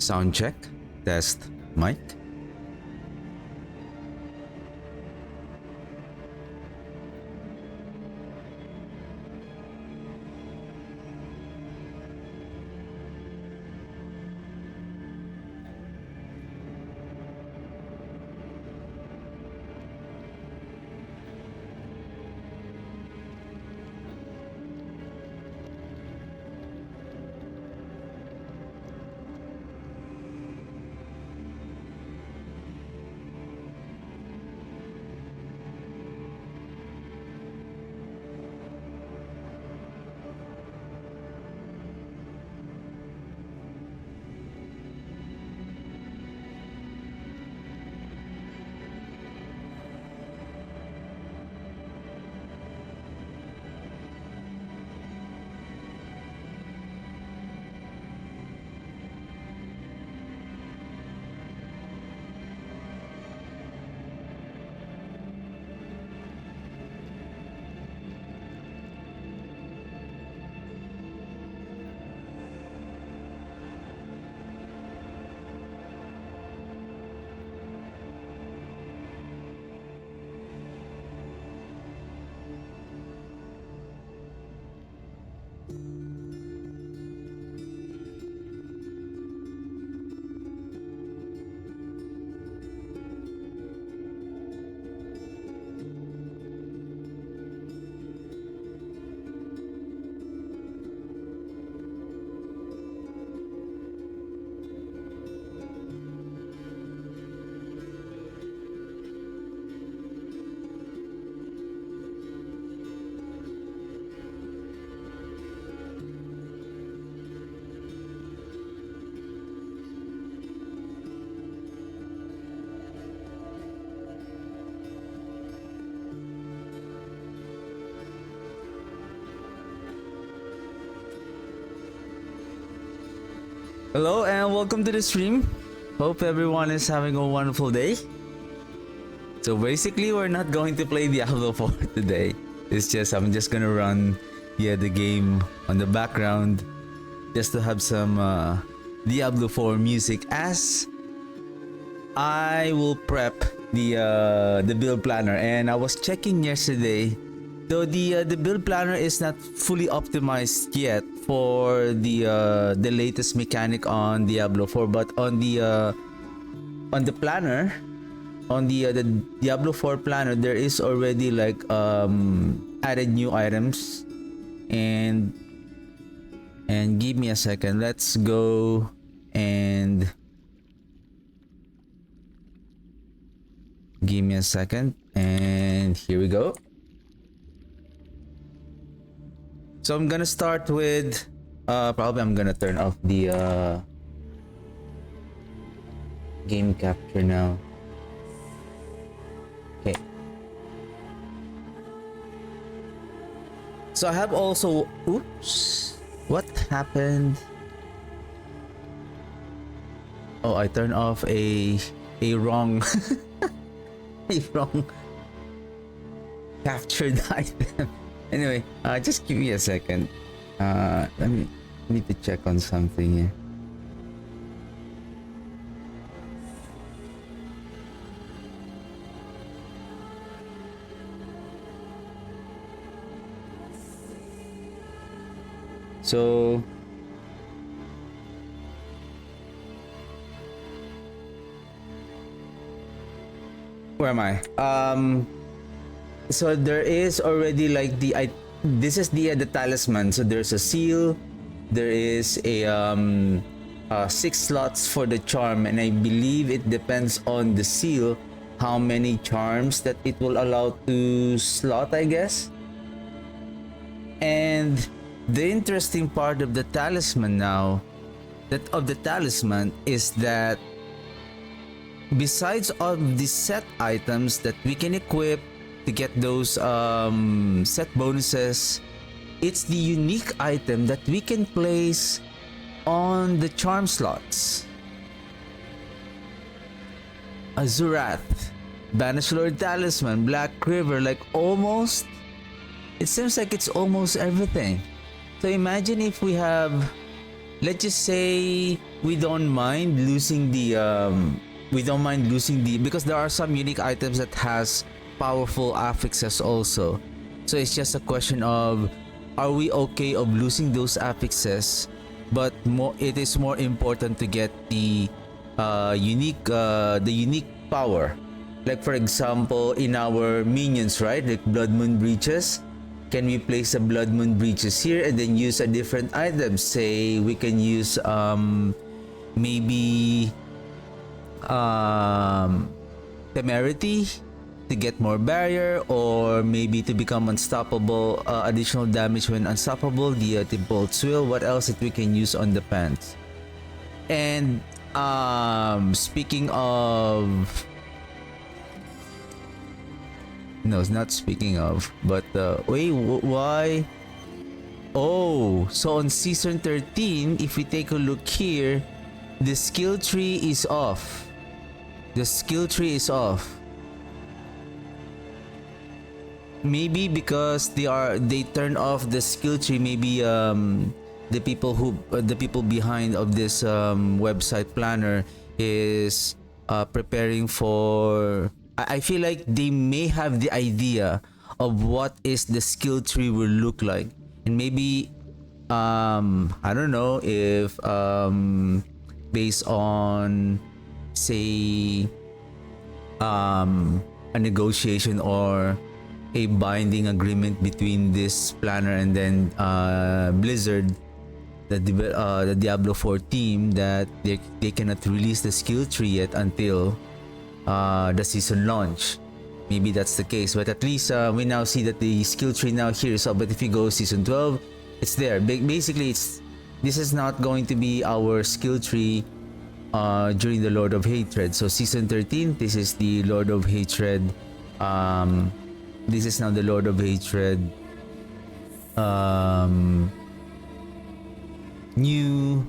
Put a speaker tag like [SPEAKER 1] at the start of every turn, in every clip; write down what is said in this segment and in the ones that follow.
[SPEAKER 1] Sound check. Test mic. Hello and welcome to the stream. Hope everyone is having a wonderful day. So basically we're not going to play Diablo 4 today. It's just I'm just gonna run the game on the background just to have some Diablo 4 music as I will prep the build planner. And I was checking yesterday, though the build planner is not fully optimized yet for the latest mechanic on Diablo 4, but on the planner, on the Diablo 4 planner, there is already like added new items. And give me a second, let's go and give me a second, and here we go. So I'm gonna start with probably I'm gonna turn off the game capture now. Okay. So I have also, oops, what happened? Oh, I turned off a wrong a wrong captured item. Anyway, just give me a second. Let me need to check on something here. So where am I? So there is already like this is the talisman. So there's a seal, there is a 6 slots for the charm, and I believe it depends on the seal how many charms that it will allow to slot, I guess. And the interesting part of the talisman now, is that besides all the set items that we can equip to get those set bonuses, it's the unique item that we can place on the charm slots. Azurath, Banished Lord Talisman, Black River, like almost, it seems like it's almost everything. So imagine if we have let's just say we don't mind losing the because there are some unique items that has powerful affixes also. So it's just a question of, are we okay of losing those affixes, but it is more important to get the unique power. Like for example, in our minions, right? Like Blood Moon Breaches. Can we place a Blood Moon Breaches here and then use a different item? Say we can use maybe Temerity to get more barrier, or maybe to become unstoppable, additional damage when unstoppable, the Bolt's Will. What else that we can use on the pants? And speaking of, no, it's not speaking of, but wait, why? Oh, so on season 13, if we take a look here, the skill tree is off. The skill tree is off. Maybe because they turned off the skill tree. Maybe the people behind of this website planner is preparing for. I feel like they may have the idea of what is the skill tree will look like, and maybe I don't know if based on, say, a negotiation or a binding agreement between this planner and then Blizzard, the Diablo 4 team, that they cannot release the skill tree yet until the season launch. Maybe that's the case, but at least we now see that the skill tree now here is up. But if you go season 12, it's there. Basically, this is not going to be our skill tree during the Lord of Hatred. So season 13, this is the Lord of Hatred. This is now the Lord of Hatred new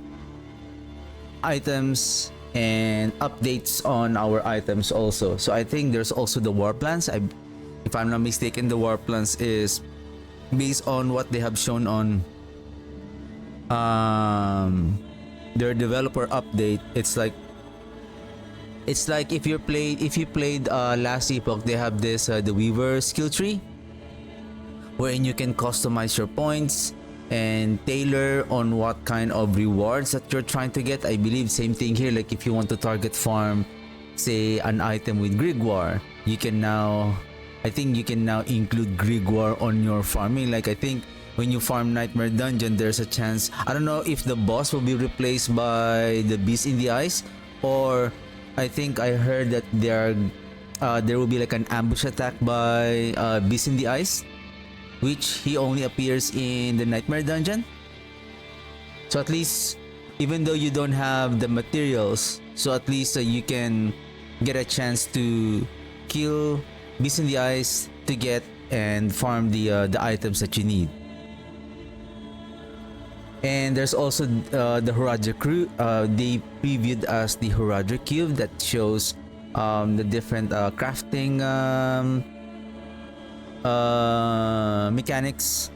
[SPEAKER 1] items and updates on our items also. So I think there's also the war plans. If I'm not mistaken, the war plans is based on what they have shown on their developer update. It's like if you played last epoch, they have this the Weaver skill tree, wherein you can customize your points and tailor on what kind of rewards that you're trying to get. I believe same thing here. Like if you want to target farm, say, an item with Grigwar, you can now, I think you can now include Grigwar on your farming. Like I think when you farm Nightmare Dungeon, there's a chance, I don't know if the boss will be replaced by the Beast in the Ice, or I think I heard that there will be like an ambush attack by Beast in the Ice, which he only appears in the Nightmare Dungeon. So at least, even though you don't have the materials, so at least you can get a chance to kill Beast in the Ice to get and farm the items that you need. And there's also the Horadric Crew. They previewed us the Horadric Cube that shows the different crafting mechanics.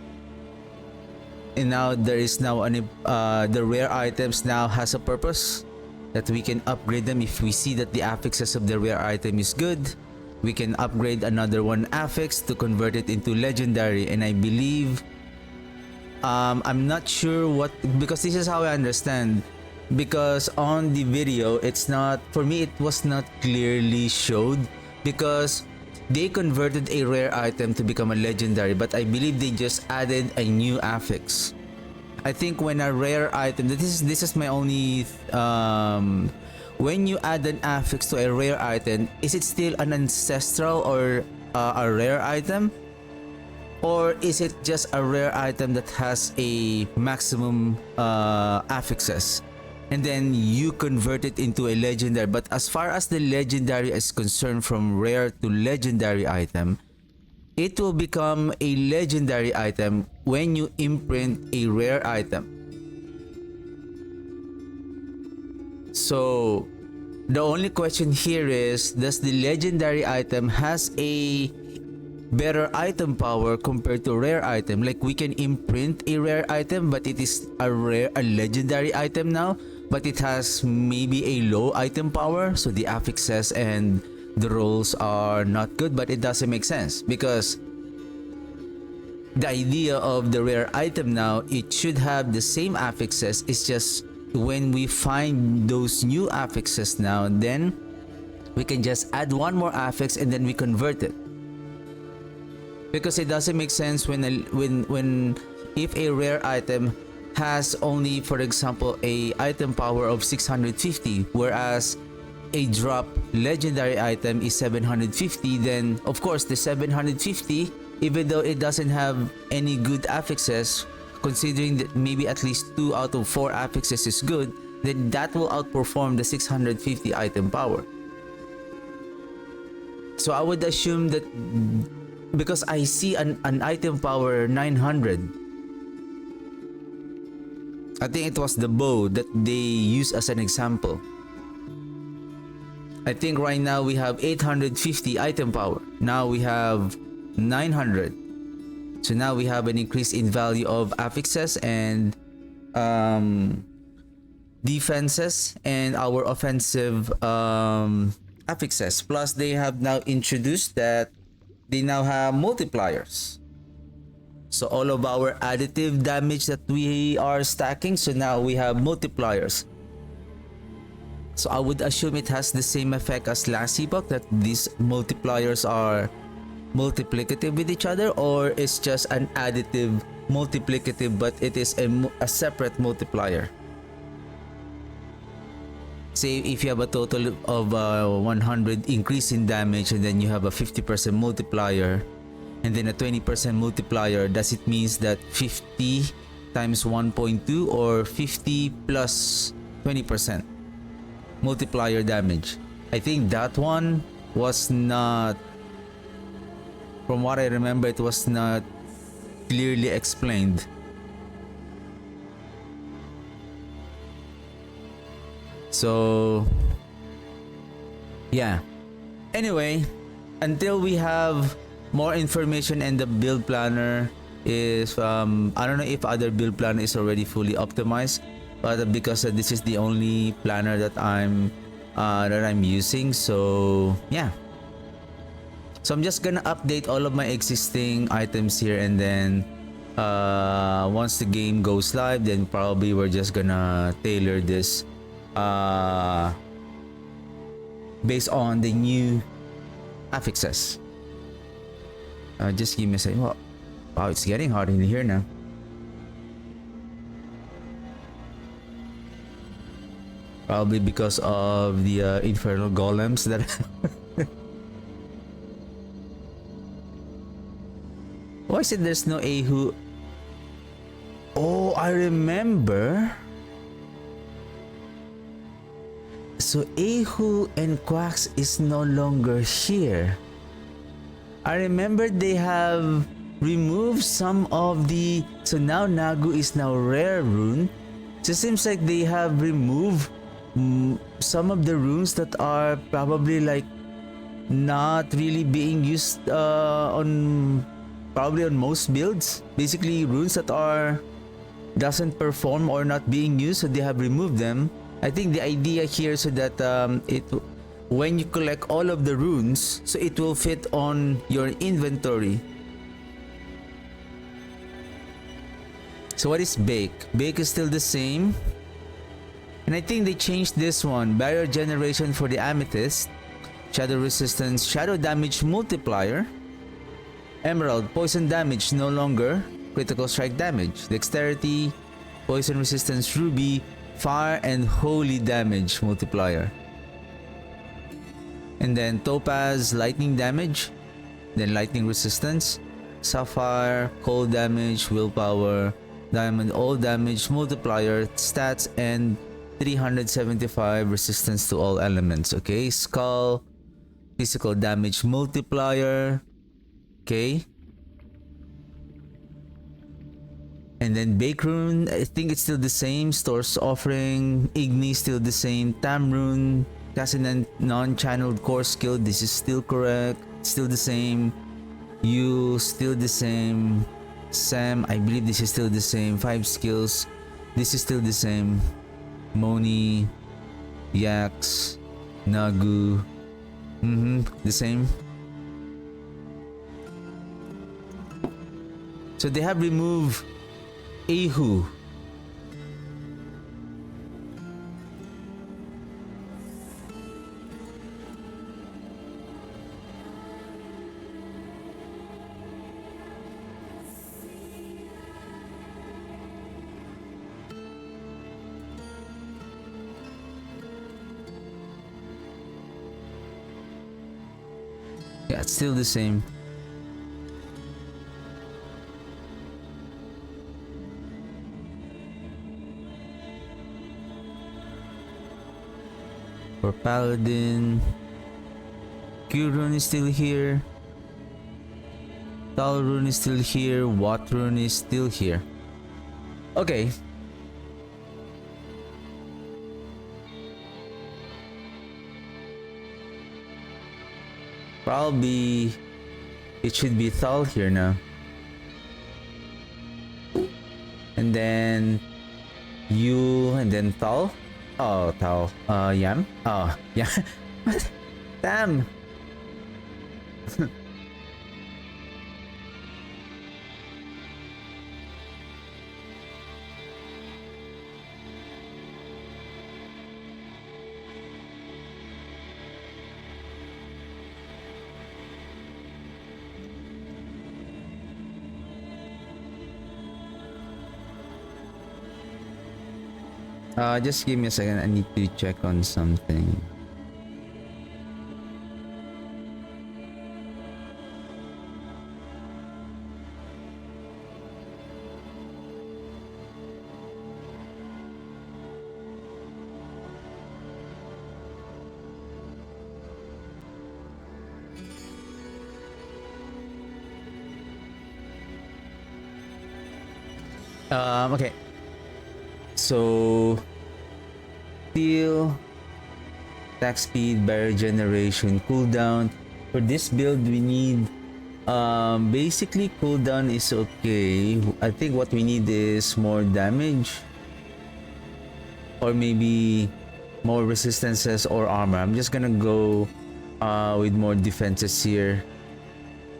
[SPEAKER 1] And now there is now the rare items now has a purpose that we can upgrade them. If we see that the affixes of the rare item is good, we can upgrade another one affix to convert it into legendary. And I believe I'm not sure what, because this is how I understand, because on the video it's not, for me it was not clearly showed, because they converted a rare item to become a legendary, but I believe they just added a new affix. I think when a rare item, this is my only when you add an affix to a rare item, is it still an ancestral or a rare item? Or is it just a rare item that has a maximum affixes, and then you convert it into a legendary? But as far as the legendary is concerned, from rare to legendary item, it will become a legendary item when you imprint a rare item. So the only question here is, does the legendary item has a better item power compared to rare item. Like we can imprint a rare item, but it is a legendary item now, but it has maybe a low item power, so the affixes and the rolls are not good. But it doesn't make sense because the idea of the rare item now, it should have the same affixes. It's just when we find those new affixes now, then we can just add one more affix and then we convert it. Because it doesn't make sense when if a rare item has only, for example, a item power of 650, whereas a drop legendary item is 750, then of course the 750, even though it doesn't have any good affixes, considering that maybe at least 2 out of 4 affixes is good, then that will outperform the 650 item power. So I would assume that because I see an item power 900. I think it was the bow that they use as an example. I think right now we have 850 item power. Now we have 900. So now we have an increase in value of affixes and defenses and our offensive affixes. Plus they have now introduced that they now have multipliers. So all of our additive damage that we are stacking, so now we have multipliers. So I would assume it has the same effect as last epoch, that these multipliers are multiplicative with each other, or it's just an additive multiplicative, but it is a separate multiplier. Say if you have a total of 100 increase in damage and then you have a 50% multiplier and then a 20% multiplier, does it mean that 50 times 1.2 or 50 plus 20% multiplier damage? I think that one was not, from what I remember, it was not clearly explained. So yeah, anyway, until we have more information and the build planner is I don't know if other build planner is already fully optimized, but because this is the only planner that I'm using, so yeah. So I'm just gonna update all of my existing items here, and then once the game goes live, then probably we're just gonna tailor this based on the new affixes. Just give me a second. Wow, it's getting hot in here now. Probably because of the infernal golems that why is it there's no Ahu? Oh, I remember. So Ahu and Quax is no longer here. I remember they have removed some of the, so now Nagu is now rare rune. So it seems like they have removed some of the runes that are probably like not really being used on probably on most builds. Basically runes that are doesn't perform or not being used, so they have removed them. I think the idea here so that when you collect all of the runes, so it will fit on your inventory. So what is Bake? Bake is still the same. And I think they changed this one. Barrier generation for the Amethyst. Shadow resistance, shadow damage multiplier. Emerald, poison damage no longer. Critical strike damage. Dexterity, poison resistance Ruby, fire and holy damage multiplier. And then Topaz, lightning damage. Then lightning resistance. Sapphire, cold damage, willpower. Diamond, all damage multiplier, stats, and 375 resistance to all elements. Okay, Skull, physical damage multiplier. Okay. And then Bake Rune, I think it's still the same. Stores offering. Igni still the same. Tam Rune, casting non-channeled core skill. This is still correct. Still the same. You still the same. Sam, I believe this is still the same. 5 skills. This is still the same. Moni, Yax, Nagu. The same. So they have removed Ahu. Yeah, it's still the same. For Paladin, Q-Rune is still here. Talrune is still here. Watrune is still here. Okay. Probably it should be Thal here now. And then you and then Thal. Oh, Thal. Yam. Oh, yeah. Damn. Just give me a second. I need to check on something. Okay. So steel, attack speed, barrier generation, cooldown. For this build we need basically cooldown is okay. I think what we need is more damage or maybe more resistances or armor. I'm just gonna go with more defenses here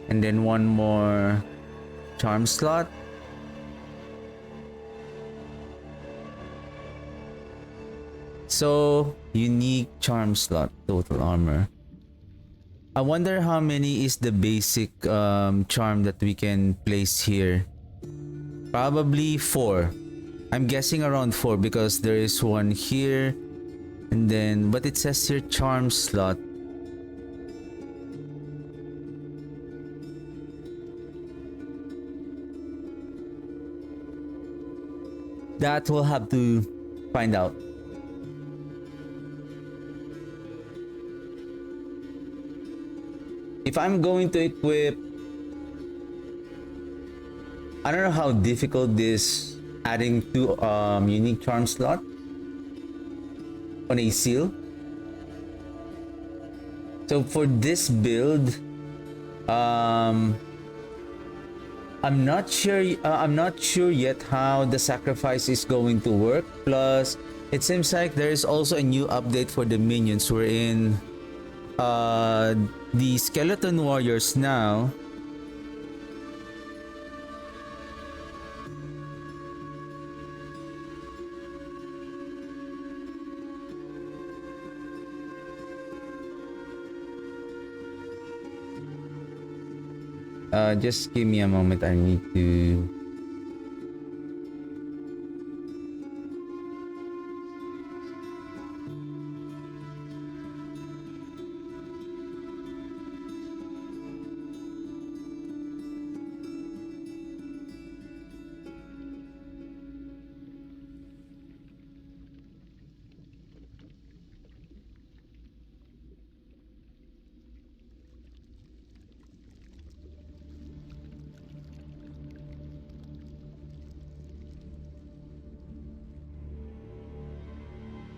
[SPEAKER 1] and then one more charm slot. So, unique charm slot, total armor. I wonder how many is the basic charm that we can place here. Probably 4. I'm guessing around 4 because there is one here. And then, but it says here charm slot. That we'll have to find out. If I'm going to equip, I don't know how difficult this adding 2 unique charm slot on a seal. So for this build, I'm not sure yet how the sacrifice is going to work. Plus, it seems like there is also a new update for the minions. We're in the skeleton warriors now. Just give me a moment. I need to.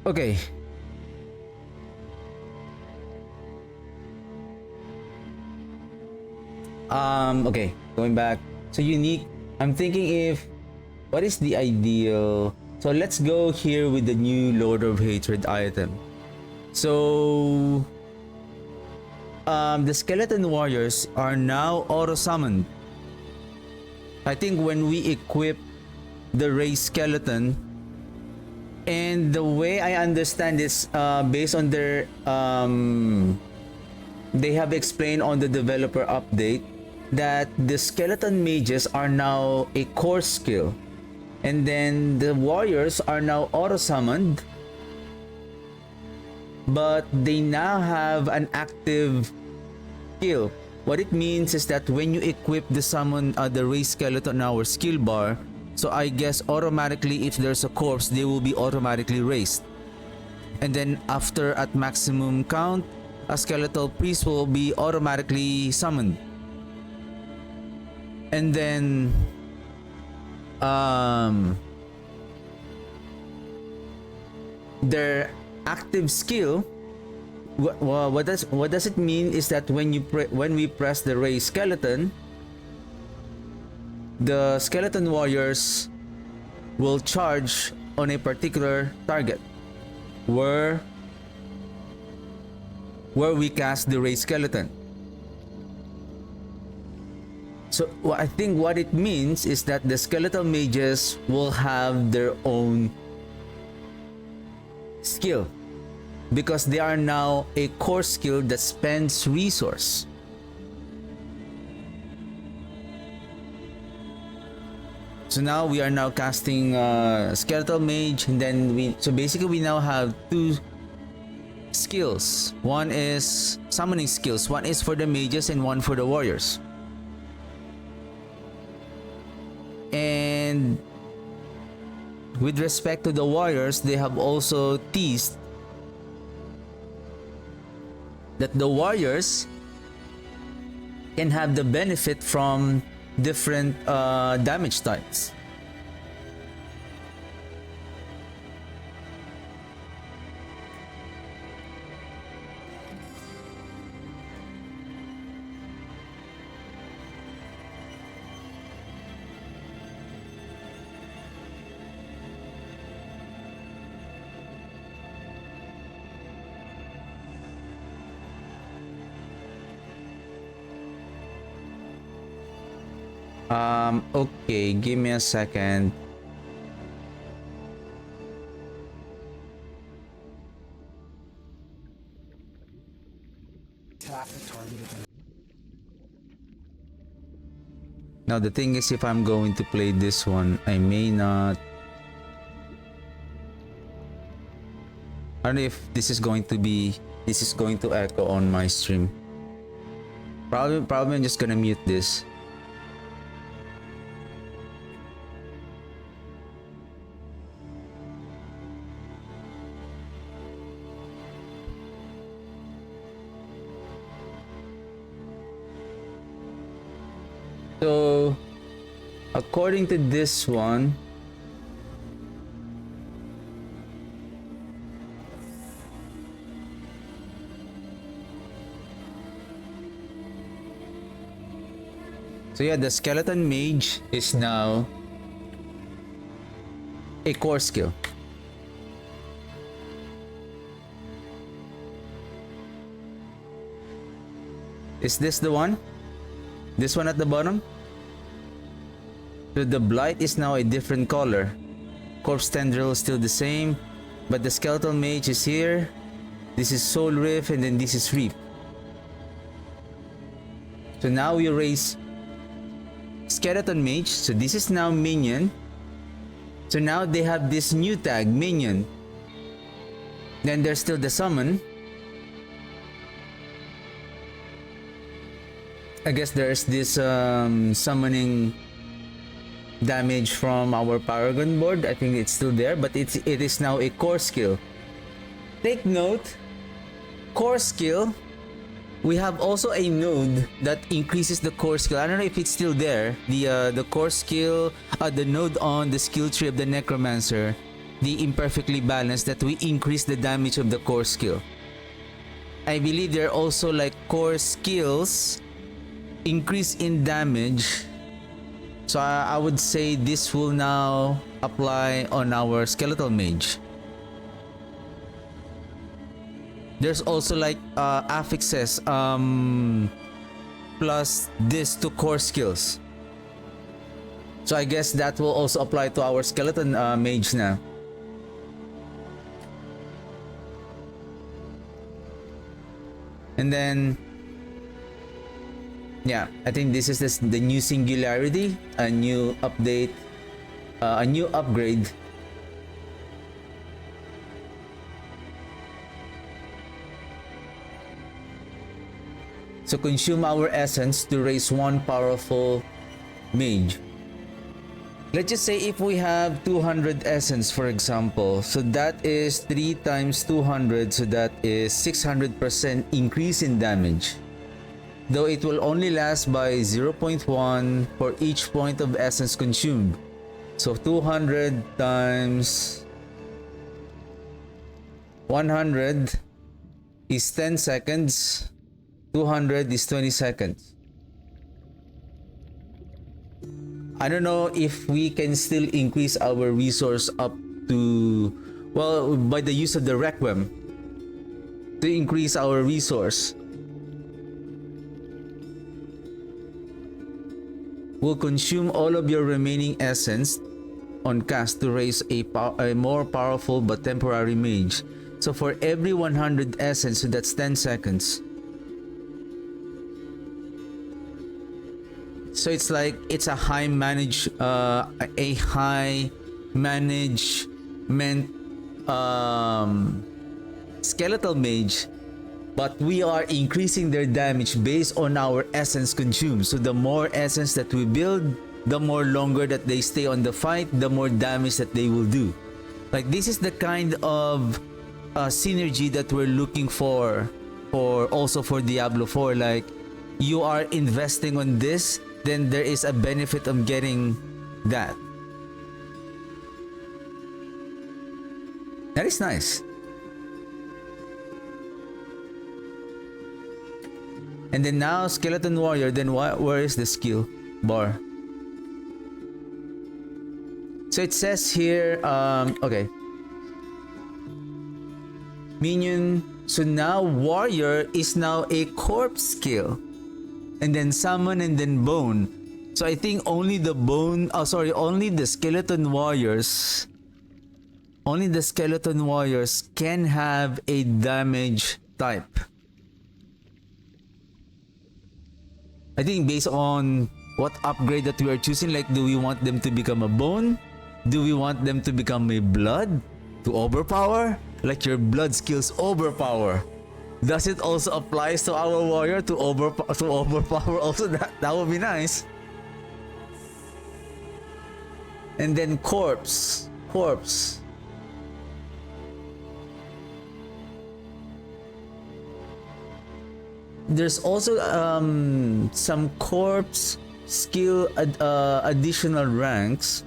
[SPEAKER 1] Okay. Okay, going back. So unique. I'm thinking if what is the ideal? So let's go here with the new Lord of Hatred item. So the skeleton warriors are now auto summoned. I think when we equip the race skeleton, and the way I understand is based on their they have explained on the developer update that the skeleton mages are now a core skill, and then the warriors are now auto summoned, but they now have an active skill. What it means is that when you equip the summon the race skeleton on our skill bar, so I guess automatically if there's a corpse, they will be automatically raised. And then after at maximum count, a skeletal priest will be automatically summoned. And then their active skill, what does it mean is that when we press the raise skeleton, the skeleton warriors will charge on a particular target where we cast the raise skeleton. So I think what it means is that the skeletal mages will have their own skill, because they are now a core skill that spends resource. So now we are now casting skeletal mage, and then basically we now have two skills. One is summoning skills, one is for the mages and one for the warriors. And with respect to the warriors, they have also teased that the warriors can have the benefit from different damage types. Okay, give me a second. Now the thing is, if I'm going to play this one, I may not. I don't know if this is going to echo on my stream. Probably I'm just gonna mute this. So, according to this one, so yeah, the skeleton mage is now a core skill. Is this the one? This one at the bottom? So the blight is now a different color. Corpse tendril is still the same, but the skeletal mage is here. This is soul rift, and then this is reap. So now we raise skeleton mage. So this is now minion. So now they have this new tag, minion. Then there's still the summon. I guess there's this summoning damage from our Paragon board. I think it's still there, but it is now a core skill. Take note, core skill, we have also a node that increases the core skill. I don't know if it's still there. The core skill, the node on the skill tree of the Necromancer, the imperfectly balanced, that we increase the damage of the core skill. I believe there are also like core skills increase in damage. So I would say this will now apply on our skeletal mage. There's also like affixes plus this to core skills. So I guess that will also apply to our skeleton mage now. And then, yeah, I think this is the new singularity, a new update, a new upgrade. So consume our essence to raise one powerful mage. Let's just say if we have 200 essence, for example, so that is 3 times 200, so that is 600% increase in damage. Though it will only last by 0.1 for each point of essence consumed. So 200 times 100 is 10 seconds, 200 is 20 seconds. I don't know if we can still increase our resource up to, well, by the use of the Requiem to increase our resource. Will consume all of your remaining essence on cast to raise a more powerful but temporary mage. So for every 100 essence, so that's 10 seconds. So it's like it's a high management skeletal mage, but we are increasing their damage based on our essence consumed. So the more essence that we build, the more longer that they stay on the fight, the more damage that they will do. Like this is the kind of synergy that we're looking for also for Diablo 4. Like you are investing on this, then there is a benefit of getting that. That is nice. And then now Skeleton Warrior, then where is the skill bar? So it says here, okay. Minion, so now Warrior is now a corpse skill. And then Summon and then Bone. So I think only the Bone, only the Skeleton Warriors, can have a damage type. I think based on what upgrade that we are choosing, like do we want them to become a Bone? Do we want them to become a Blood? To overpower? Like your Blood skills overpower. Does it also apply to our warrior to overpower also? That would be nice. And then corpse. There's also some corpse skill additional ranks.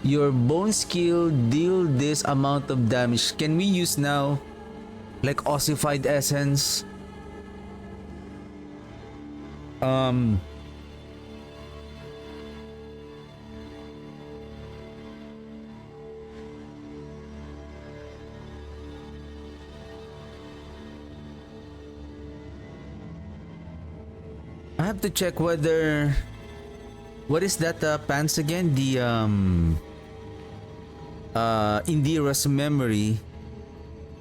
[SPEAKER 1] Your bone skill deal this amount of damage. Can we use now like ossified essence? I have to check whether, what is that pants again? The Indira's memory,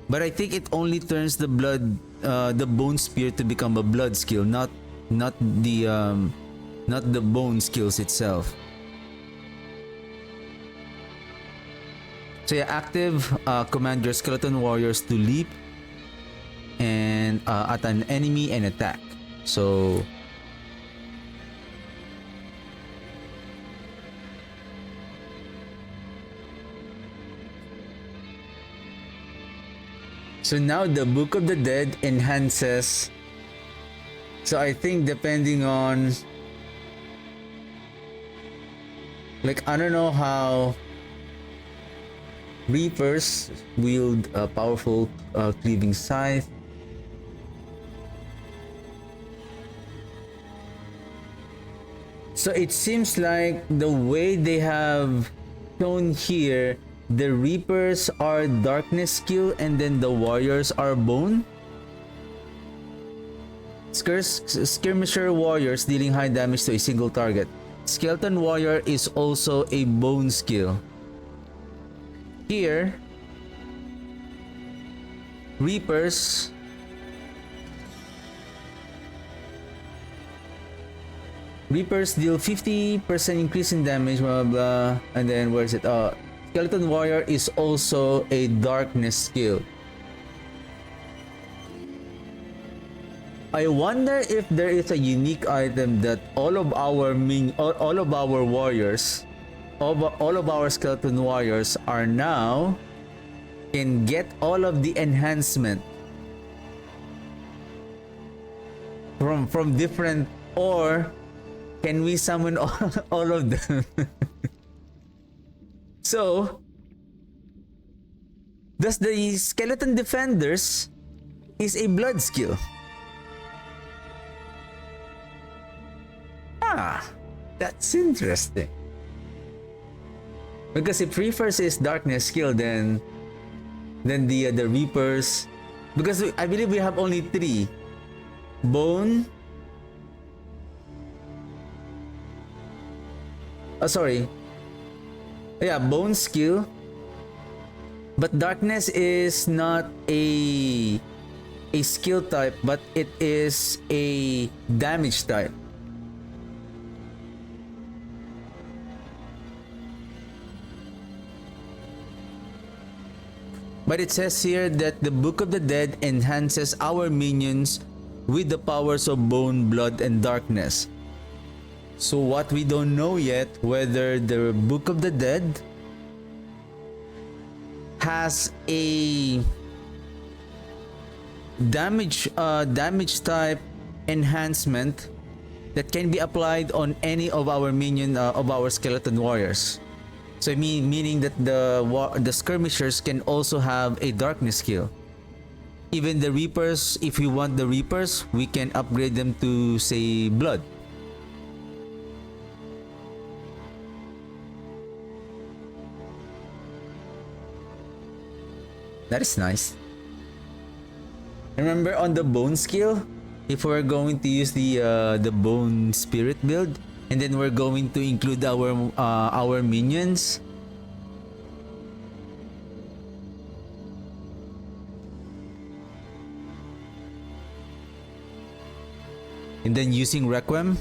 [SPEAKER 1] but I think it only turns the blood, the bone spear to become a blood skill, not the bone skills itself. So yeah, active, command your skeleton warriors to leap and at an enemy and attack. So now the Book of the Dead enhances. So I think depending on, like, I don't know how Reapers wield a powerful cleaving scythe. So it seems like the way they have shown here, the Reapers are darkness skill and then the warriors are bone. Skirmisher warriors dealing high damage to a single target. Skeleton warrior is also a bone skill. Here, Reapers deal 50% increase in damage, blah blah blah. And then where is it? Skeleton warrior is also a darkness skill. I wonder if there is a unique item that all of our warriors, all of our skeleton warriors are now can get all of the enhancement from different, or can we summon all of them? So, does the skeleton defenders is a blood skill? Ah, that's interesting. Because if Reapers is darkness skill, then the Reapers, because I believe we have only 3: bone. Sorry. Yeah, bone skill. But darkness is not a skill type, but it is a damage type. But it says here that the Book of the Dead enhances our minions with the powers of bone, blood, and darkness. So what we don't know yet, whether the Book of the Dead has a damage type enhancement that can be applied on any of our of our skeleton warriors. So meaning that the skirmishers can also have a darkness skill. Even the Reapers, if we want the Reapers, we can upgrade them to, say, blood. That is nice. Remember on the bone skill, if we're going to use the bone spirit build, and then we're going to include our minions. And then using Requiem,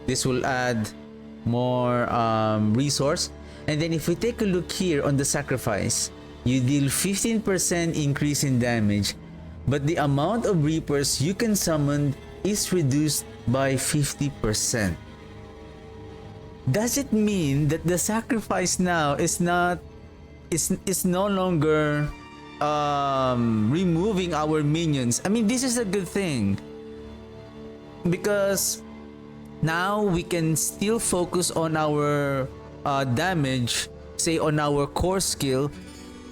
[SPEAKER 1] this will add more resource. And then if we take a look here on the sacrifice, you deal 15% increase in damage, but the amount of Reapers you can summon is reduced by 50%. Does it mean that the sacrifice now is no longer removing our minions? I mean, this is a good thing, because now we can still focus on our damage, say on our core skill,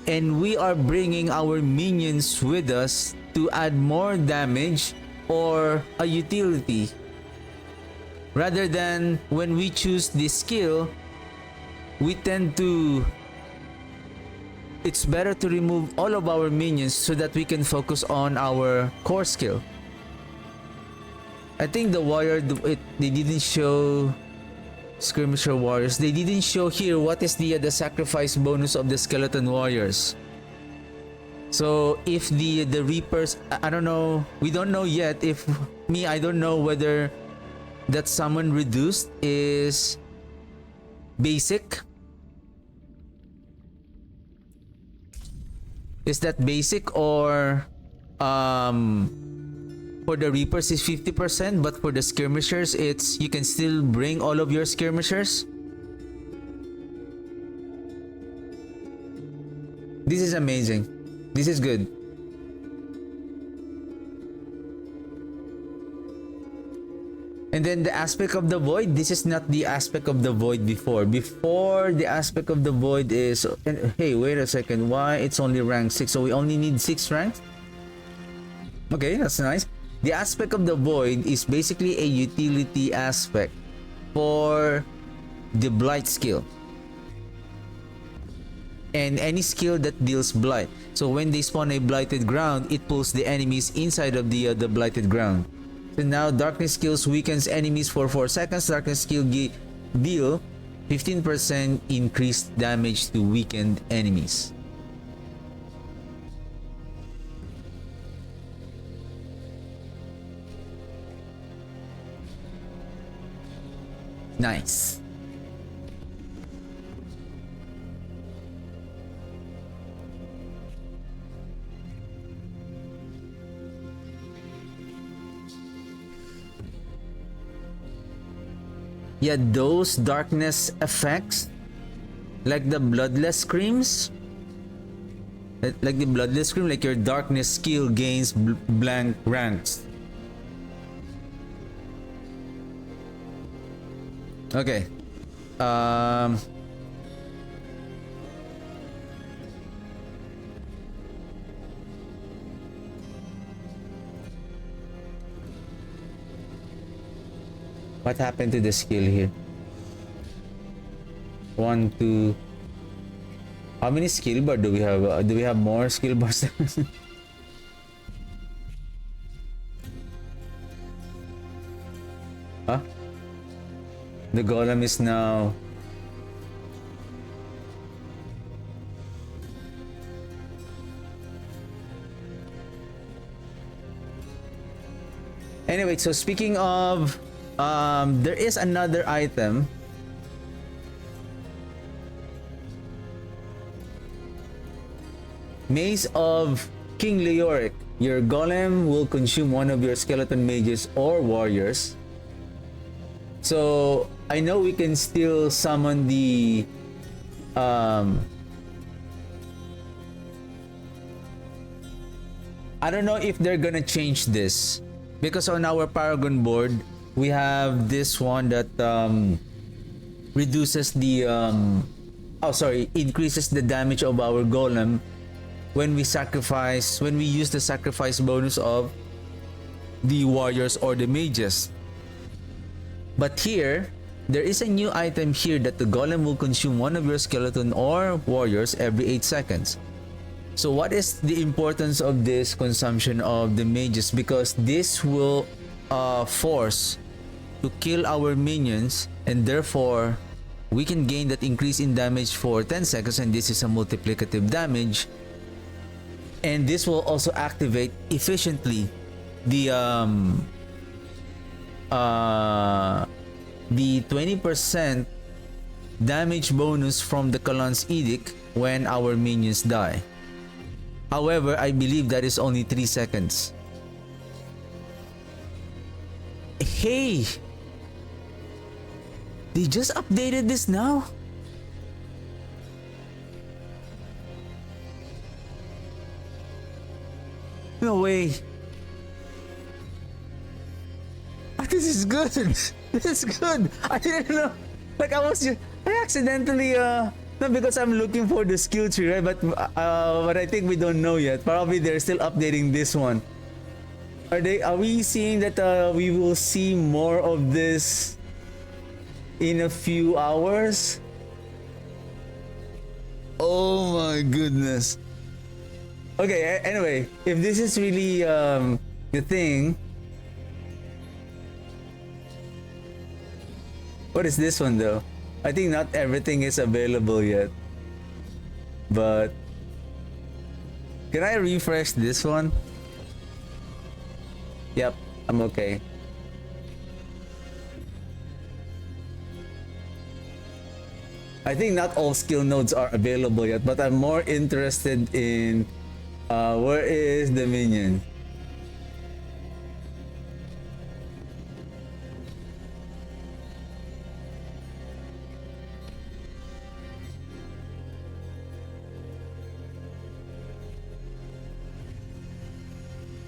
[SPEAKER 1] and we are bringing our minions with us to add more damage or a utility. Rather than when we choose this skill, we tend to... It's better to remove all of our minions so that we can focus on our core skill. I think the warrior, they didn't show skirmisher warriors. They didn't show here what is the sacrifice bonus of the skeleton warriors. So if the Reapers, I don't know, we don't know yet. I don't know whether that summon reduced is basic. Is that basic, or for the Reapers is 50%, but for the skirmishers it's you can still bring all of your skirmishers? This is amazing. This is good. And then the aspect of the void, this is not the aspect of the void before. Before, the aspect of the void is, and hey, wait a second, why it's only rank 6? So we only need 6 ranks? Okay, that's nice. The aspect of the void is basically a utility aspect for the blight skill. And any skill that deals blight. So when they spawn a blighted ground, it pulls the enemies inside of the blighted ground. So now darkness skills weakens enemies for 4 seconds. Darkness skill deal 15% increased damage to weakened enemies. Nice. Yeah, those darkness effects, like the bloodless screams, like the bloodless scream, like your darkness skill gains blank ranks. Okay. What happened to the skill here? 1, 2. How many skill bar do we have? Do we have more skill bars? Huh? The golem is now... Anyway, so speaking of... there is another item. Maze of King Leoric. Your golem will consume one of your skeleton mages or warriors. So I know we can still summon the I don't know if they're gonna change this, because on our Paragon board we have this one that reduces the increases the damage of our golem when we use the sacrifice bonus of the warriors or the mages. But here, there is a new item here that the golem will consume one of your skeleton or warriors every 8 seconds. So what is the importance of this consumption of the mages? Because this will force to kill our minions, and therefore we can gain that increase in damage for 10 seconds, and this is a multiplicative damage. And this will also activate efficiently the 20% damage bonus from the Kalan's Edict when our minions die. However, I believe that is only 3 seconds. Hey! They just updated this now? No way. This is good. This is good. I didn't know. Like I accidentally not because I'm looking for the skill tree, right? But I think we don't know yet. Probably they're still updating this one. Are we seeing that we will see more of this in a few hours? Oh my goodness. Okay, anyway, if this is really the thing, what is this one though? I think not everything is available yet. But can I refresh this one? Yep, I'm okay. I think not all skill nodes are available yet, but I'm more interested in where is the minion?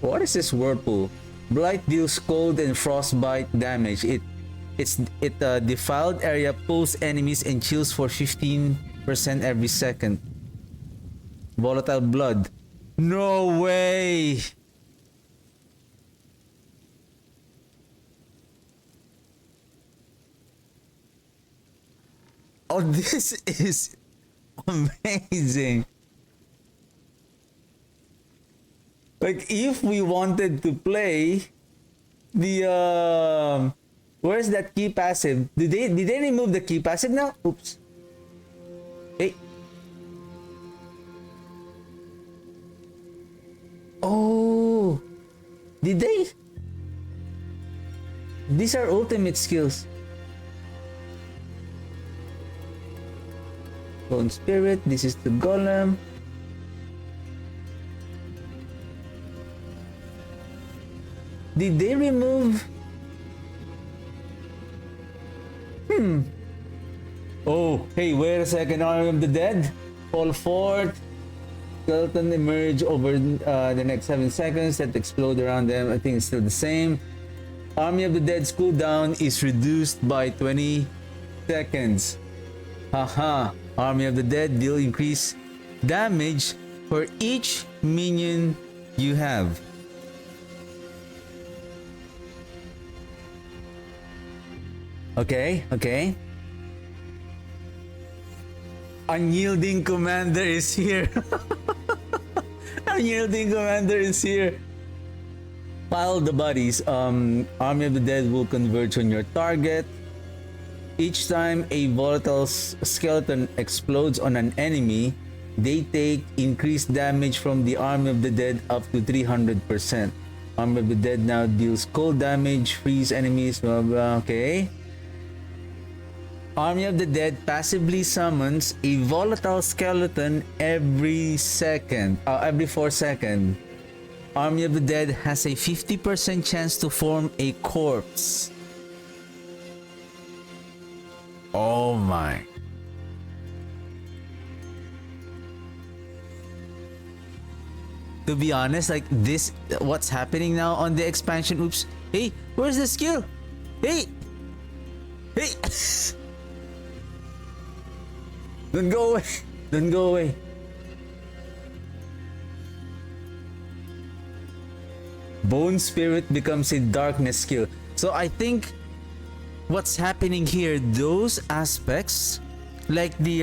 [SPEAKER 1] What is this whirlpool? Blight deals cold and frostbite damage. It defiled area pulls enemies and chills for 15% every second. Volatile blood. No way! Oh, this is amazing. Like, if we wanted to play the where's that key passive? Did they remove the key passive now? Oops. Hey. Oh. Did they? These are ultimate skills. Bone Spirit, this is the Golem. Did they remove? Oh, hey, wait a second. Army of the Dead. Fall forth. Skeleton emerge over the next 7 seconds that explode around them. I think it's still the same. Army of the Dead's cooldown is reduced by 20 seconds. Haha. Army of the Dead deal increase damage for each minion you have. Okay, okay. Unyielding Commander is here. Unyielding Commander is here. Pile the bodies. Army of the Dead will converge on your target. Each time a volatile skeleton explodes on an enemy, they take increased damage from the Army of the Dead up to 300%. Army of the Dead now deals cold damage, freeze enemies, blah blah. Okay. Army of the Dead passively summons a volatile skeleton every 4 seconds. Army of the Dead has a 50% chance to form a corpse. Oh my. To be honest, like this, what's happening now on the expansion? Oops. Hey, where's the skill? Hey! Hey! Don't go away. Don't go away. Bone Spirit becomes a darkness skill. So I think what's happening here, those aspects, like the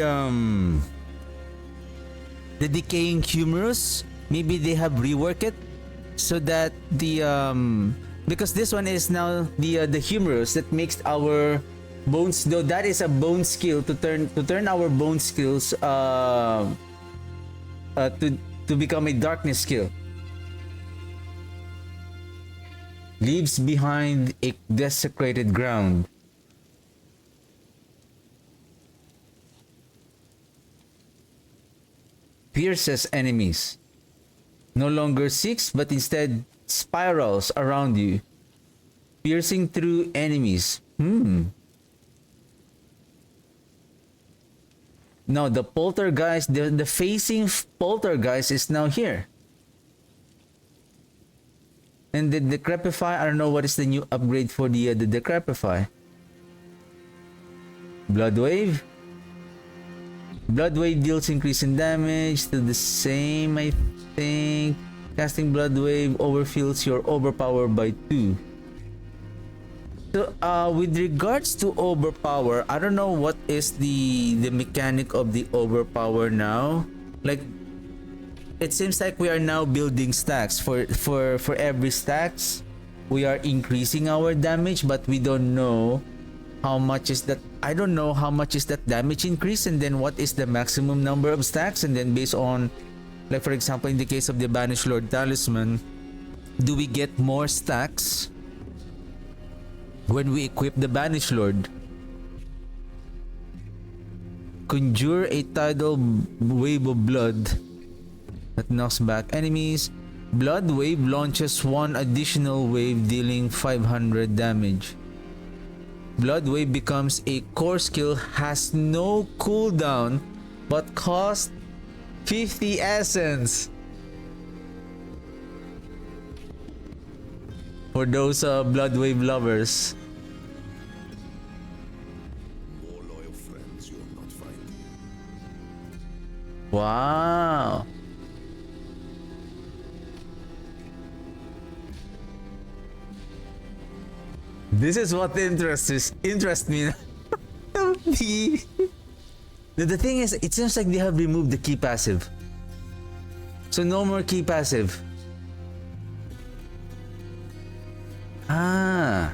[SPEAKER 1] decaying humerus, maybe they have reworked it so that the because this one is now the humerus that makes our bones, though that is a bone skill to turn our bone skills to become a darkness skill. Leaves behind a desecrated ground. Pierces enemies. No longer seeks but instead spirals around you, piercing through enemies. Now the poltergeist, the facing poltergeist is now here. And the decrepify, I don't know what is the new upgrade for the decrepify. Blood Wave. Blood Wave deals increase in damage, still the same I think. Casting Blood Wave overfills your overpower by 2. So with regards to overpower, I don't know what is the mechanic of the overpower now. Like, it seems like we are now building stacks. For every stacks, we are increasing our damage, but we don't know how much is that. I don't know how much is that damage increase, and then what is the maximum number of stacks, and then based on, like for example, in the case of the Banished Lord Talisman, do we get more stacks when we equip the Banished Lord? Conjure a tidal wave of blood that knocks back enemies. Blood Wave launches 1 additional wave, dealing 500 damage. Blood Wave becomes a core skill, has no cooldown, but costs 50 essence. For those Blood Wave lovers.
[SPEAKER 2] More loyal friends you'll not find.
[SPEAKER 1] Wow. This is what interests me. The thing is, it seems like they have removed the key passive. So no more key passive. Ah.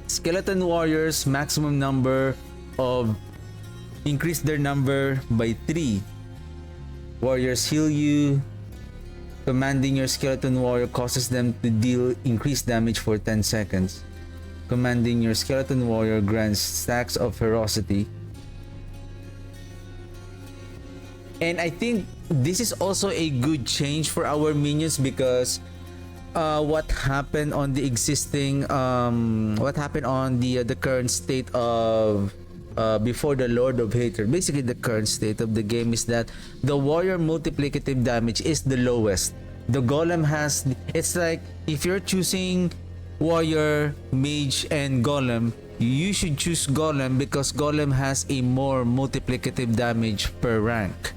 [SPEAKER 1] Skeleton warriors maximum number of increase their number by 3. Warriors heal you. Commanding your skeleton warrior causes them to deal increased damage for 10 seconds. Commanding your skeleton warrior grants stacks of ferocity. And I think this is also a good change for our minions because what happened on the existing what happened on the current state of before the Lord of Hatred, basically the current state of the game is that the warrior multiplicative damage is the lowest. The golem has, it's like if you're choosing warrior, mage and golem, you should choose golem because golem has a more multiplicative damage per rank.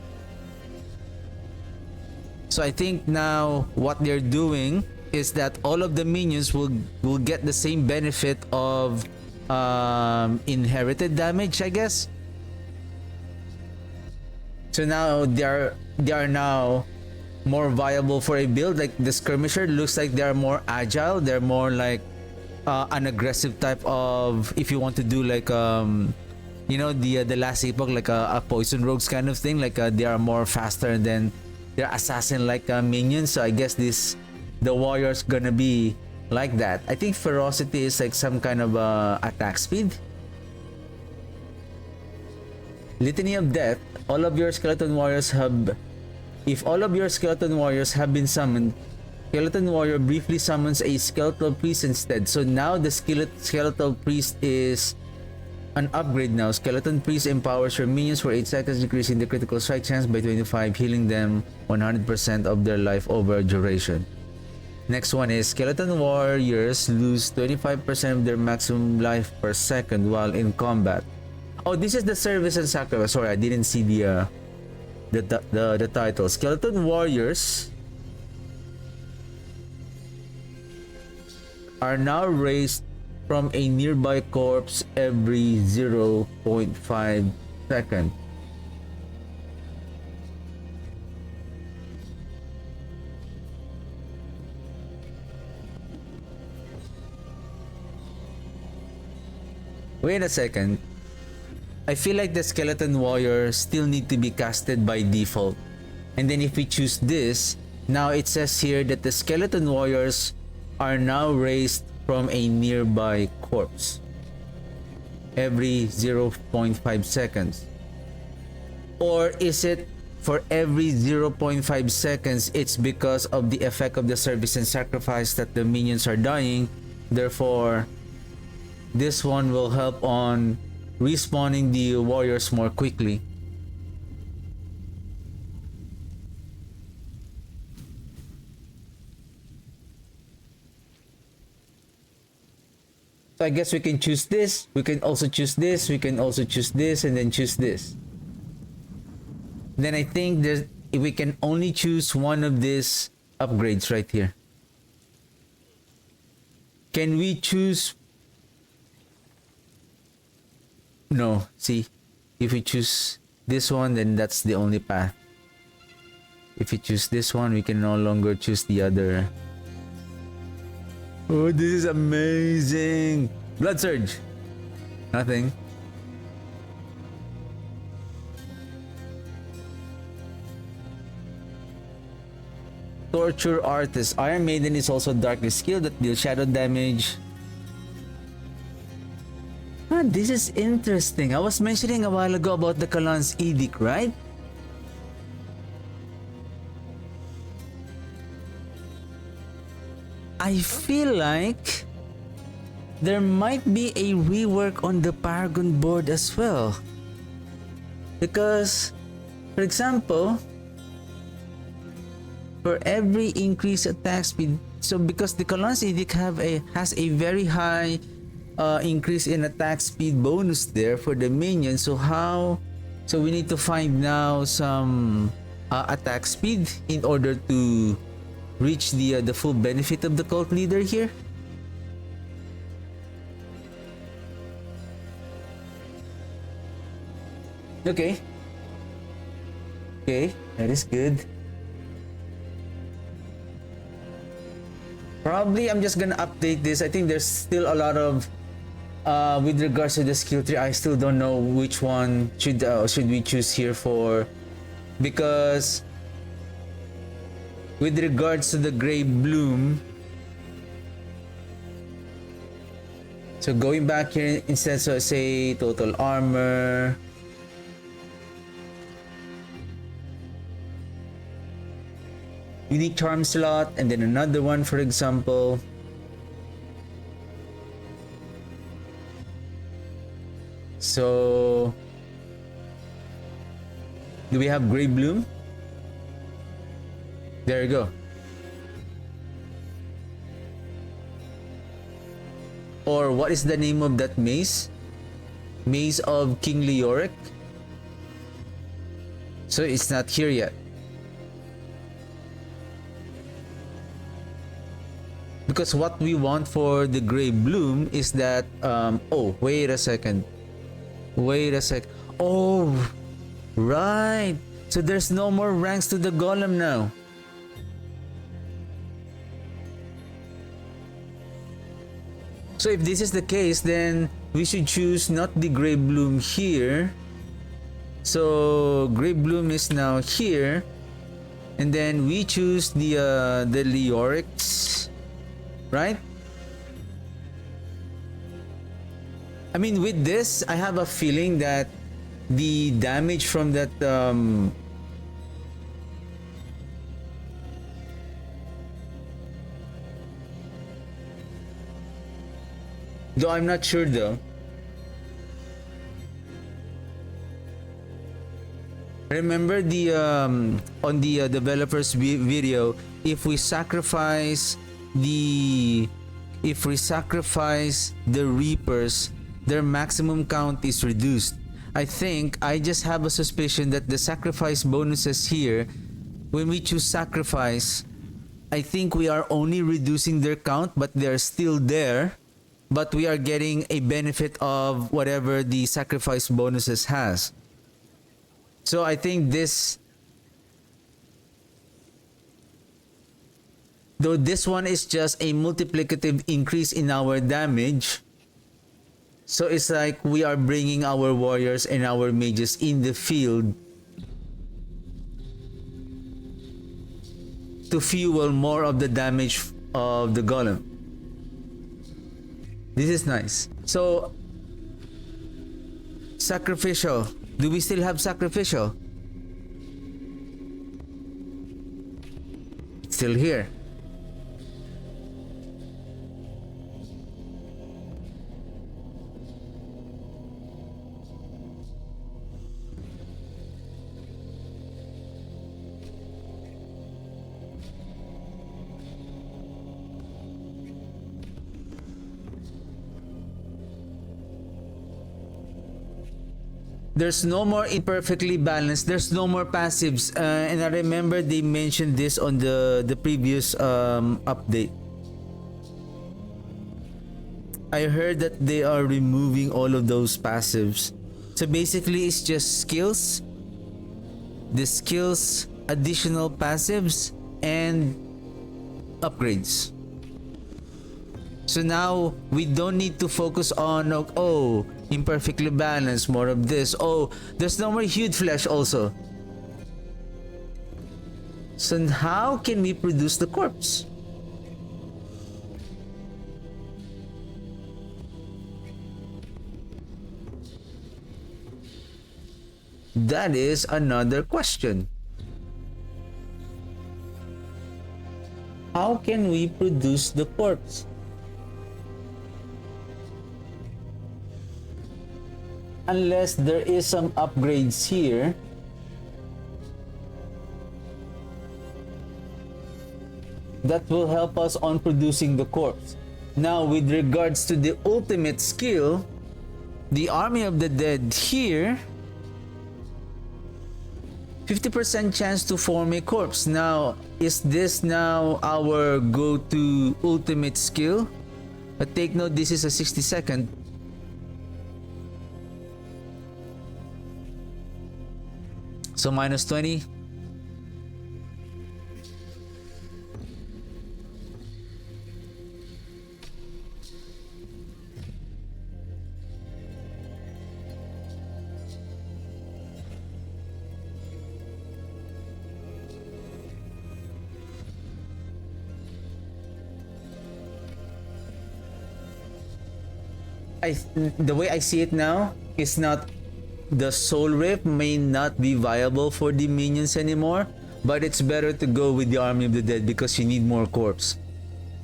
[SPEAKER 1] So I think now what they're doing is that all of the minions will get the same benefit of inherited damage, I guess. So now they are now more viable for a build. Like the skirmisher looks like they are more agile. They're more like an aggressive type of, if you want to do like you know, the last epoch, like a poison rogues kind of thing. Like they are more faster than they're assassin like minions. So I guess the warrior's gonna be like that. I think ferocity is like some kind of attack speed. Litany of Death. All of your skeleton warriors have, if all of your skeleton warriors have been summoned, skeleton warrior briefly summons a skeletal priest instead. So now the skeletal priest is an upgrade now. Skeleton priest empowers your minions for 8 seconds, decreasing the critical strike chance by 25, healing them 100% of their life over duration. Next one is skeleton warriors lose 25% of their maximum life per second while in combat. Oh, this is the service and sacrifice. Sorry, I didn't see the title. Skeleton warriors are now raised from a nearby corpse every 0.5 seconds. Wait a second. I feel like the skeleton warrior still need to be casted by default. And then if we choose this, now it says here that the skeleton warriors are now raised from a nearby corpse every 0.5 seconds. Or is it for every 0.5 seconds, it's because of the effect of the service and sacrifice that the minions are dying, therefore this one will help on respawning the warriors more quickly. So I guess we can choose this, we can also choose this, we can also choose this, and then choose this. Then I think there's, we can only choose one of these upgrades right here. Can we choose? No, see, if we choose this one, then that's the only path. If we choose this one, we can no longer choose the other. Oh, this is amazing! Blood Surge! Nothing. Torture Artist. Iron Maiden is also darkly skilled that deals shadow damage. Ah, this is interesting. I was mentioning a while ago about the Kalan's Edict, right? I feel like there might be a rework on the Paragon board as well. Because For example, for every increased attack speed, so because the Colon's Edict has a very high increase in attack speed bonus there for the minion, so we need to find now some attack speed in order to reach the full benefit of the cult leader here. Okay, that is good. Probably I'm just gonna update this. I think there's still a lot of with regards to the skill tree. I still don't know which one should we choose here for, because with regards to the Grey Bloom, so going back here instead, so say total armor, unique charm slot, and then another one, for example. So do we have Grey Bloom? There you go. Or what is the name of that maze? Maze of King Leoric. So it's not here yet. Because what we want for the Grey Bloom is that oh, wait a second. Oh, right. So there's no more ranks to the golem now. So if this is the case, then we should choose not the Grey Bloom here. So Grey Bloom is now here, and then we choose the Leorics, right? I mean, with this, I have a feeling that the damage from that though I'm not sure though. Remember the on the developers video, if we sacrifice the Reapers, their maximum count is reduced. I think I just have a suspicion that the sacrifice bonuses here, when we choose sacrifice, I think we are only reducing their count, but they're still there, but we are getting a benefit of whatever the sacrifice bonuses has. So I think this, though this one is just a multiplicative increase in our damage, so it's like we are bringing our warriors and our mages in the field to fuel more of the damage of the golem. This is nice. So sacrificial. Do we still have sacrificial? It's still here. There's no more imperfectly balanced. There's no more passives. And I remember they mentioned this on the previous update. I heard that they are removing all of those passives. So basically it's just skills, the skills, additional passives, and upgrades. So now we don't need to focus on, oh, imperfectly balanced, more of this. Oh, there's no more hued flesh also. So how can we produce the corpse? That is another question. How can we produce the corpse? Unless there is some upgrades here. that will help us on producing the corpse. Now, with regards to the ultimate skill, the Army of the Dead here, 50% chance to form a corpse. Now, is this now our go-to ultimate skill? But take note, this is a 60-second. So minus 20. The way I see it now is not, the soul rip may not be viable for the minions anymore, but it's better to go with the Army of the Dead because you need more corpse.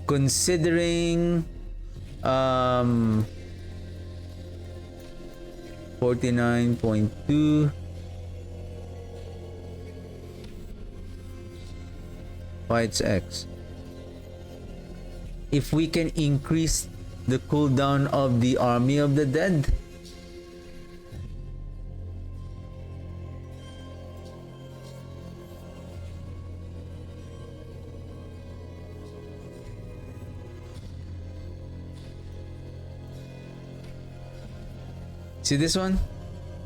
[SPEAKER 1] Considering 49.2 fights X. If we can increase the cooldown of the Army of the Dead, see this one?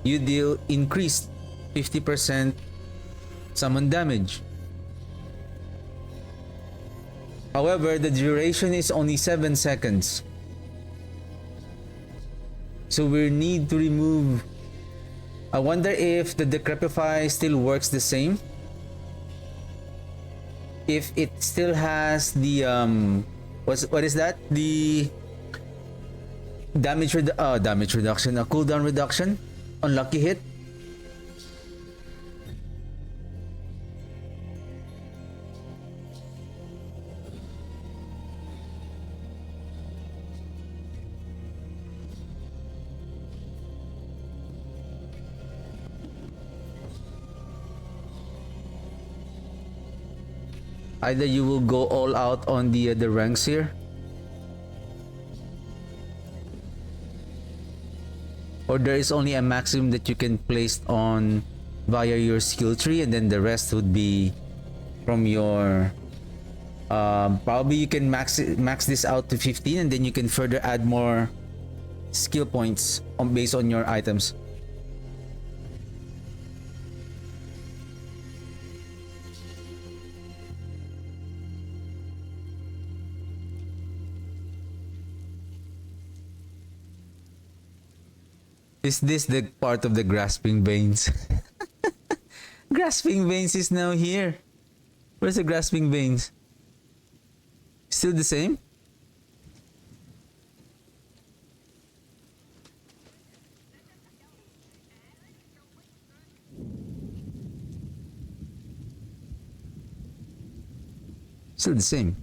[SPEAKER 1] You deal increased 50% summon damage. However, the duration is only 7 seconds. So we need to remove. I wonder if the Decrepify still works the same. If it still has the what is that? The damage reduction, a cooldown reduction on lucky hit. Either you will go all out on the ranks here, or there is only a maximum that you can place on via your skill tree, and then the rest would be from your probably you can max this out to 15, and then you can further add more skill points based on your items. Is this the part of the grasping veins? Grasping veins is now here. Where's the grasping veins? Still the same? Still the same.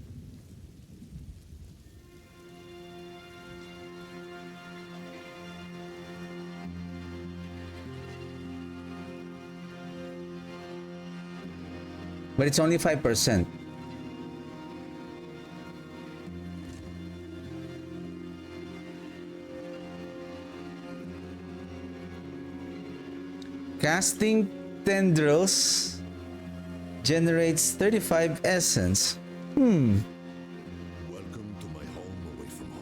[SPEAKER 1] But it's only 5%. Casting tendrils generates 35 essence.
[SPEAKER 2] Welcome to my home away from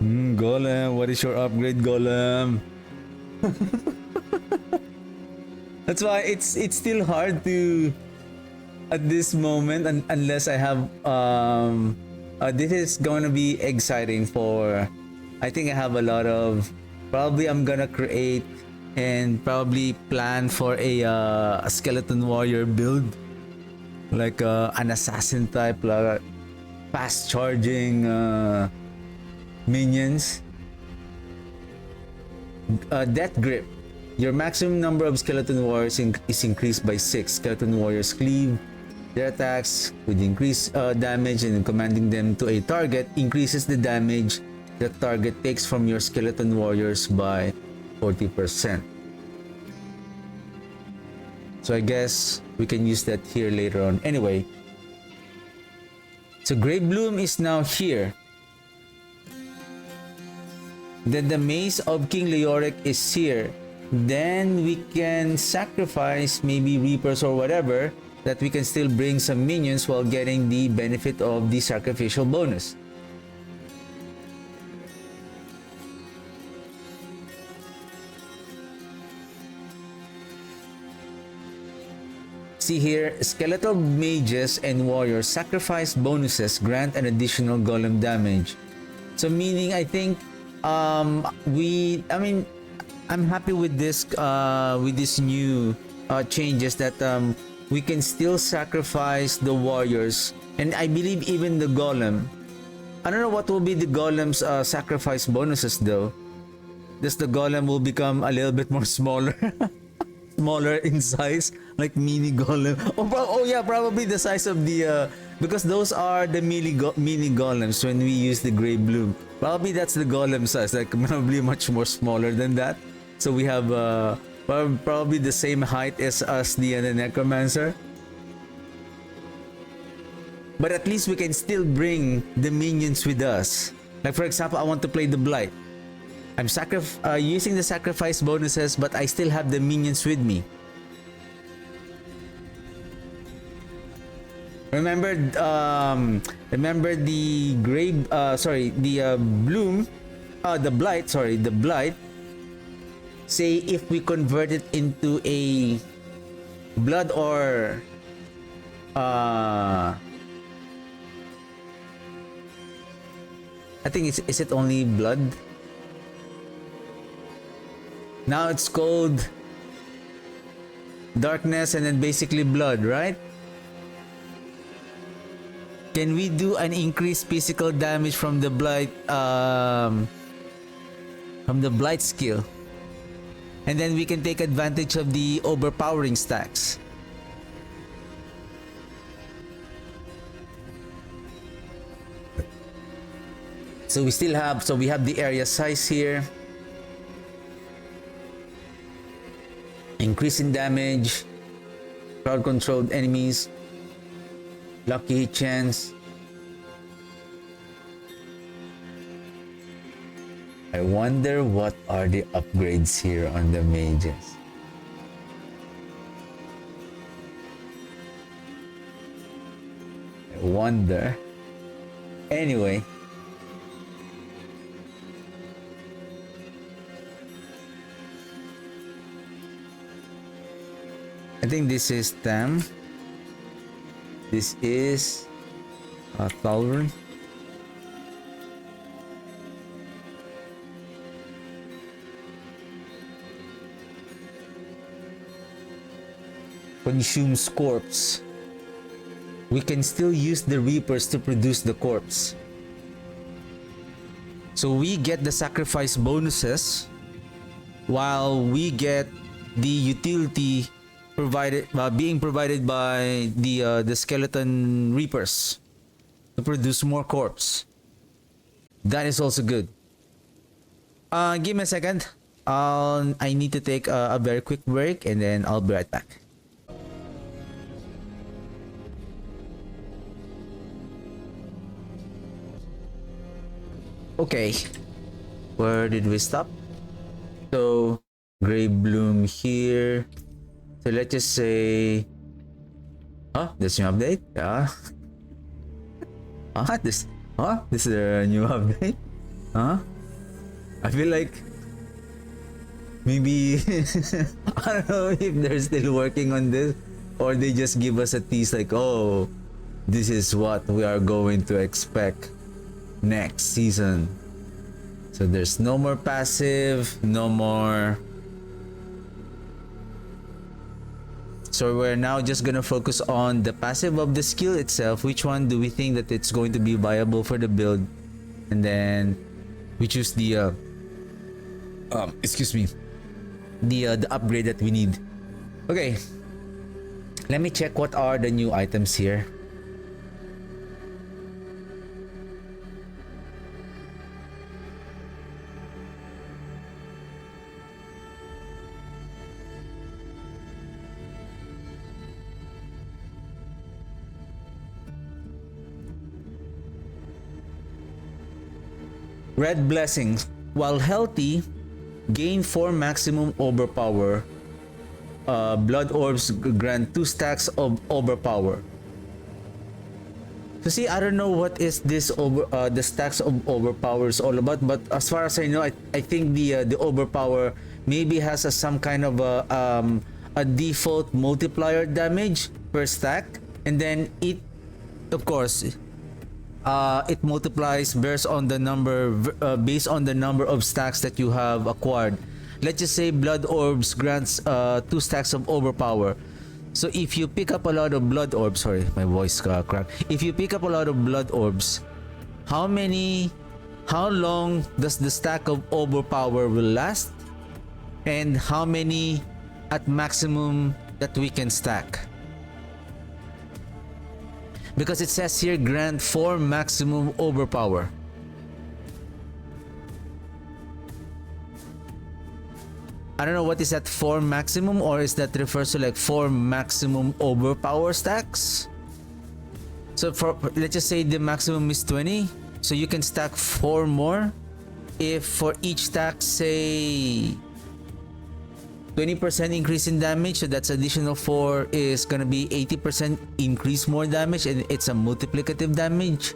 [SPEAKER 2] home.
[SPEAKER 1] Golem, what is your upgrade, Golem? That's why it's still hard to at this moment unless I have this is gonna be exciting for, I think I have a lot of, probably I'm gonna create and probably plan for a skeleton warrior build, like an assassin type, like fast charging minions. Death Grip. Your maximum number of skeleton warriors is increased by 6. Skeleton warriors cleave. Their attacks with increased damage, and commanding them to a target increases the damage the target takes from your skeleton warriors by 40%. So I guess we can use that here later on. Anyway, so Great Bloom is now here. Then the Maze of King Leoric is here. Then we can sacrifice maybe Reapers or whatever, that we can still bring some minions while getting the benefit of the sacrificial bonus. See here, skeletal mages and warriors sacrifice bonuses grant an additional golem damage. So meaning, I think I'm happy with this new changes that we can still sacrifice the warriors, and I believe even the golem. I don't know what will be the golem's sacrifice bonuses though. Does the golem will become a little bit more smaller? Smaller in size, like mini golem. Oh yeah, probably the size of the because those are the mini golems when we use the Grey Bloom. Probably that's the golem size, like probably much more smaller than that. So we have probably the same height as us, the necromancer. But at least we can still bring the minions with us. Like for example, I want to play the Blight. I'm using the sacrifice bonuses, but I still have the minions with me. Remember the bloom, the blight. Sorry, the blight. Say if we convert it into a blood or I think is it only blood? Now it's called darkness and then basically blood, right? Can we do an increased physical damage from the blight skill? And then we can take advantage of the overpowering stacks. So we have the area size here. Increase in damage, crowd controlled enemies, lucky hit chance. I wonder what are the upgrades here on the mages. I wonder. Anyway. I think this is Tam. This is Thalrun. Consumes corpse. We can still use the Reapers to produce the corpse. So we get the sacrifice bonuses while we get the utility being provided by the skeleton reapers to produce more corpse. That is also good. Give me a second. I need to take a very quick break and then I'll be right back. Okay, where did we stop? So Grey Bloom here. So let's just say, this new update? Yeah. This is a new update? I feel like maybe I don't know if they're still working on this or they just give us a tease like, oh, this is what we are going to expect next season. So there's no more passive, no more. So we're now just gonna focus on the passive of the skill itself. Which one do we think that it's going to be viable for the build? And then we choose the the upgrade that we need. Okay, let me check what are the new items here. Red Blessings. While healthy, gain 4 maximum overpower. Blood Orbs grant 2 stacks of overpower. So see, I don't know what is this the stacks of overpowers all about, but as far as I know, I think the overpower maybe has some kind of a default multiplier damage per stack, and then it, of course, it multiplies based on the number of stacks that you have acquired. Let's just say Blood Orbs grants 2 stacks of overpower. So if you pick up a lot of Blood Orbs, sorry, my voice cracked. If you pick up a lot of Blood Orbs, how long does the stack of overpower will last? And how many at maximum that we can stack? Because it says here grant 4 maximum overpower. I don't know, what is that, 4 maximum, or is that refers to like 4 maximum overpower stacks? So for, let's just say the maximum is 20, so you can stack 4 more. If for each stack, say 20% increase in damage, so that's additional 4 is gonna be 80% increase more damage, and it's a multiplicative damage.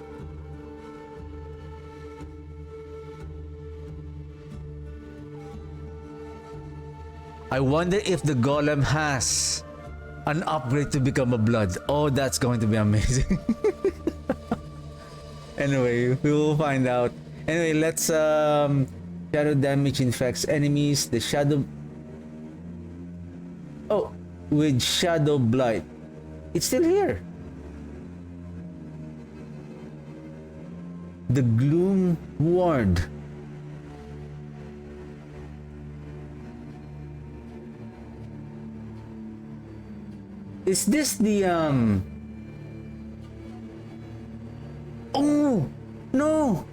[SPEAKER 1] I wonder if the golem has an upgrade to become a blood. Oh, that's going to be amazing. Anyway, we will find out. Anyway, let's shadow damage infects enemies. The shadow, oh, with shadow blight. It's still here. The gloom ward. Is this the oh no,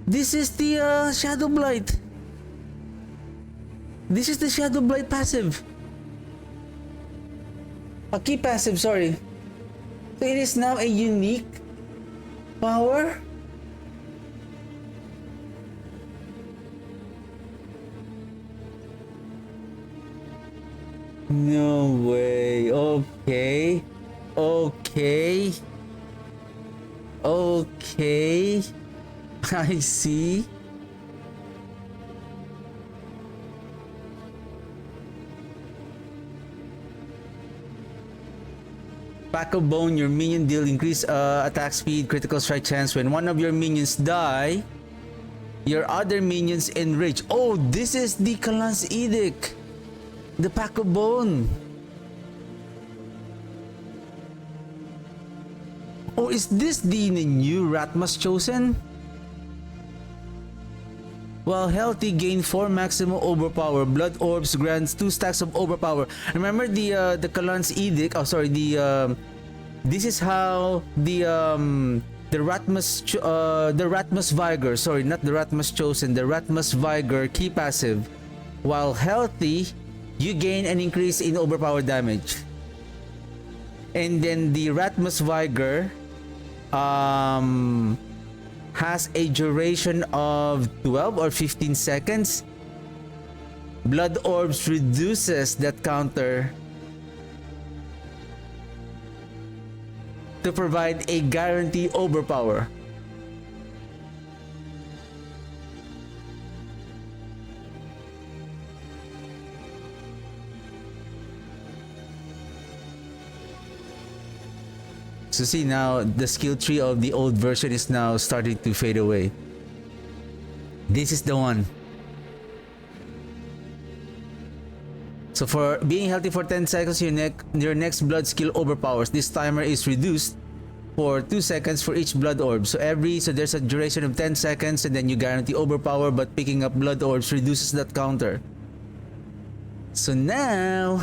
[SPEAKER 1] this is the shadow blight. This is the shadow blight passive. A key passive, sorry. So it is now a unique power. No way. Okay. Okay. Okay. I see. Pack of Bone, your minion deal increase attack speed, critical strike chance. When one of your minions die, your other minions enrage. Oh, this is the Kalan's Edict. The Pack of Bone. Oh, is this the new Ratmas Chosen? While healthy, gain 4 maximum overpower. Blood Orbs grants 2 stacks of overpower. Remember the Kalan's Edict? Oh, sorry. This is how the Ratmas Vigor. Sorry, not the Ratmas Chosen. The Ratmas Vigor key passive. While healthy, you gain an increase in overpower damage. And then the Ratmas Vigor has a duration of 12 or 15 seconds. Blood Orbs reduces that counter to provide a guarantee overpower. So see, now the skill tree of the old version is now starting to fade away. This is the one. So for being healthy for 10 seconds, your next blood skill overpowers. This timer is reduced for 2 seconds for each blood orb. So there's a duration of 10 seconds, and then you guarantee overpower, but picking up blood orbs reduces that counter. So now,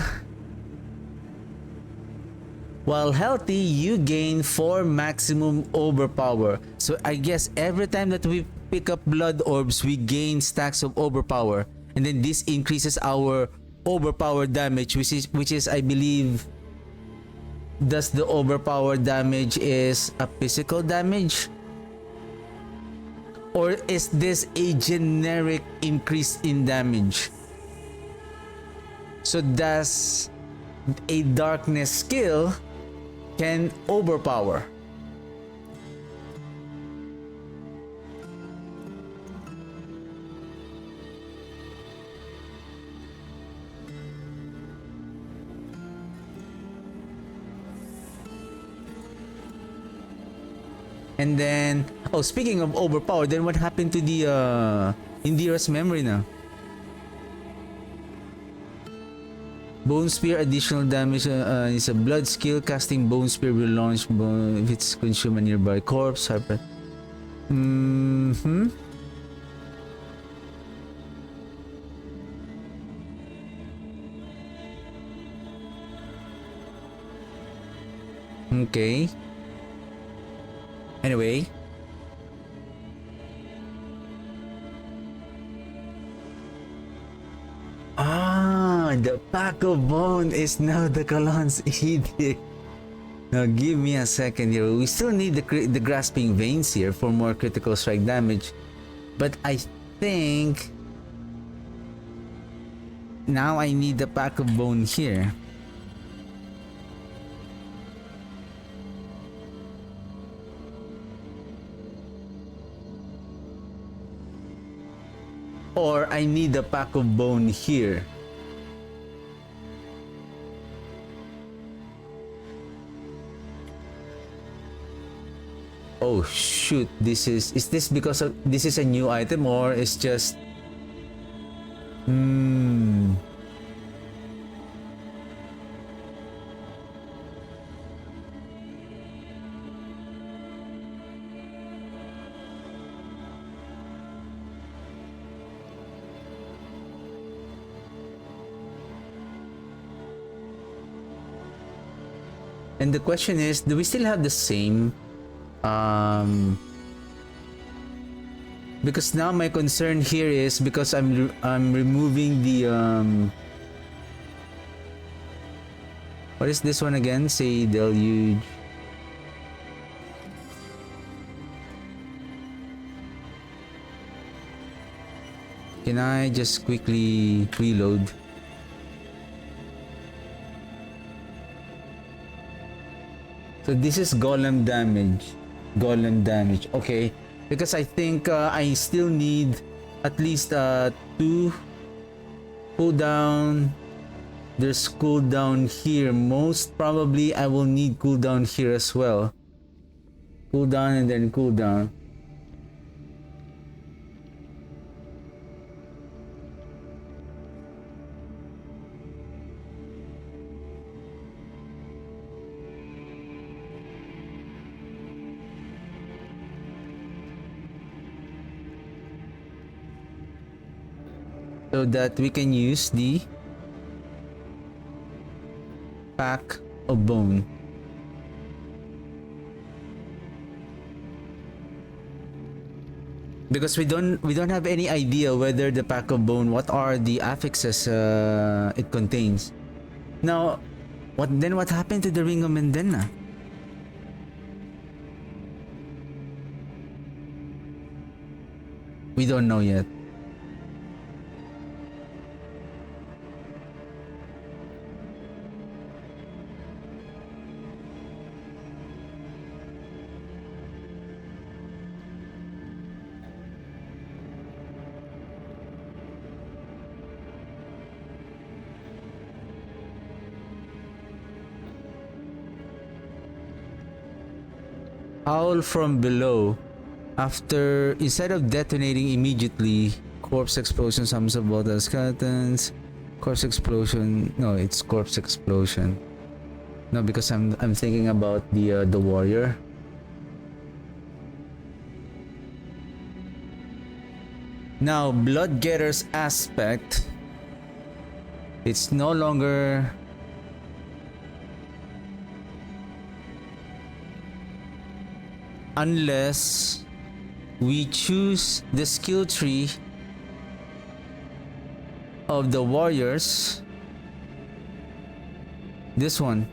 [SPEAKER 1] while healthy, you gain 4 maximum overpower. So I guess every time that we pick up blood orbs, we gain stacks of overpower, and then this increases our overpower damage, which is I believe, does the overpower damage is a physical damage, Or is this a generic increase in damage? So does a darkness skill can overpower? And then, oh, speaking of overpower, then what happened to the Indira's memory now? Bone Spear additional damage is a blood skill. Casting Bone Spear will launch bone if it's consumed a nearby corpse. Harper. Okay. Anyway. The pack of bone is now the Colon's edict. Now give me a second here. We still need the grasping veins here for more critical strike damage. But I think now I need the pack of bone here. Or I need the pack of bone here. Oh shoot, is this because of this is a new item or it's just And the question is, do we still have the same because now my concern here is because I'm removing the what is this one again? Say deluge. Can I just quickly reload? So this is golem damage. Golem damage. Okay. Because I think I still need at least 2 cooldown. There's cooldown here. Most probably I will need cooldown here as well. Cooldown and then cooldown. So that we can use the pack of bone. Because we don't have any idea whether the pack of bone, what are the affixes it contains. Now, what happened to the Ring of Mendena? We don't know yet. Howl from below. Instead of detonating immediately, corpse explosion sums up both as skeletons. Corpse explosion. No, it's corpse explosion. No, because I'm thinking about the warrior. Now, Bloodgetter's aspect. It's no longer. Unless we choose the skill tree of the warriors. This one.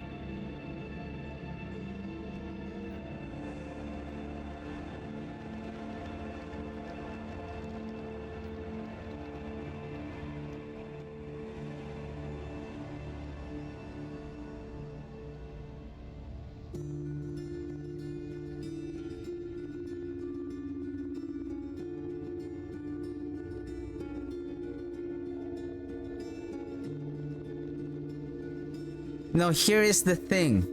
[SPEAKER 1] Now here is the thing.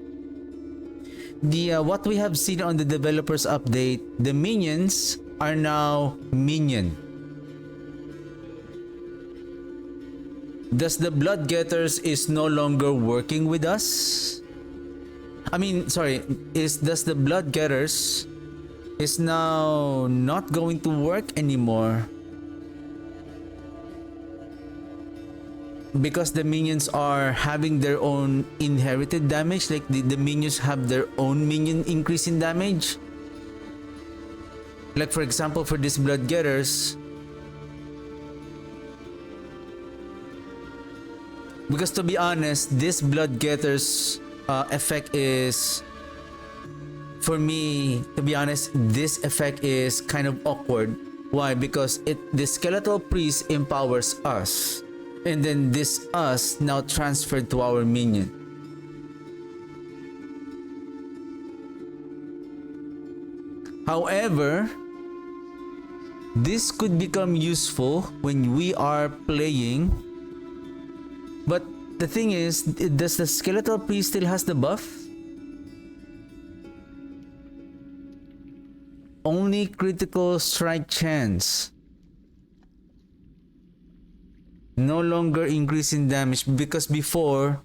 [SPEAKER 1] The what we have seen on the developers update, the minions are now minion. Does the blood getters is no longer working with us? I mean, sorry, does the blood getters is now not going to work anymore because the minions are having their own inherited damage, like the minions have their own minion increase in damage? Like for example, for these blood getters, because to be honest, this blood getters effect is, for me, to be honest, this effect is kind of awkward. Why? Because the skeletal priest empowers us, and then this us now transferred to our minion. However, this could become useful when we are playing. But the thing is, does the skeletal priest still has the buff? Only critical strike chance. No longer increase in damage, because before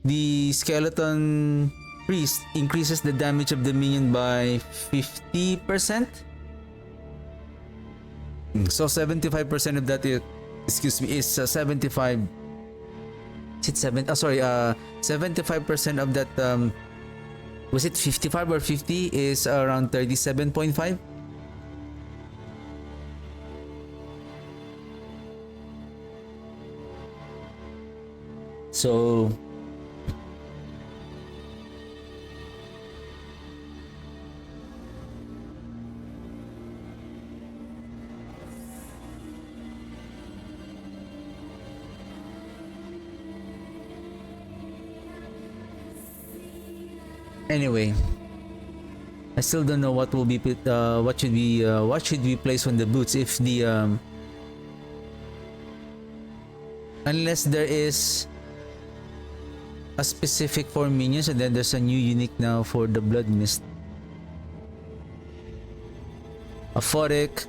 [SPEAKER 1] the skeleton priest increases the damage of the minion by 50%. So 75% of that is, is 75. Is it 7? Oh, sorry. 75% of that. Was it 55 or 50? Is around 37.5. So anyway, I still don't know what will be what should we place on the boots if the unless there is a specific for minions, and then there's a new unique now for the blood mist. Aphotic.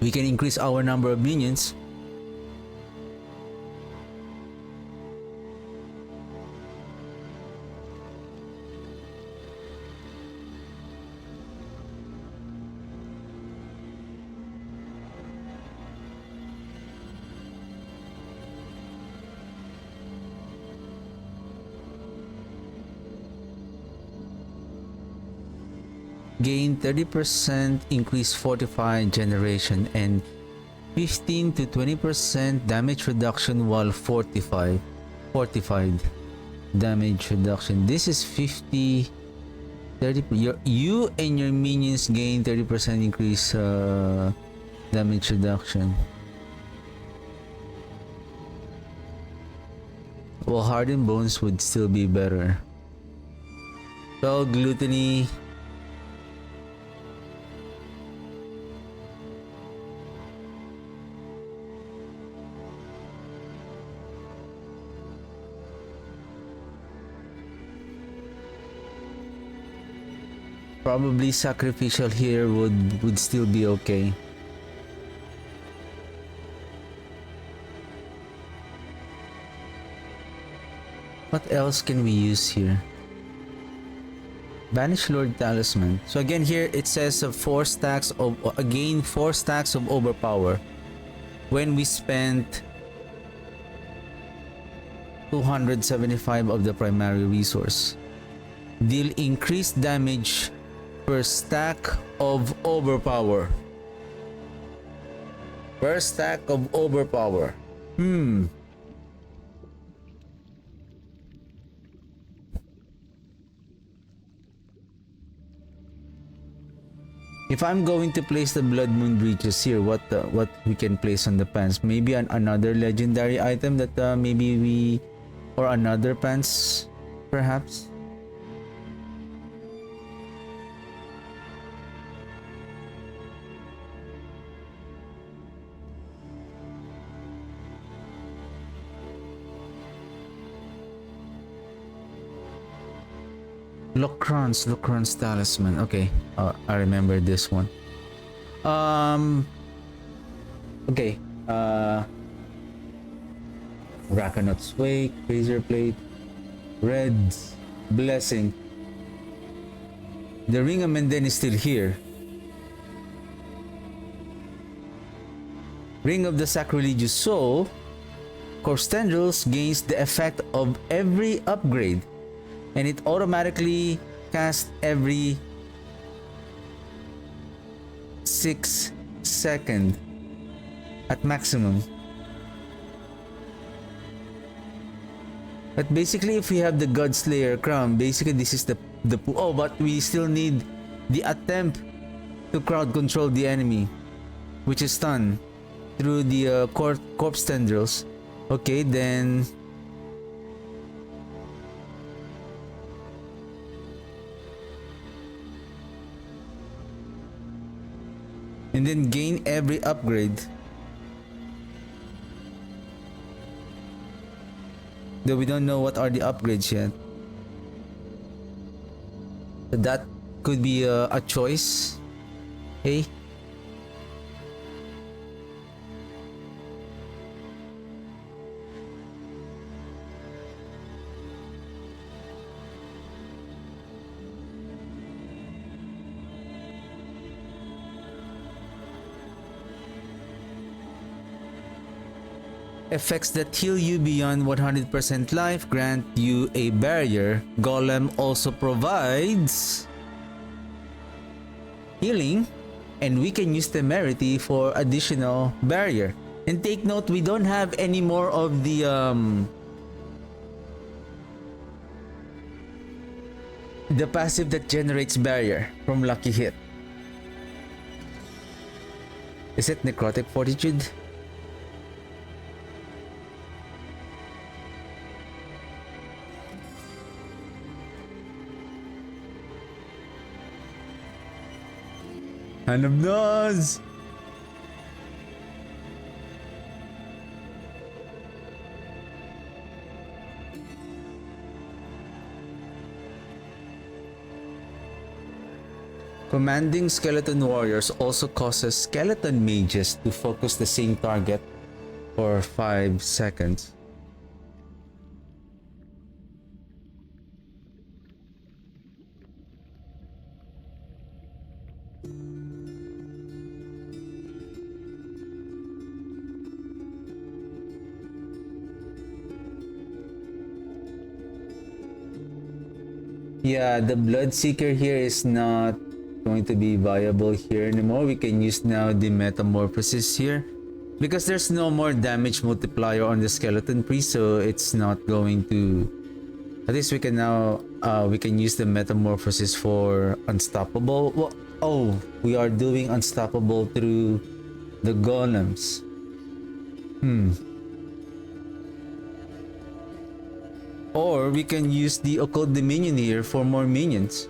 [SPEAKER 1] We can increase our number of minions. Gain 30% increase fortified generation and 15 to 20% damage reduction while fortified damage reduction. This is 50 30. You and your minions gain 30% increase damage reduction. Well, hardened bones would still be better. Well, gluttony. Probably sacrificial here would still be okay. What else can we use here? Banish Lord Talisman. So again here it says 4 stacks of again 4 stacks of overpower when we spent 275 of the primary resource. Deal increased damage per stack of overpower. Per stack of overpower. If I'm going to place the Blood Moon breeches here, what we can place on the pants? Maybe another legendary item that maybe we, or another pants, perhaps. Locron's talisman. Okay, I remember this one. Okay. Rakanot's Wake, Razor Plate, Red's Blessing. The Ring of Menden is still here. Ring of the Sacrilegious Soul. Corpse Tendrils gains the effect of every upgrade, and it automatically casts every 6 seconds at maximum. But basically, if we have the Godslayer crown, basically this is the oh, but we still need the attempt to crowd control the enemy, which is stun through the corpse tendrils. Okay, then and then gain every upgrade. Though we don't know what are the upgrades yet. So that could be a choice. Hey. Effects that heal you beyond 100% life grant you a barrier. Golem also provides healing, and we can use Temerity for additional barrier. And take note, we don't have any more of the passive that generates barrier from Lucky Hit. Is it Necrotic Fortitude? Hand of Nose! Commanding skeleton warriors also causes skeleton mages to focus the same target for 5 seconds. Yeah, the Bloodseeker here is not going to be viable here anymore. We can use now the Metamorphosis here because there's no more damage multiplier on the Skeleton Priest, so it's not going to... At least we can now we can use the Metamorphosis for Unstoppable. Well, oh, we are doing Unstoppable through the Golems. Or we can use the Occult Dominion here for more minions.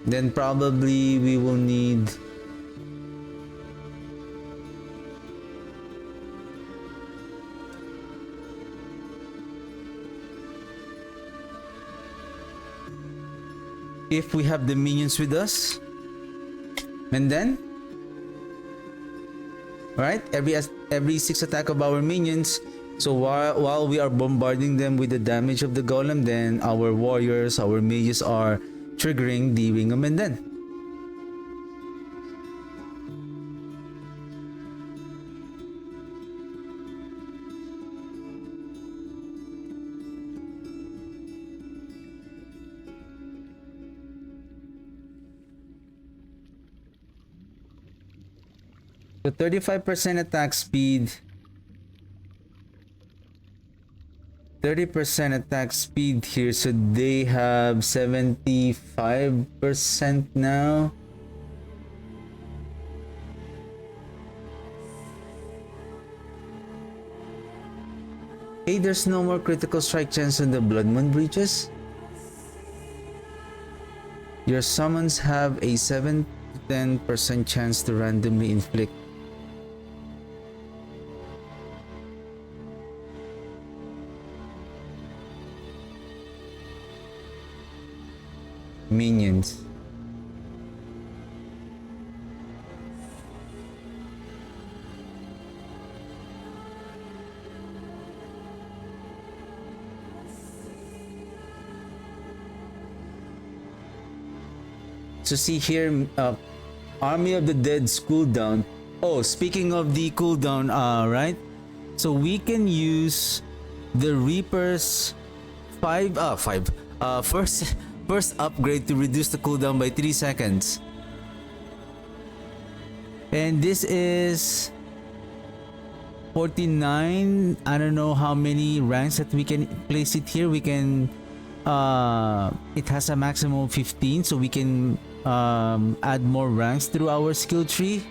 [SPEAKER 1] Then probably we will need... if we have the minions with us. And then... right, every 6 attack of our minions, so while we are bombarding them with the damage of the golem, then our warriors, our mages are triggering the Ring of Menden. So 35% attack speed, 30% attack speed here, so they have 75% now. Hey, there's no more critical strike chance on the Blood Moon breaches. Your summons have a 7 to 10% chance to randomly inflict minions. So see here, Army of the Dead's cooldown. Oh, speaking of the cooldown, right? So we can use the Reaper's first upgrade to reduce the cooldown by 3 seconds. And this is 49. I don't know how many ranks that we can place it here. We can it has a maximum of 15, so we can add more ranks through our skill tree.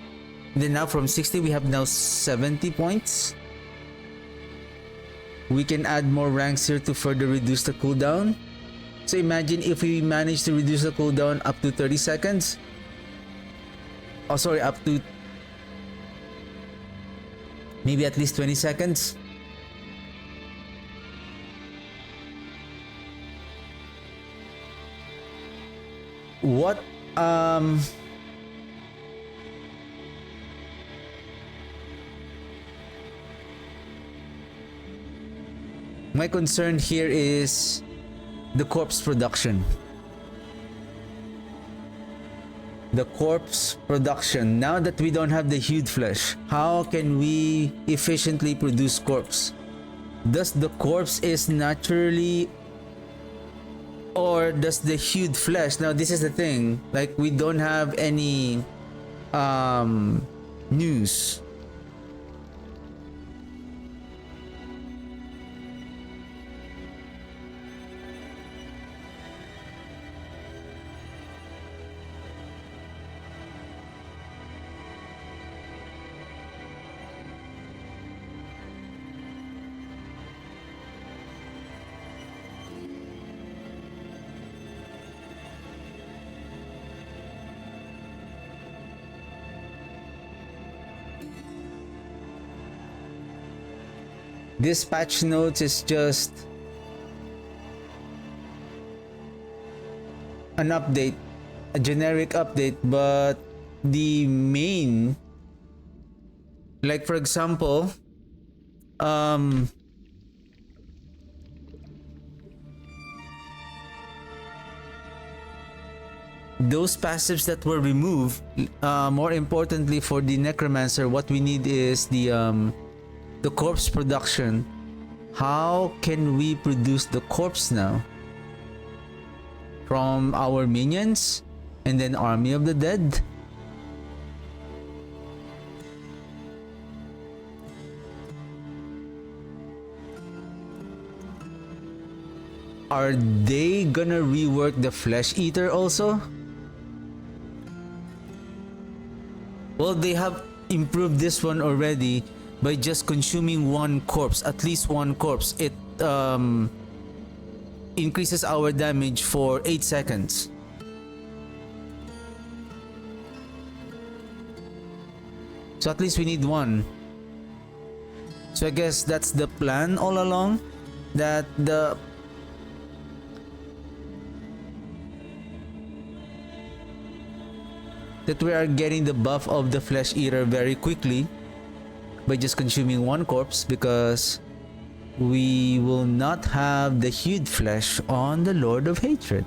[SPEAKER 1] And then now from 60 we have now 70 points. We can add more ranks here to further reduce the cooldown. So imagine if we manage to reduce the cooldown up to 30 seconds. Oh sorry, up to maybe at least 20 seconds. What my concern here is the corpse production. The corpse production. Now that we don't have the hued flesh, how can we efficiently produce corpse? Does the corpse is naturally, or does the hued flesh? Now this is the thing, like we don't have any news. This patch notes is just an update, a generic update, but the main, like for example, those passives that were removed, more importantly for the necromancer, what we need is the corpse production. How can we produce the corpse now? From our minions and then Army of the Dead? Are they gonna rework the Flesh Eater also? Well, they have improved this one already by just consuming one corpse, at least one corpse. It increases our damage for 8 seconds. So at least we need one. So I guess that's the plan all along, that we are getting the buff of the Flesh Eater very quickly by just consuming one corpse, because we will not have the hued flesh on the Lord of Hatred.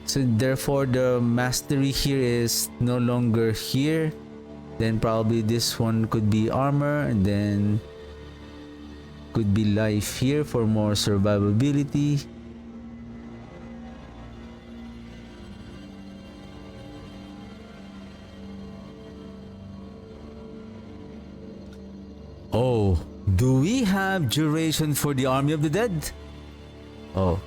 [SPEAKER 1] So therefore the mastery here is no longer here. Then probably this one could be armor, and then could be life here for more survivability. Oh, Do we have duration for the Army of the Dead? Oh.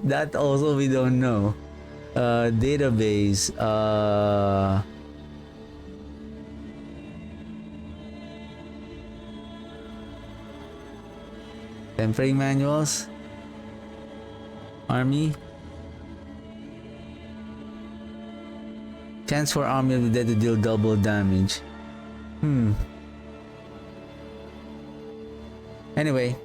[SPEAKER 1] That also we don't know. Database. Temporary manuals. Army. Chance for Army of the Dead to deal double damage. Anyway.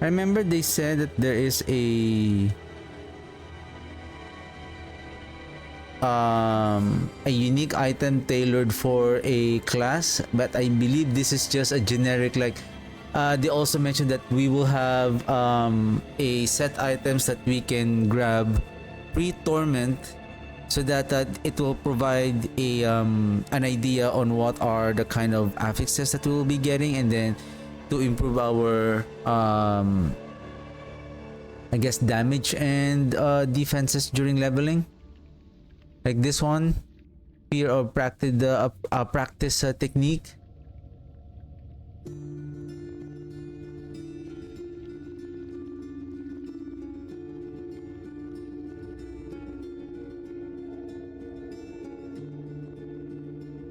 [SPEAKER 1] I remember they said that there is a unique item tailored for a class, but I believe this is just a generic, like they also mentioned that we will have a set items that we can grab pre-torment, so that it will provide a an idea on what are the kind of affixes that we will be getting, and then to improve our I guess damage and defenses during leveling. Like this one, fear of practice technique.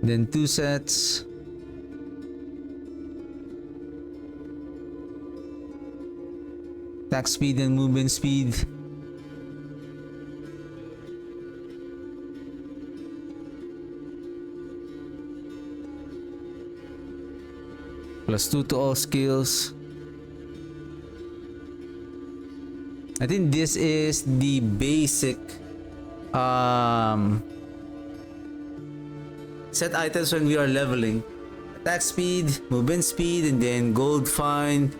[SPEAKER 1] Then 2 sets. Attack speed and movement speed. +2 to all skills. I think this is the basic set items when we are leveling. Attack speed, movement speed, and then gold find,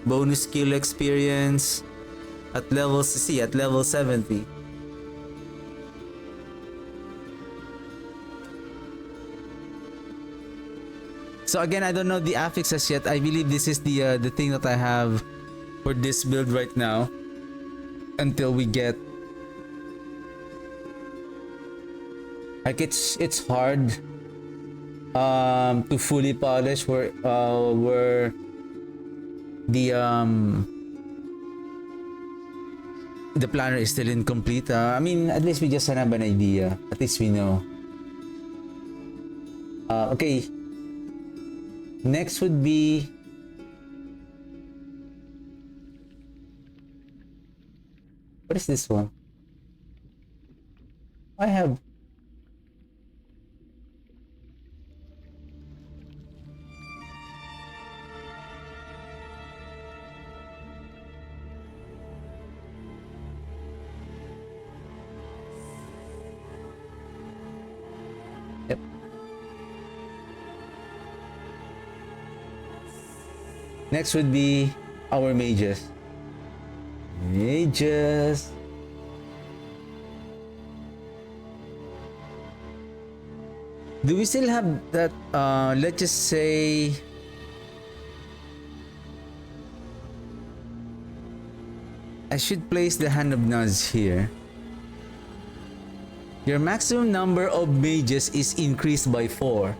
[SPEAKER 1] bonus skill experience at level 70. So again, I don't know the affixes yet. I believe this is the thing that I have for this build right now until we get, like, it's hard to fully polish where the planner is still incomplete. I mean, at least we just have an idea. At least we know. Okay. Next would be what is this one? I have next would be our mages. Mages. Do we still have that? Let's just say I should place the Hand of Naz here. Your maximum number of mages is increased by 4.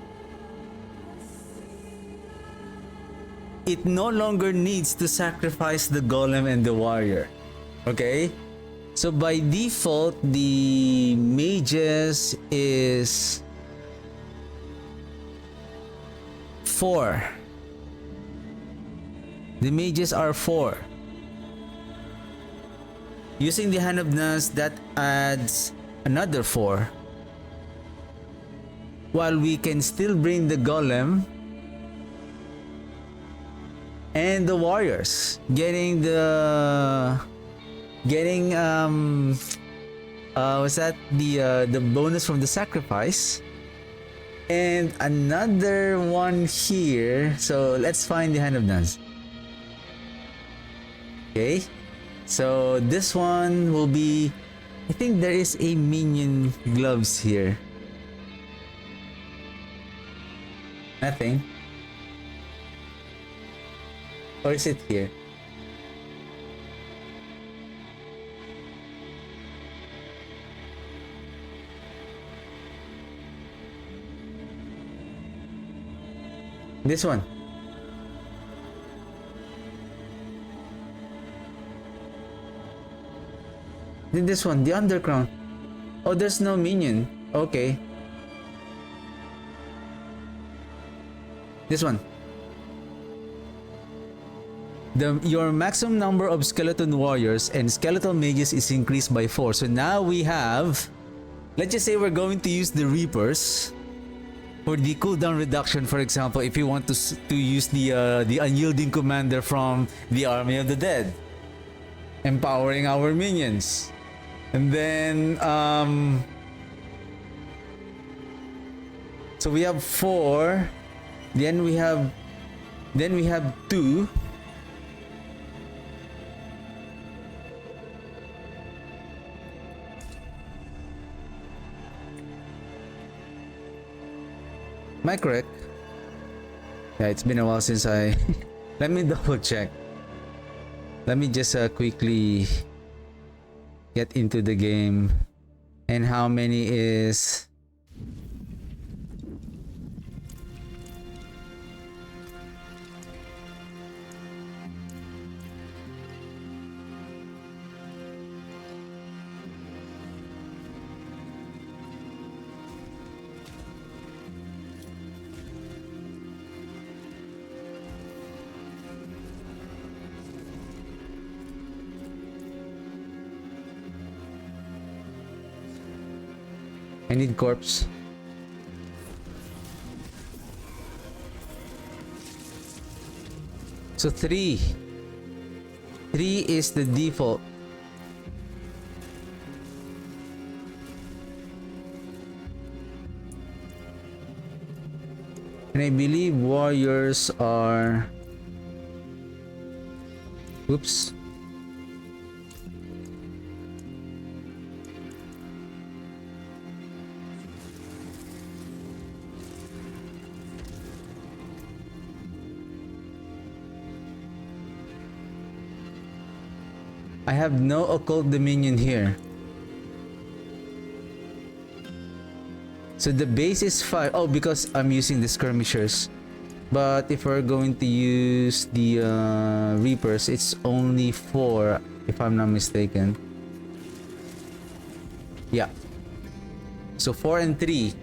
[SPEAKER 1] It no longer needs to sacrifice the golem and the warrior. Okay? So by default, the mages is 4. The mages are 4. Using the Hand of Naz, that adds another 4. While we can still bring the golem and the warriors, getting what's that, the bonus from the sacrifice, and another one here. So let's find the Hand of Naz. Okay, so this one will be, I think there is a minion gloves here. Nothing. Or is it here? This one. Then this one, the underground. Oh, there's no minion. Okay. This one. Your maximum number of skeleton warriors and skeletal mages is increased by 4. So now we have, let's just say we're going to use the Reapers for the cooldown reduction. For example, if you want to use the unyielding commander from the Army of the Dead, empowering our minions. And then so we have 4. Then we have 2. Am I correct? Yeah, it's been a while since I let me double check. Let me just quickly get into the game. And how many is I need corpse. So 3. 3 is the default. And I believe warriors are... Oops. I have no occult dominion here. So the base is 5. Oh, because I'm using the skirmishers. But if we're going to use the Reapers, it's only 4, if I'm not mistaken. Yeah. So 4 and 3.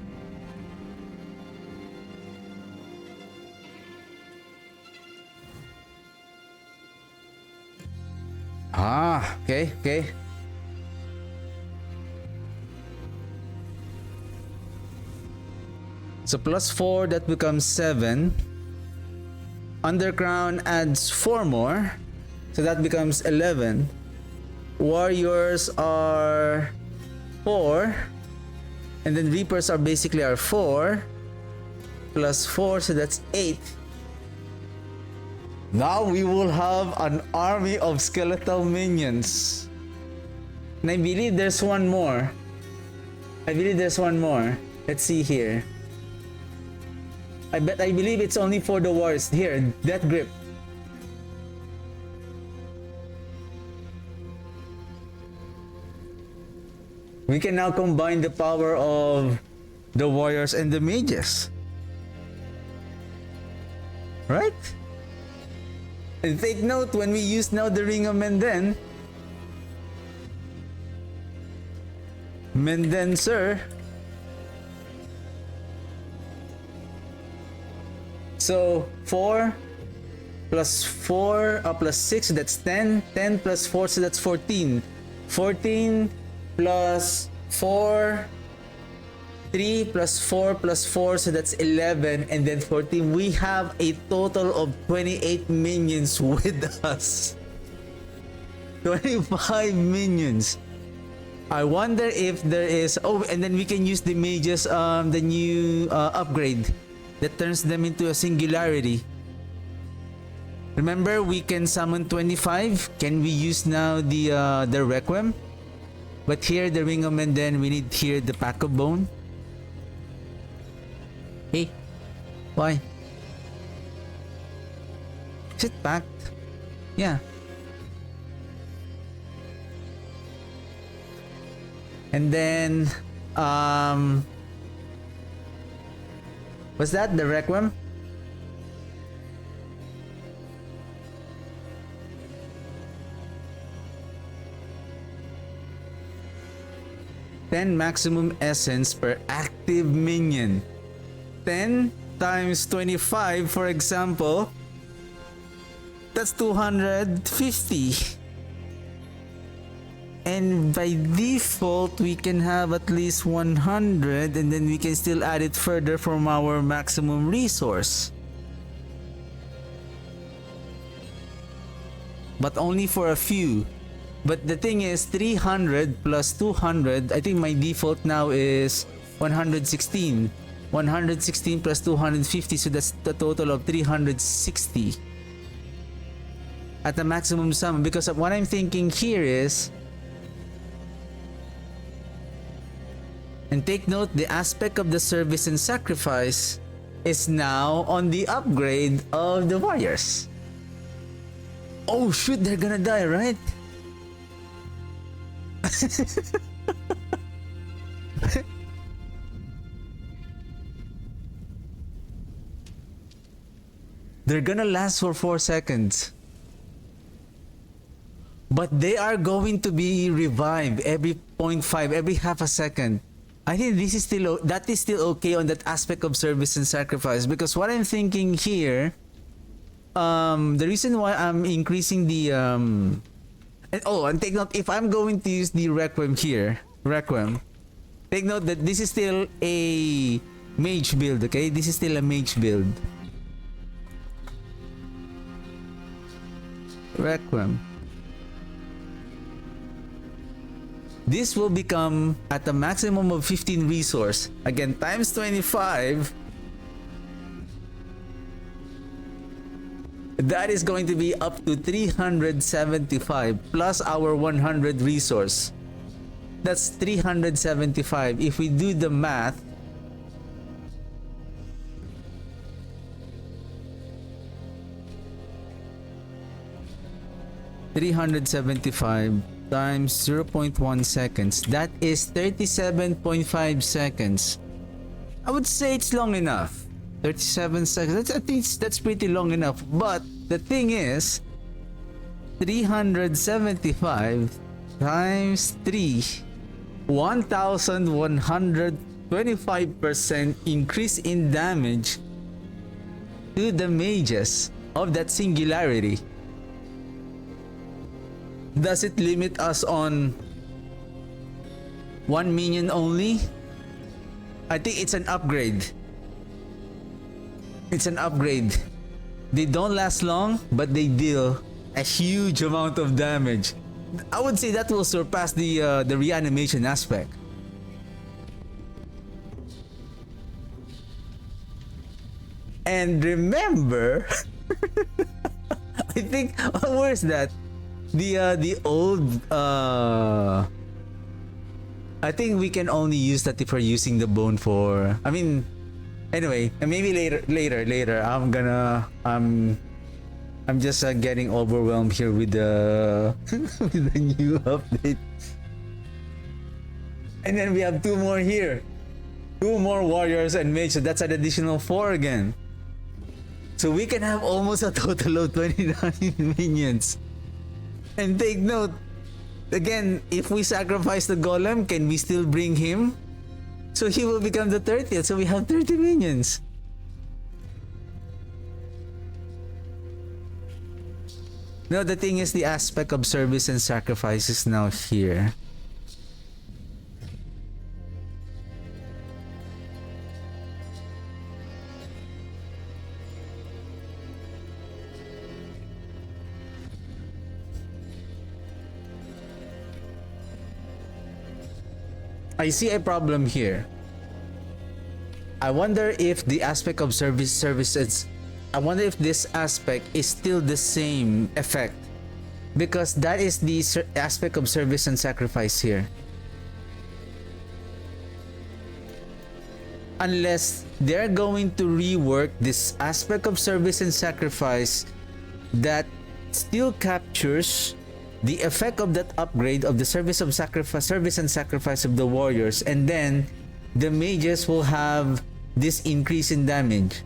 [SPEAKER 1] Ah, okay, okay. So plus 4, that becomes 7. Underground adds 4 more. So that becomes 11. Warriors are 4. And then Reapers are basically 4. Plus 4, so that's 8. Now we will have an army of skeletal minions. And I believe there's one more. Let's see here. I believe it's only for the warriors. Here, Death Grip. We can now combine the power of the warriors and the mages. Right? And take note, when we use now the Ring of Menden, sir. So 4 plus 4 plus 6, that's 10. 10 plus 4, so that's 14. 14 plus 4. 3 plus 4 plus 4, so that's 11, and then 14. We have a total of 28 minions with us. 25 minions. I wonder if there is... Oh, and then we can use the mages, the new upgrade that turns them into a singularity. Remember, we can summon 25. Can we use now the Requiem? But here, the Ring of Menden, we need here the Pack of Bone. Hey, Why? Is it packed? Yeah. And then, was that the Requiem? Maximum essence per active minion. 10 times 25, for example, that's 250. And by default, we can have at least 100, and then we can still add it further from our maximum resource. But only for a few. But the thing is, 300 plus 200, I think my default now is 116. 116 plus 250, so that's the total of 360. At the maximum sum, because of what I'm thinking here is, and take note, the aspect of the service and sacrifice is now on the upgrade of the warriors. Oh shoot, they're gonna die, right? They're gonna last for 4 seconds. But they are going to be revived every 0.5, every half a second. I think this is still, that is still okay on that aspect of service and sacrifice, because what I'm thinking here, the reason why I'm increasing the and take note, if I'm going to use the Requiem here, take note that this is still a mage build, okay? This is still a mage build. Requiem. This will become at a maximum of 15 resource. Again, times 25. That is going to be up to 375 plus our 100 resource. That's 375. If we do the math, $375 times 0.1 seconds, that is 37.5 seconds. I would say it's long enough. 37 seconds, I think that's pretty long enough. But the thing is, 375 times 3, 1125% increase in damage to the mages of that singularity. Does it limit us on 1 minion only? I think it's an upgrade. It's an upgrade. They don't last long, but they deal a huge amount of damage. I would say that will surpass the reanimation aspect. And remember, I think, where's that? The old I think we can only use that if we're using the bone for, I mean, anyway, maybe later I'm just getting overwhelmed here with the with the new update. And then we have 2 more here, 2 more warriors and mages, so that's an additional 4 again. So we can have almost a total of 29 minions. And take note, again, if we sacrifice the golem, can we still bring him? So he will become the 30th, so we have 30 minions. Now the thing is, the aspect of service and sacrifice is now here. I see a problem here. I wonder if the aspect of services, I wonder if this aspect is still the same effect, because that is the aspect of service and sacrifice here. unless they're going to rework this aspect of service and sacrifice that still captures the effect of that upgrade of the service and sacrifice of the warriors, and then the mages will have this increase in damage.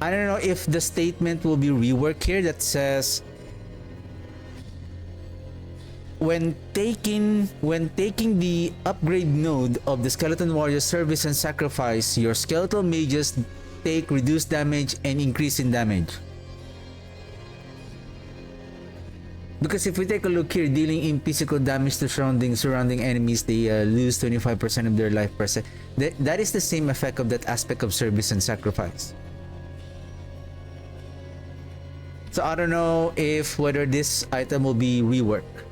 [SPEAKER 1] I don't know if the statement will be reworked here that says when taking the upgrade node of the skeleton warrior service and sacrifice, your skeletal mages take reduced damage and increase in damage. Because if we take a look here, dealing in physical damage to surrounding enemies, they lose 25% of their life per second. That is the same effect of that aspect of service and sacrifice. So I don't know if whether this item will be reworked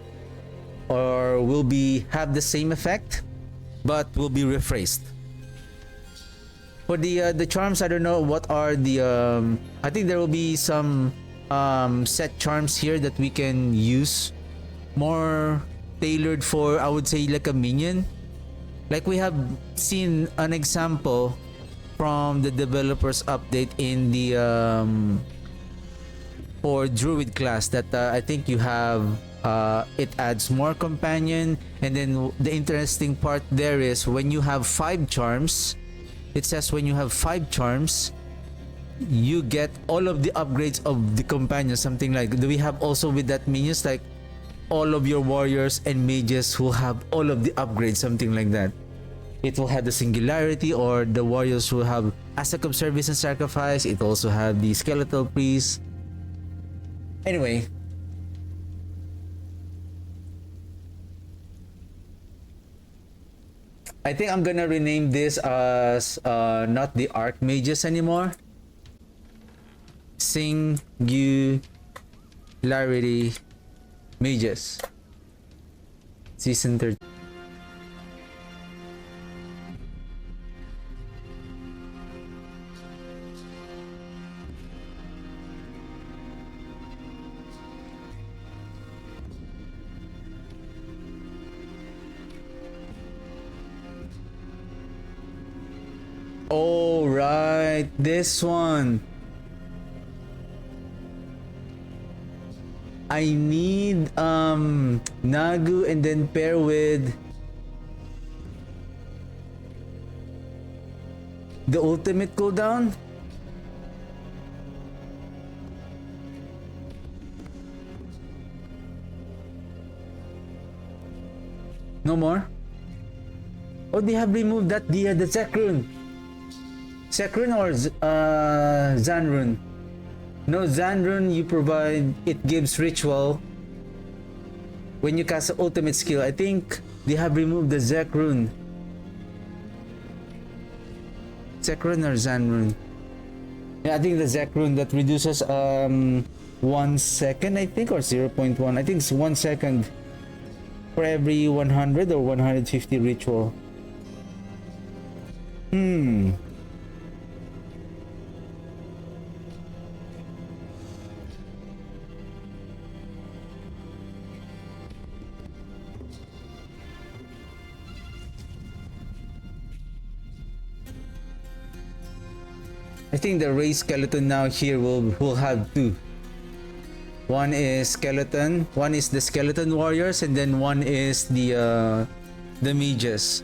[SPEAKER 1] or will have the same effect but will be rephrased. For the charms, I don't know what are the I think there will be some set charms here that we can use, more tailored for, I would say, like a minion. Like we have seen an example from the developers update in the for druid class that I think you have it adds more companion, and then the interesting part there is when you have 5 charms, it says when you have 5 charms you get all of the upgrades of the companion, something like, do we have also with that minions, like all of your warriors and mages will have all of the upgrades, something like that. It will have the singularity, or the warriors will have aspect of service and sacrifice. It also have the skeletal priest. Anyway, I think I'm gonna rename this as not the archmages anymore. Singularity Mages Season 13. Oh right, this one. I need Nagu and then pair with the ultimate cooldown. No more? Oh, they have removed that, the Zekrun. Zekrun or Zanrun? No, Zanrun you provide, it gives ritual when you cast an ultimate skill. I think they have removed the Zekrun. Zekrun or Zanrun? Yeah, I think the Zekrun that reduces 1 second, I think, or 0.1. I think it's 1 second for every 100 or 150 ritual. I think the race skeleton now here will have 2. One is skeleton, one is the skeleton warriors, and then one is the mages.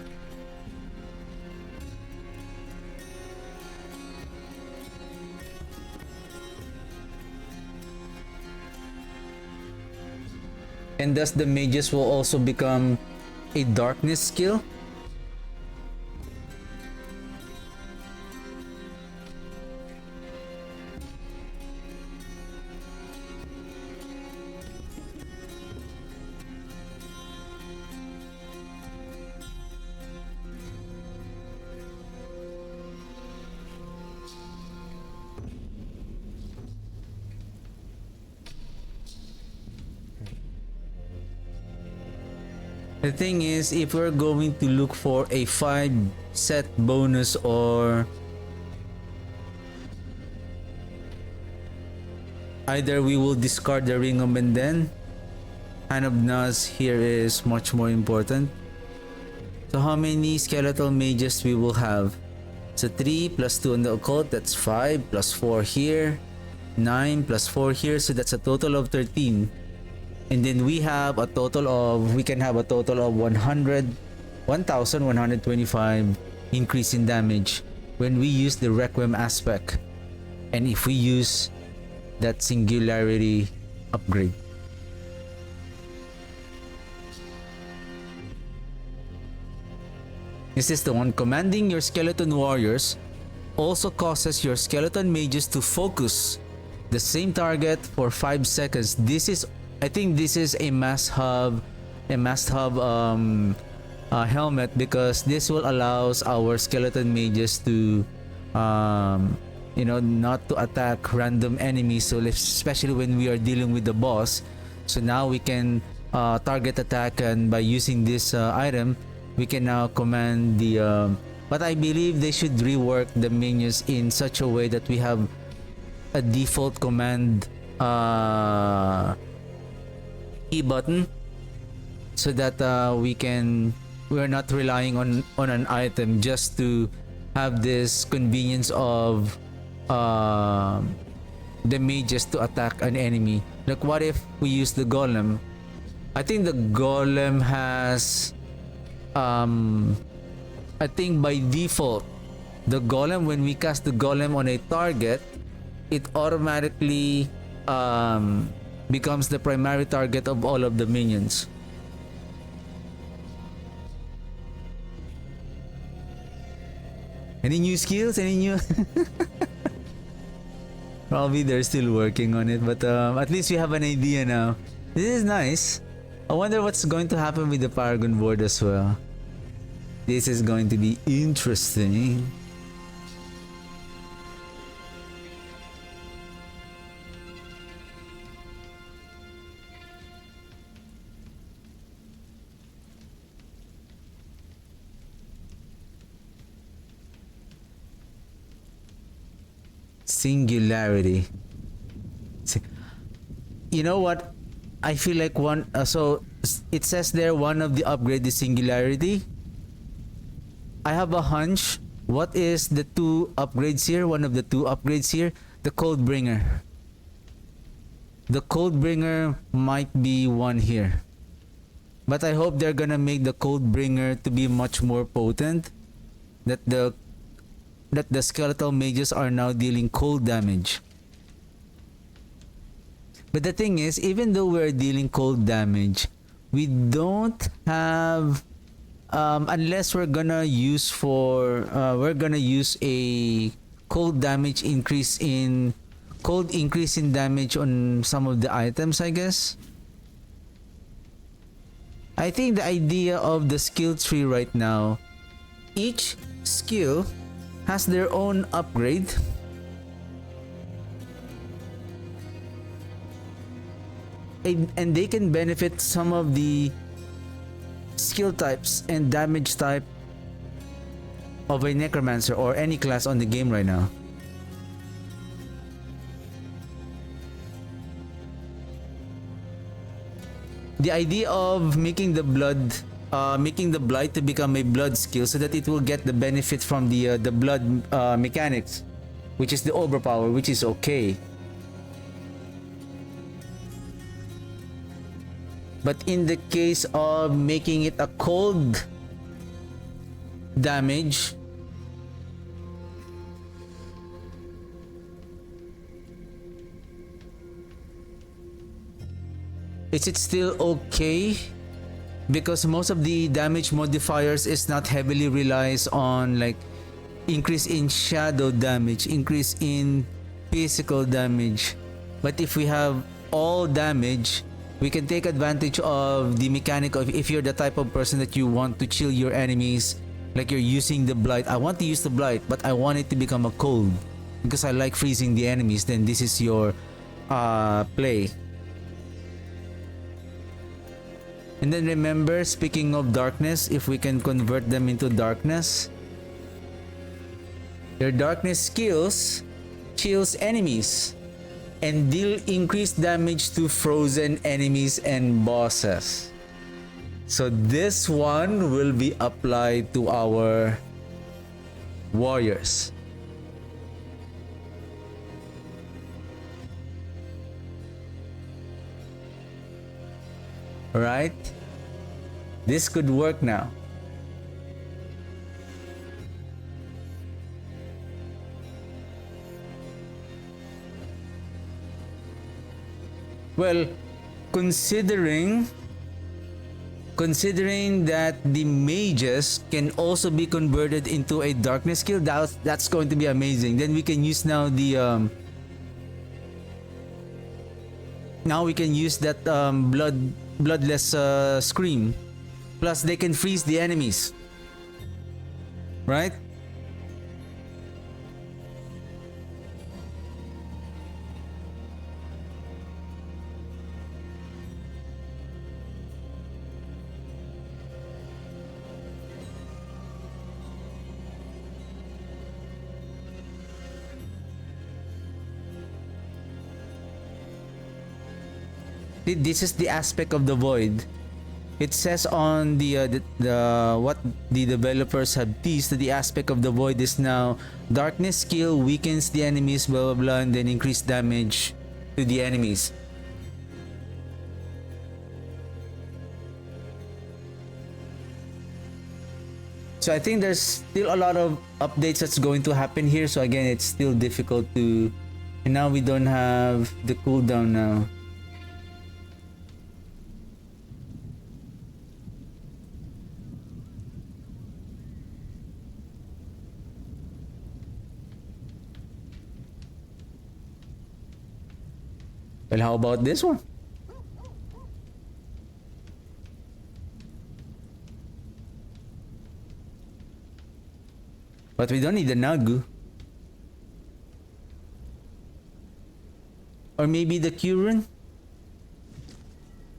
[SPEAKER 1] And thus the mages will also become a darkness skill. The thing is, if we're going to look for a 5 set bonus, or either we will discard the Ring of Menden. Hand of Naz here is much more important. So how many skeletal mages we will have? So 3 plus 2 on the occult, that's 5 plus 4 here, 9 plus 4 here, so that's a total of 13. And then we have a total of, we can have a total of 1,125 increase in damage when we use the Requiem aspect. And if we use that singularity upgrade. This is the one. Commanding your skeleton warriors also causes your skeleton mages to focus the same target for 5 seconds. This is, I think this is a must-have helmet, because this will allows our skeleton mages to not to attack random enemies. So especially when we are dealing with the boss, so now we can target attack, and by using this item we can now command the but I believe they should rework the menus in such a way that we have a default command E button, so that we're not relying on an item just to have this convenience of the mages to attack an enemy. Like, what if we use the golem? I think the golem has I think by default, the golem, when we cast the golem on a target, it automatically becomes the primary target of all of the minions. Any new skills? Any new? Probably they're still working on it, but at least we have an idea now. This is nice. I wonder what's going to happen with the Paragon board as well. This is going to be interesting. Singularity. You know what? I feel like one. So it says there one of the upgrade is singularity. I have a hunch. What is the two upgrades here? One of the two upgrades here, the Cold Bringer. The Cold Bringer might be one here, but I hope they're gonna make the Cold Bringer to be much more potent. That the skeletal mages are now dealing cold damage. But the thing is, even though we're dealing cold damage, we don't have unless we're gonna use a cold increase in damage on some of the items, I guess. I think the idea of the skill tree right now, each skill has their own upgrade. And they can benefit some of the skill types and damage type of a necromancer or any class on the game right now. The idea of making the blight to become a blood skill, so that it will get the benefit from the blood mechanics, which is the overpower, which is okay. But in the case of making it a cold damage, is it still okay? Because most of the damage modifiers is not heavily relies on like increase in shadow damage, increase in physical damage. But if we have all damage, we can take advantage of the mechanic of, if you're the type of person that you want to chill your enemies, like you're using the blight. I want to use the blight, but I want it to become a cold because I like freezing the enemies. Then this is your play. And then remember, speaking of darkness, if we can convert them into darkness, your darkness skills chills enemies and deal increased damage to frozen enemies and bosses. So this one will be applied to our warriors. Right? This could work now. Well, considering that the mages can also be converted into a darkness skill, that's going to be amazing. Then we can use now the now we can use that bloodless scream. Plus they can freeze the enemies, right? This is the aspect of the void. It says on the what the developers have teased, that the aspect of the void is now darkness skill weakens the enemies, blah blah blah, and then increase damage to the enemies. So I think there's still a lot of updates that's going to happen here. So again, it's still difficult to, and now we don't have the cooldown now. Well, how about this one? But we don't need the Nagu. Or maybe the Curun?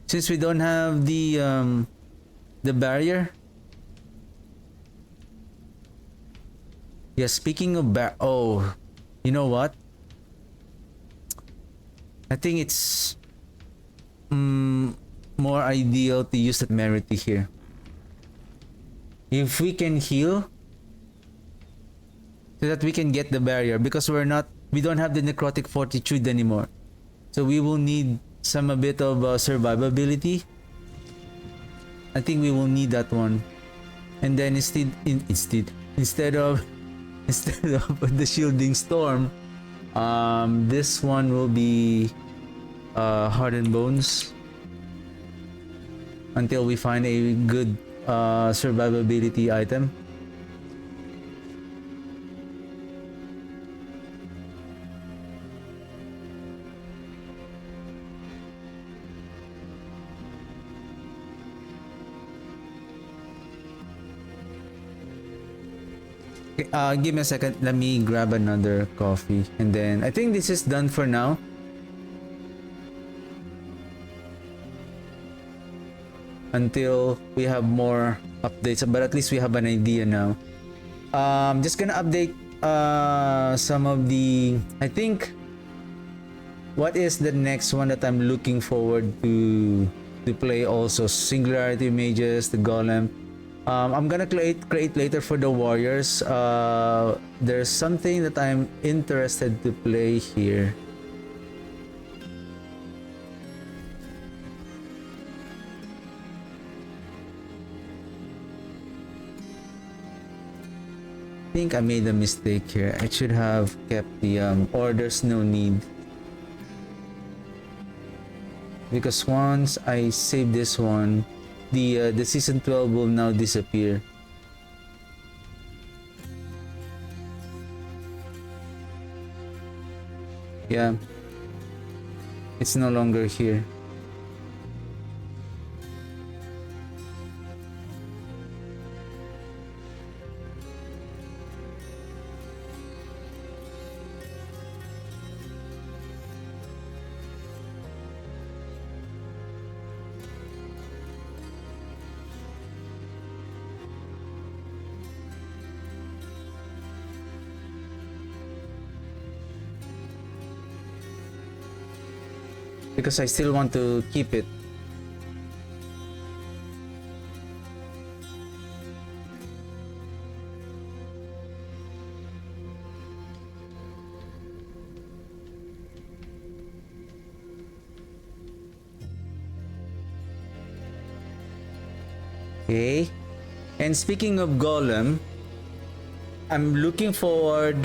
[SPEAKER 1] Since we don't have the barrier. Yeah, speaking of oh, you know what? I think it's more ideal to use that Merity here. If we can heal, so that we can get the barrier, because we don't have the necrotic fortitude anymore. So we will need a bit of survivability. I think we will need that one. And then instead of the shielding storm, this one will be hardened bones until we find a good survivability item. Okay, give me a second. Let me grab another coffee, and then I think this is done for now. Until we have more updates, but at least we have an idea now. Just gonna update some of the, I think, what is the next one that I'm looking forward to play also. Singularity Mages, the Golem. I'm gonna create later for the Warriors. There's something that I'm interested to play here. I think I made a mistake here. I should have kept the orders no need. Because once I save this one, the season 12 will now disappear. Yeah. It's no longer here. Because I still want to keep it. Okay. And speaking of golem, I'm looking forward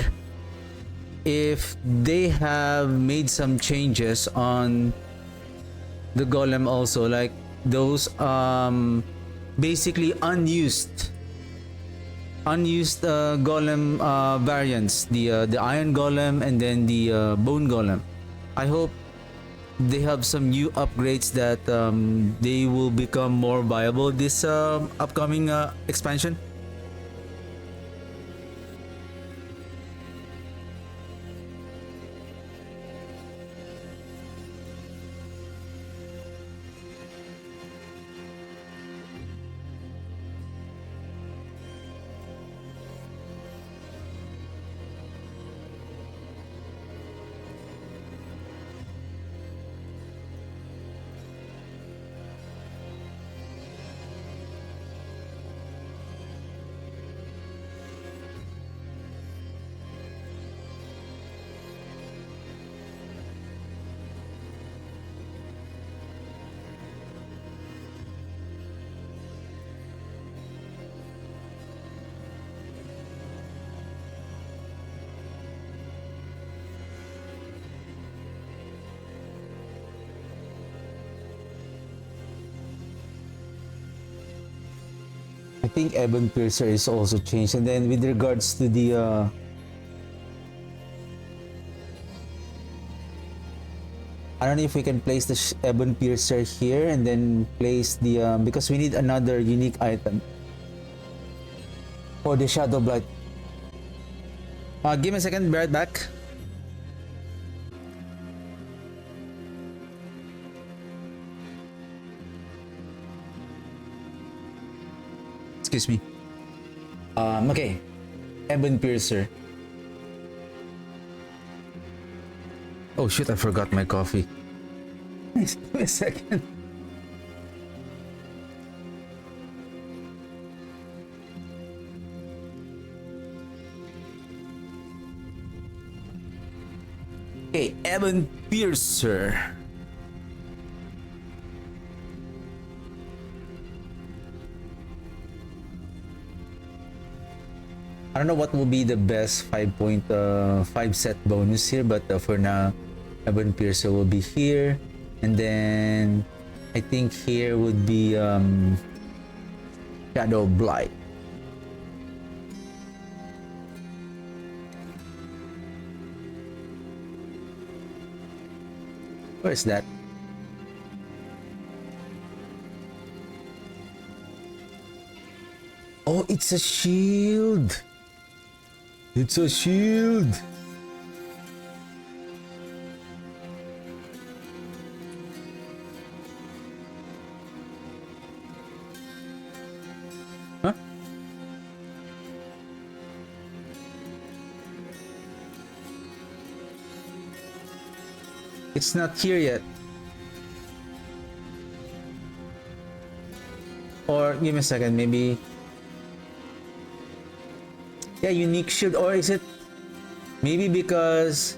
[SPEAKER 1] if they have made some changes on the golem also, like those basically unused golem variants, the iron golem and then the bone golem. I hope they have some new upgrades that they will become more viable this upcoming expansion. I think Ebon Piercer is also changed. And then with regards to the I don't know if we can place the Ebon Piercer here and then place the because we need another unique item for the Shadow Blight. Give me a second, be right back. Excuse me. Okay. Ebon Piercer. Oh shit, I forgot my coffee. Give me a second. Okay, Ebon Piercer. I don't know what will be the best 5.5 set bonus here, but for now, Ebon Piercer will be here, and then I think here would be Shadow Blight. Where's that? Oh, it's a shield. It's a shield. Huh? It's not here yet. Or give me a second, maybe. Yeah, unique shield, or is it maybe because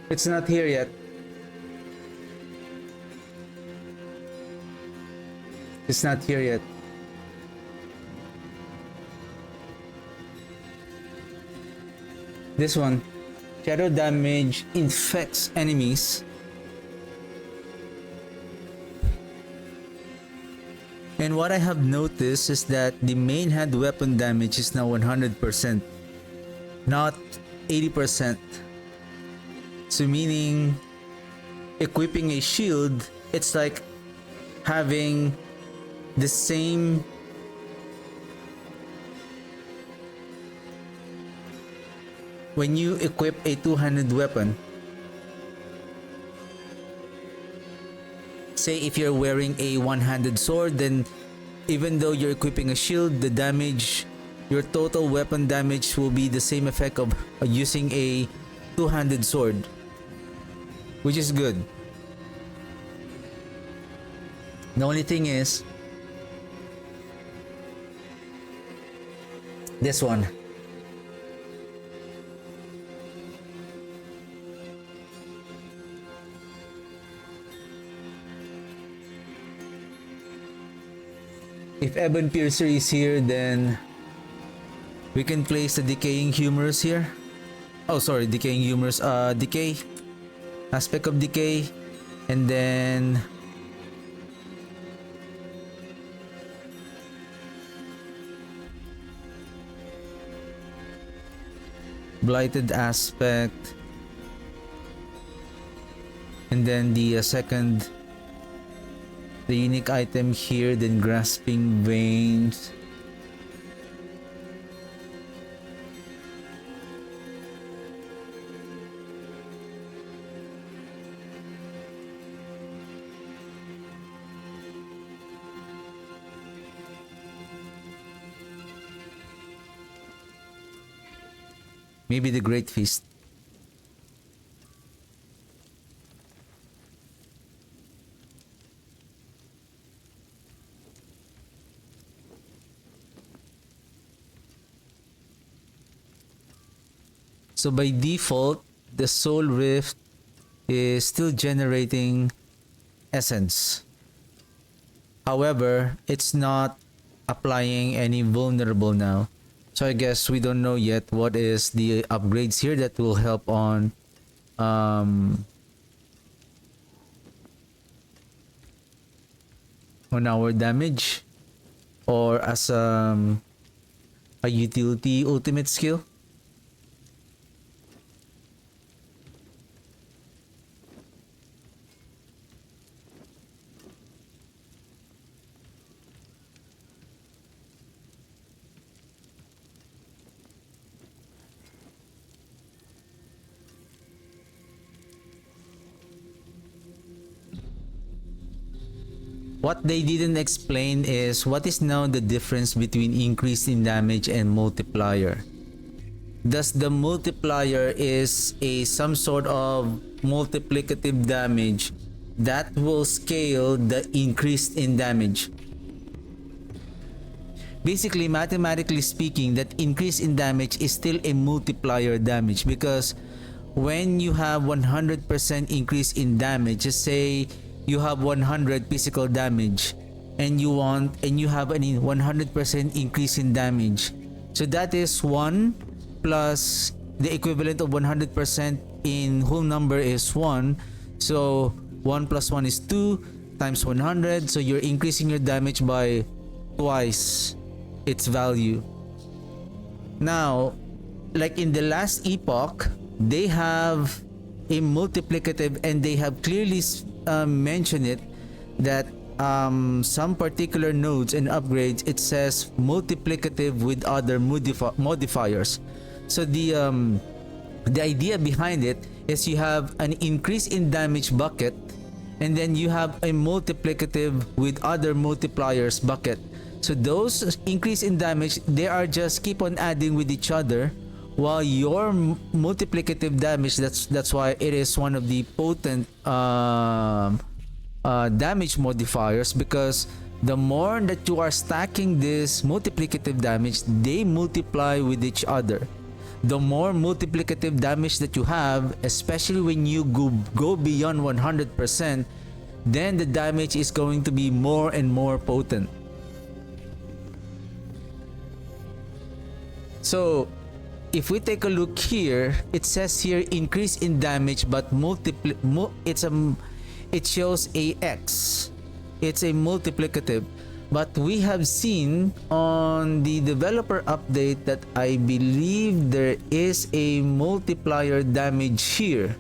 [SPEAKER 1] it's not here yet? It's not here yet. This one, shadow damage infects enemies. And what I have noticed is that the main hand weapon damage is now 100%, not 80%. So meaning, equipping a shield, it's like having the same when you equip a two-handed weapon, say if you're wearing a one-handed sword, then even though you're equipping a shield, the damage, your total weapon damage will be the same effect of using a two-handed sword, which is good. The only thing is this one. If Ebon Piercer is here, then we can place the Decaying Humorous here. Oh, sorry, Decaying Humorous. Decay. Aspect of Decay. And then Blighted Aspect. And then the second, the unique item here, then Grasping Veins. Maybe the Great Feast. So by default, the Soul Rift is still generating essence. However, it's not applying any vulnerable now. So I guess we don't know yet what is the upgrades here that will help on our damage, or as a utility ultimate skill. What they didn't explain is what is now the difference between increase in damage and multiplier. Does the multiplier is some sort of multiplicative damage that will scale the increase in damage? Basically, mathematically speaking, that increase in damage is still a multiplier damage, because when you have 100% increase in damage, just say you have 100 physical damage and you have a 100% increase in damage, so that is 1 plus the equivalent of 100% in whole number is 1, so 1 plus 1 is 2 times 100, so you're increasing your damage by twice its value. Now, like in the last epoch, they have a multiplicative, and they have clearly mentioned it that some particular nodes and upgrades, it says multiplicative with other modifiers. So the idea behind it is you have an increase in damage bucket, and then you have a multiplicative with other multipliers bucket. So those increase in damage, they are just keep on adding with each other, while your multiplicative damage, that's why it is one of the potent damage modifiers, because the more that you are stacking this multiplicative damage, they multiply with each other. The more multiplicative damage that you have, especially when you go beyond 100%, then the damage is going to be more and more potent. So if we take a look here, it says here increase in damage, but it shows a X. It's a multiplicative. But we have seen on the developer update that I believe there is a multiplier damage here.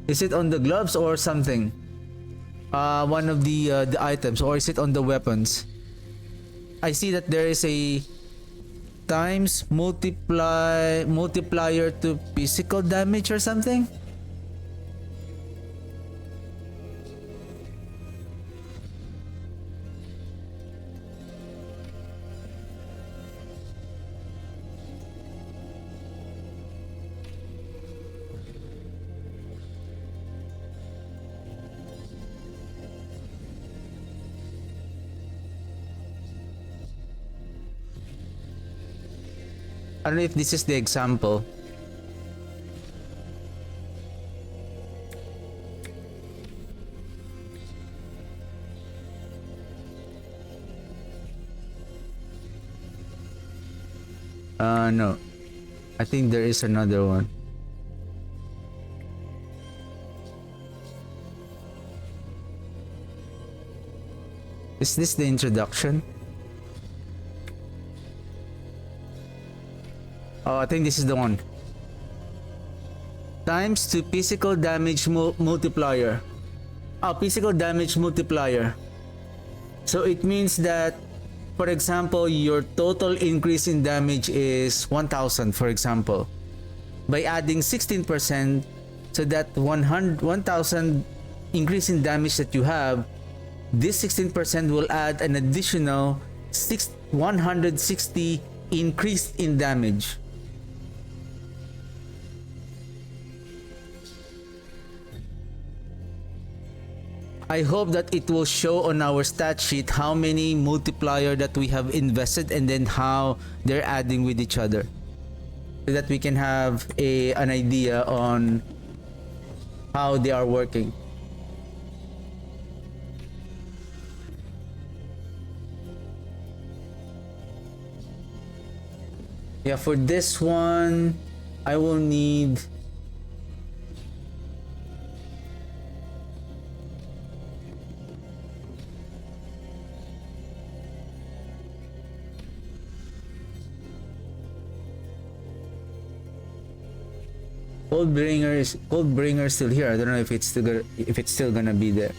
[SPEAKER 1] Is it on the gloves or something? One of the items, or is it on the weapons? I see that there is a times multiplier to physical damage or something? I don't know if this is the example. No. I think there is another one. Is this the introduction? Oh, I think this is the one. Times to physical damage multiplier. Oh, physical damage multiplier. So it means that, for example, your total increase in damage is 1000, for example. By adding 16%, so that 1000 increase in damage that you have, this 16% will add an additional 160 increase in damage. I hope that it will show on our stat sheet how many multiplier that we have invested and then how they're adding with each other, so that we can have an idea on how they are working. Yeah, for this one, I will need Coldbringer is still here. I don't know if it's still gonna be there.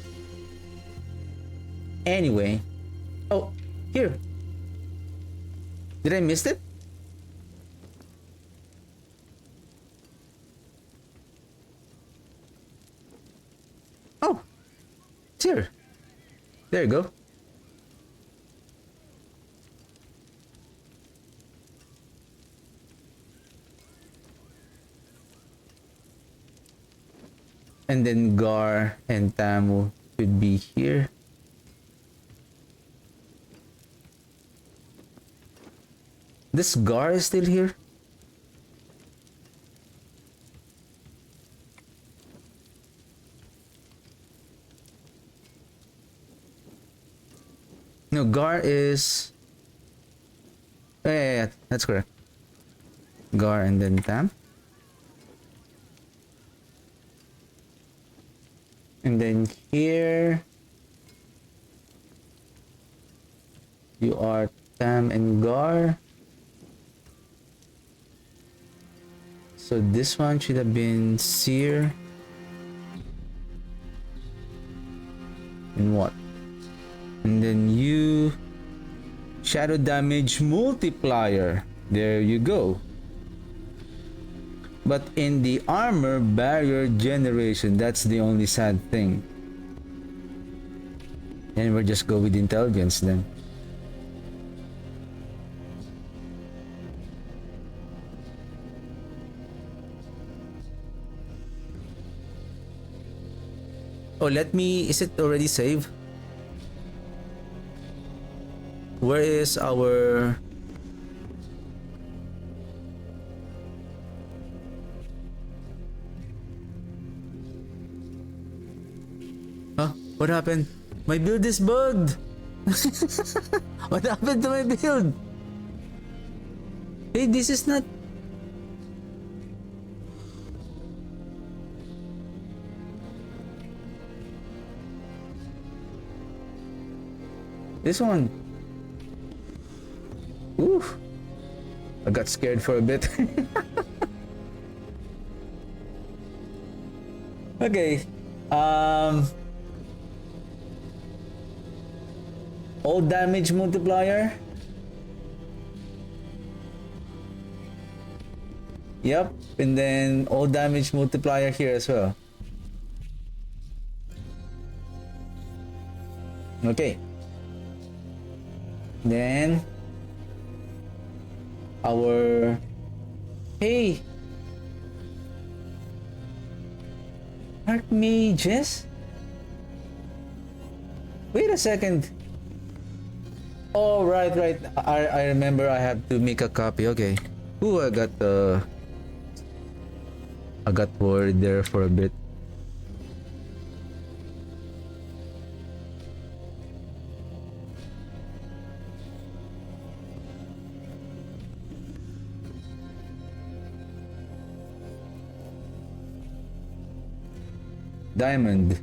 [SPEAKER 1] Anyway, oh, here. Did I miss it? Oh, it's here. There you go. And then Gar and Tamu should be here. This Gar is still here? No, Gar is... yeah, that's correct. Gar and then Tam. And then here you are Tam and Gar. So this one should have been Seer. And what? And then you Shadow Damage Multiplier. There you go. But in the armor barrier generation, that's the only sad thing. And we'll just go with intelligence then. Oh, is it already saved? Where is our... What happened? My build is bugged! What happened to my build? Hey, this is not... This one. Oof. I got scared for a bit. Okay. All damage multiplier. Yep, and then all damage multiplier here as well. Okay. Then our hey Archmages? Wait a second. Oh right. I remember I have to make a copy. Okay. Ooh, I got worried there for a bit. Diamond.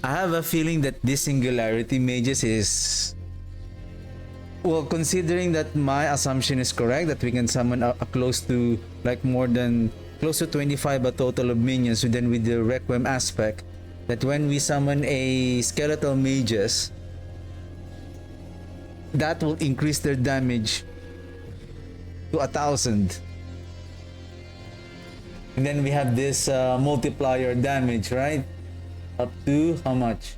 [SPEAKER 1] I have a feeling that this singularity mages is, well, considering that my assumption is correct, that we can summon a close to like more than close to 25 a total of minions, so then with the Requiem aspect, that when we summon a skeletal mages, that will increase their damage to 1,000. And then we have this multiplier damage, right? Up to how much?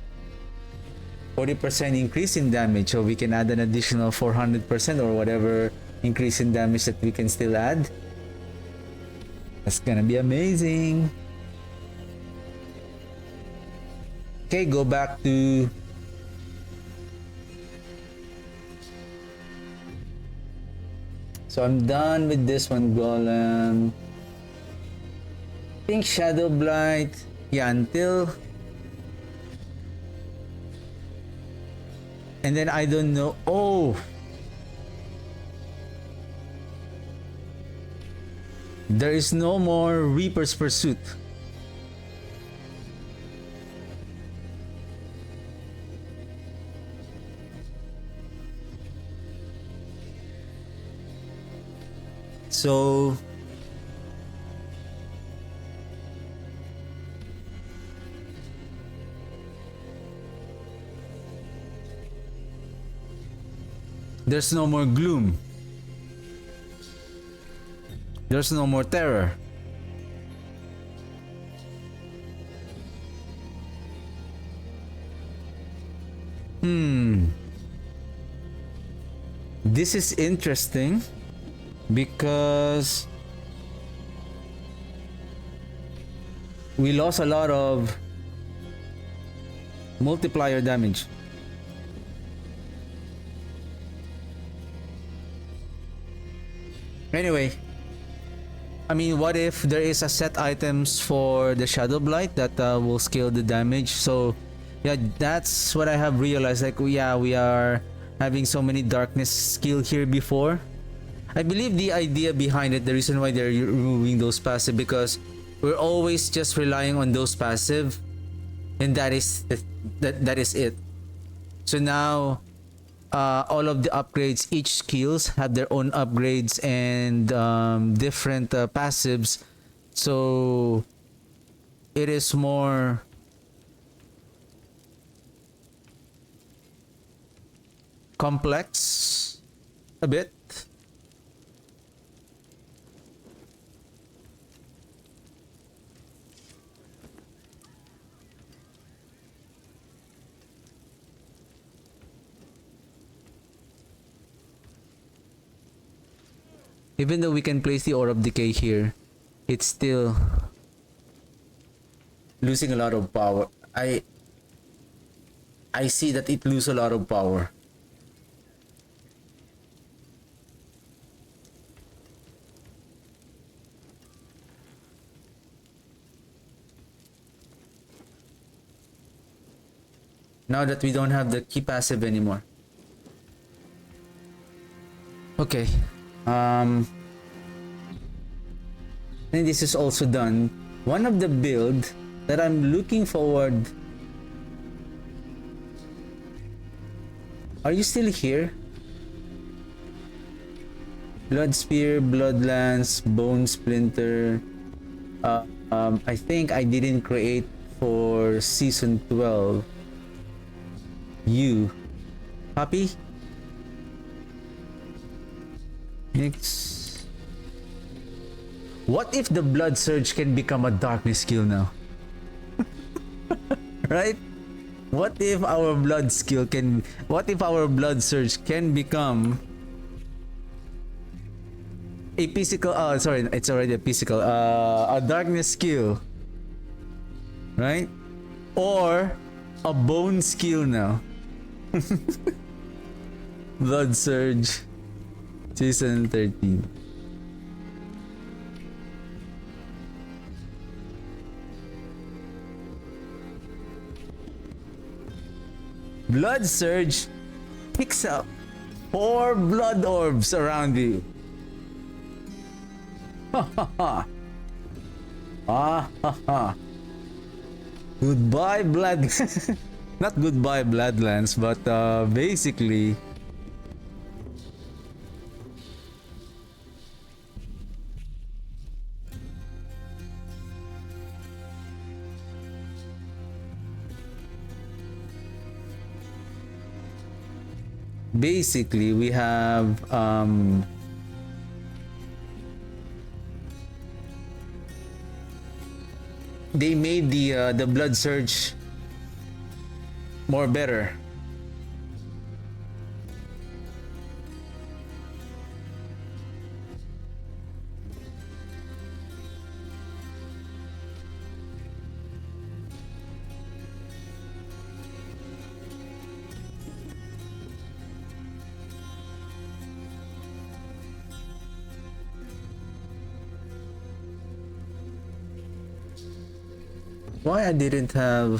[SPEAKER 1] 40% increase in damage. So we can add an additional 400% or whatever increase in damage that we can still add. That's gonna be amazing. Okay, go back to so I'm done with this one, Golem. I think Shadow Blight, yeah, until, and then I don't know. Oh, there is no more Reaper's Pursuit. So there's no more gloom. There's no more terror. This is interesting because we lost a lot of multiplier damage. Anyway, I mean, what if there is a set items for the Shadow Blight that will scale the damage? So yeah, that's what I have realized. Like, we are having so many darkness skill here before. I believe the idea behind it, the reason why they're removing those passive, because we're always just relying on those passive, and that is it. So now all of the upgrades, each skills have their own upgrades and different passives, so it is more complex a bit. Even though we can place the Orb of Decay here, it's still losing a lot of power. I see that it loses a lot of power. Now that we don't have the key passive anymore. Okay. I think this is also done. One of the build that I'm looking forward. Are you still here? Blood Spear, Blood Lance, Bone Splinter. I think I didn't create for season 12. You, Puppy? Next. What if the blood surge can become a darkness skill now? Right? What if our blood surge can become a physical, sorry, it's already a physical, a darkness skill, right? Or a bone skill now. Blood surge, season 13. Blood surge picks up 4 blood orbs around you. Ha ha ha. Ah ha ha. Goodbye blood. Not goodbye bloodlands, but basically we have they made the blood surge more better. Why I didn't have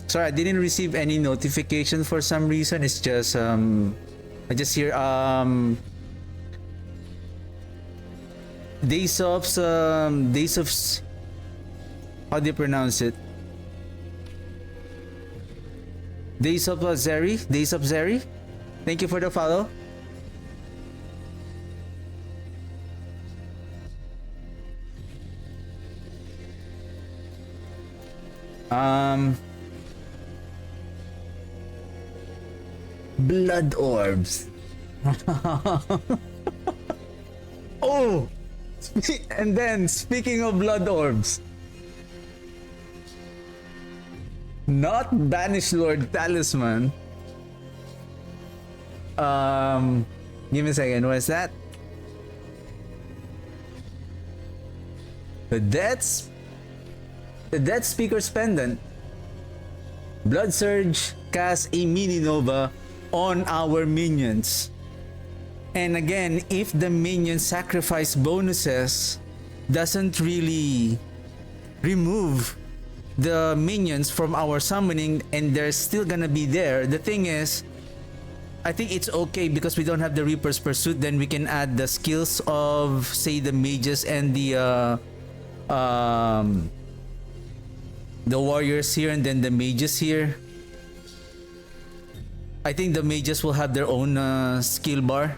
[SPEAKER 1] sorry, I didn't receive any notification for some reason. It's just I just hear days of how do you pronounce it? Days of Zeri. Thank you for the follow. Blood orbs. Oh, and then speaking of blood orbs, not Banished Lord Talisman. Give me a second. What is that? The Death Speaker's Pendant. Blood Surge casts a mini nova on our minions. And again, if the minion sacrifice bonuses doesn't really remove the minions from our summoning and they're still gonna be there, the thing is, I think it's okay because we don't have the Reaper's Pursuit. Then we can add the skills of, say, the mages and the warriors here, and then the mages here. I think the mages will have their own skill bar.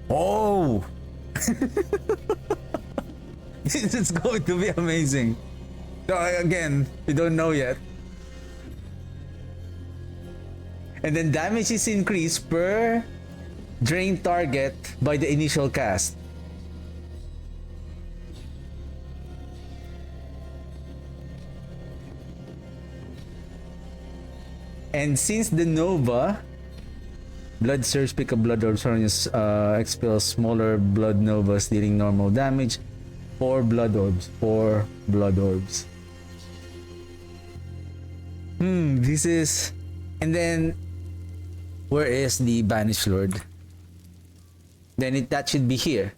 [SPEAKER 1] Oh! This is going to be amazing. So again, we don't know yet. And then damage is increased per drain target by the initial cast. And since the Nova, Blood Surge, pick up Blood Orbs, expels smaller Blood Novas dealing normal damage. 4 Blood Orbs. 4 Blood Orbs. This is... And then, where is the Banished Lord? Then that should be here.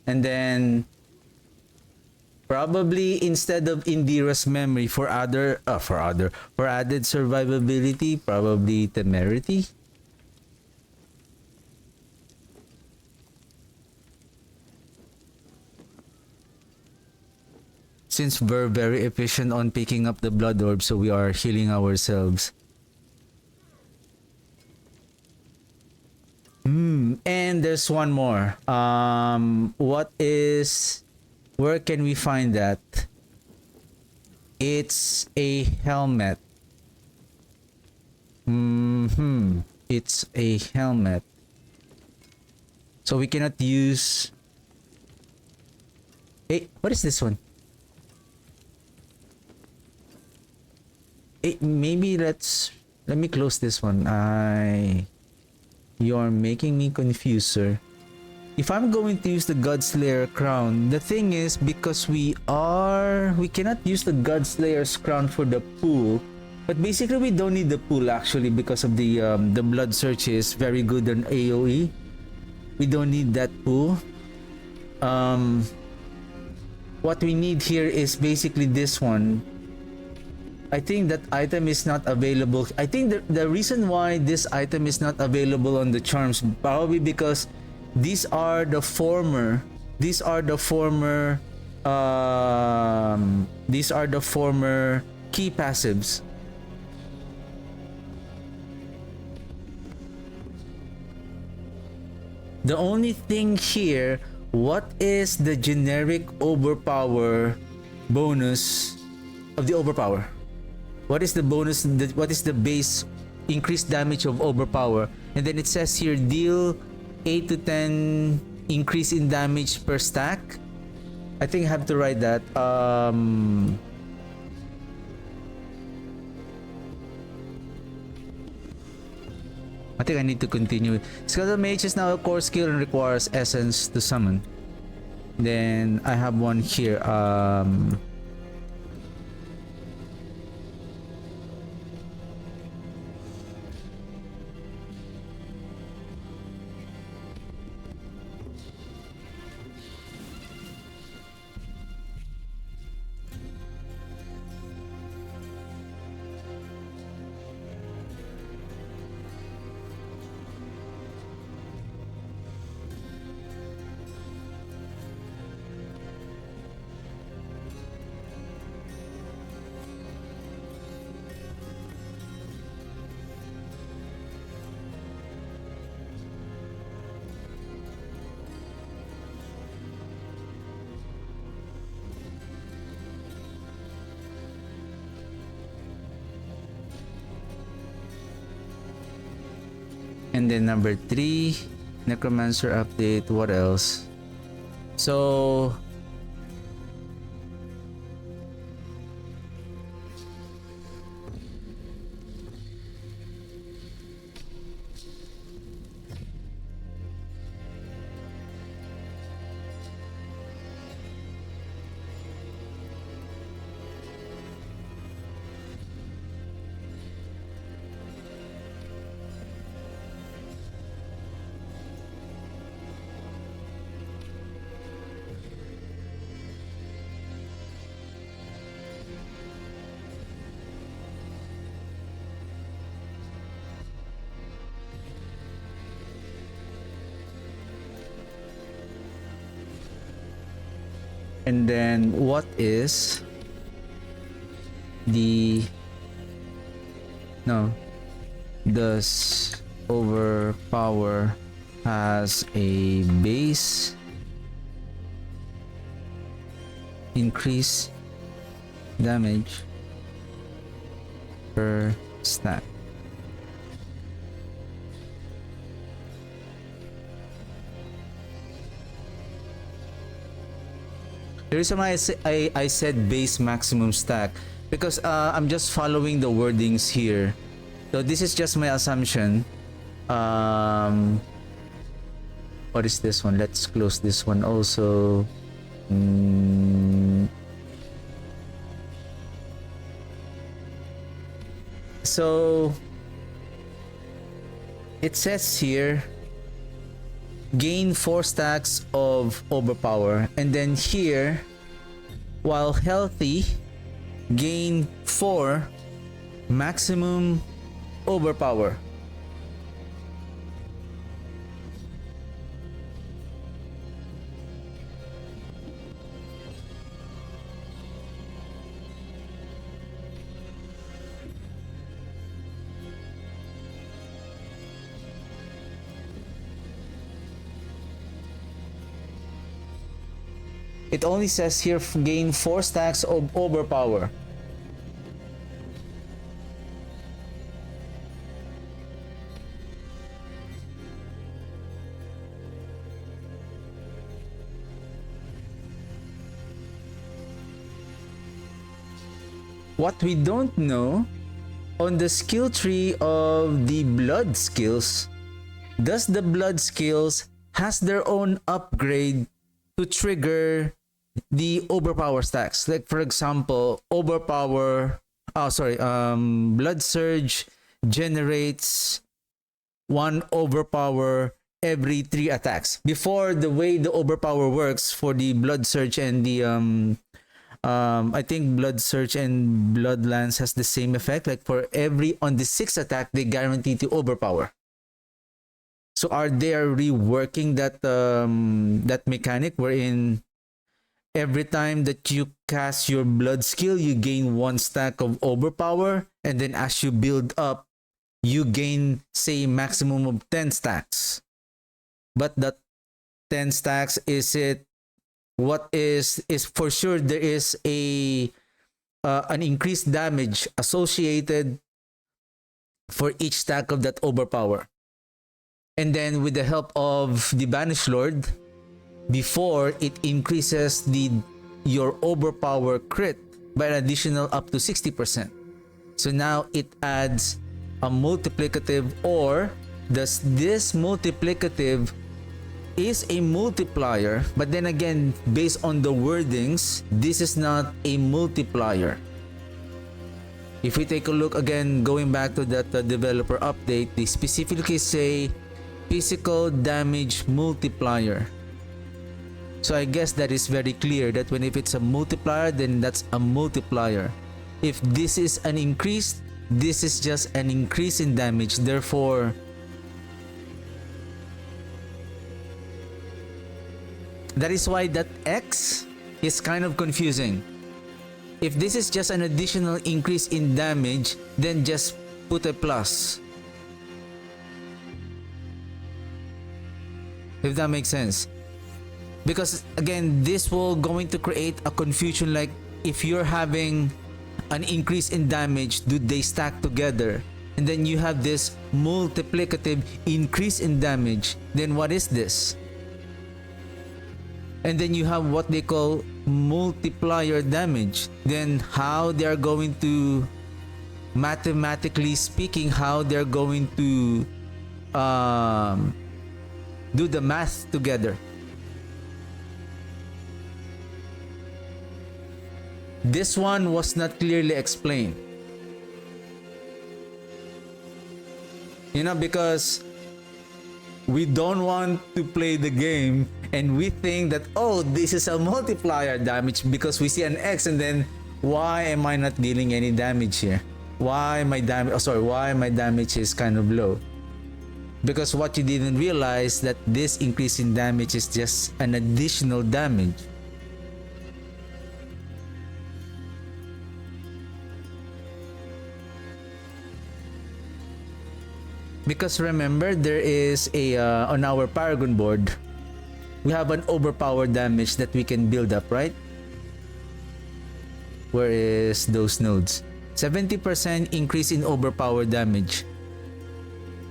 [SPEAKER 1] And then, probably instead of Indira's Memory for added survivability, probably Temerity. Since we're very efficient on picking up the blood orb, so we are healing ourselves. And there's one more. Where can we find that? It's a helmet. It's a helmet. So we cannot use... Hey, what is this one? Hey, maybe let me close this one. You're making me confused, sir. If I'm going to use the Godslayer crown, the thing is, because we cannot use the Godslayer's crown for the pool. But basically, we don't need the pool actually because of the blood search is very good on AOE. We don't need that pool. What we need here is basically this one. I think that item is not available. I think the reason why this item is not available on the charms probably because these are the former key passives. The only thing here, what is the generic overpower bonus of the overpower? What is the bonus? What is the base increased damage of overpower? And then it says here deal 8 to 10 increase in damage per stack. I think I have to write that. I think I need to continue. Skeletal Mage is now a core skill and requires essence to summon. Then I have one here. And then number 3, Necromancer update. What else? So and then what is the does overpower has a base increase damage per stack. The reason why I said base maximum stack because I'm just following the wordings here. So this is just my assumption. What is this one? Let's close this one also. So it says here gain 4 stacks of overpower, and then here while healthy gain 4 maximum overpower. It only says here gain 4 stacks of overpower. What we don't know, on the skill tree of the blood skills, does the blood skills has their own upgrade to trigger the overpower stacks? Like for example, blood surge generates 1 overpower every 3 attacks. Before, the way the overpower works for the blood surge and the I think blood surge and blood lance has the same effect. Like for every on the 6th attack, they guarantee to overpower. So are they reworking that that mechanic wherein every time that you cast your blood skill, you gain 1 stack of overpower, and then as you build up, you gain say maximum of 10 stacks. But that 10 stacks, is it what is for sure there is a an increased damage associated for each stack of that overpower. And then with the help of the Banished Lord, before it increases your overpower crit by an additional up to 60%. So now it adds a multiplicative, or does this multiplicative is a multiplier, but then again, based on the wordings, this is not a multiplier. If we take a look again, going back to that developer update, they specifically say physical damage multiplier. So I guess that is very clear that if it's a multiplier, then that's a multiplier. If this is an increase, this is just an increase in damage. Therefore, that is why that X is kind of confusing. If this is just an additional increase in damage, then just put a plus. If that makes sense. Because again, this will going to create a confusion, like if you're having an increase in damage, do they stack together? And then you have this multiplicative increase in damage, then what is this? And then you have what they call multiplier damage. Then how they are going to, mathematically speaking, how they're going to do the math together. This one was not clearly explained. You know, because we don't want to play the game and we think that, oh, this is a multiplier damage because we see an X, and then why am I not dealing any damage here? Why my damage is kind of low? Because what you didn't realize that this increase in damage is just an additional damage. Because remember, there is a on our Paragon board, we have an overpower damage that we can build up, right? Where is those nodes? 70% increase in overpower damage.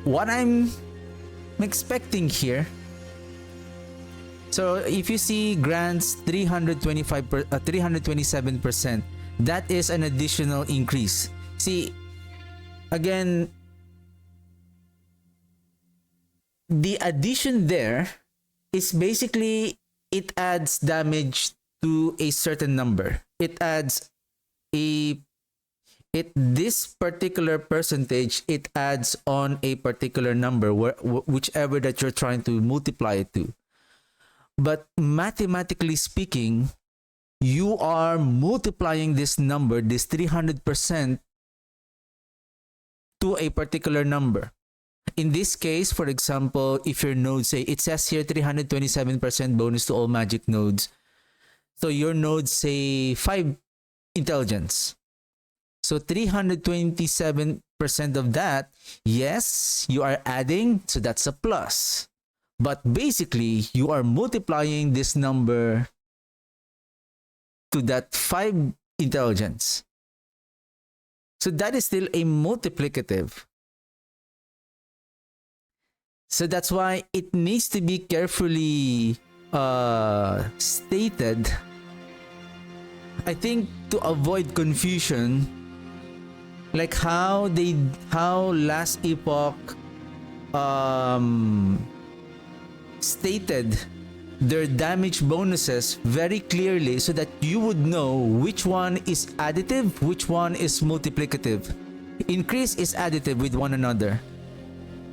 [SPEAKER 1] What I'm expecting here, so if you see grants 327%, that is an additional increase. See, again, the addition there is basically it adds damage to a certain number. It adds this particular percentage, it adds on a particular number, whichever that you're trying to multiply it to. But mathematically speaking, you are multiplying this number, this 300%, to a particular number. In this case, for example, if your node, say, it says here 327% bonus to all magic nodes. So your node, say, 5 intelligence. So 327% of that, yes, you are adding, so that's a plus. But basically, you are multiplying this number to that 5 intelligence. So that is still a multiplicative. So that's why it needs to be carefully stated. I think to avoid confusion, like how last epoch stated their damage bonuses very clearly so that you would know which one is additive, which one is multiplicative. Increase is additive with one another.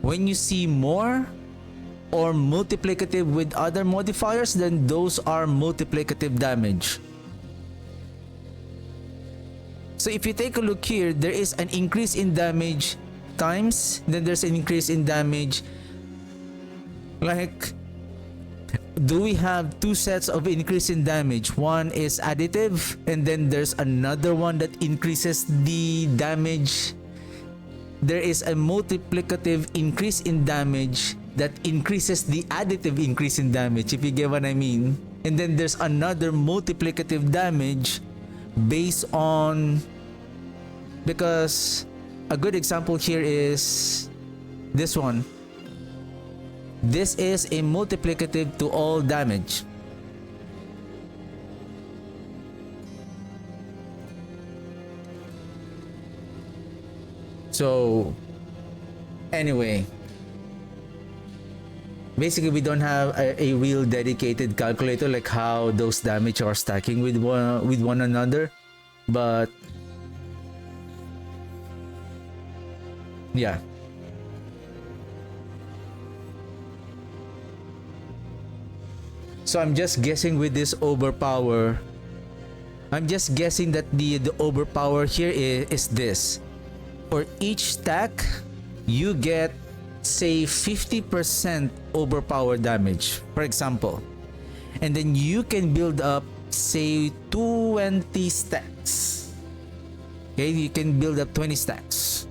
[SPEAKER 1] When you see more or multiplicative with other modifiers, then those are multiplicative damage. So if you take a look here, there is an increase in damage times, then there's an increase in damage. Like, do we have two sets of increase in damage? One is additive, and then there's another one that increases the damage. There is a multiplicative increase in damage that increases the additive increase in damage, if you get what I mean. And then there's another multiplicative damage based on, because a good example here is this one. This is a multiplicative to all damage. So anyway, basically we don't have a real dedicated calculator like how those damage are stacking with one another, but yeah. So I'm just guessing with this overpower. I'm just guessing that the overpower here is this. For each stack, you get, say, 50% overpower damage, for example. And then you can build up, say, 20 stacks. Okay, you can build up 20 stacks.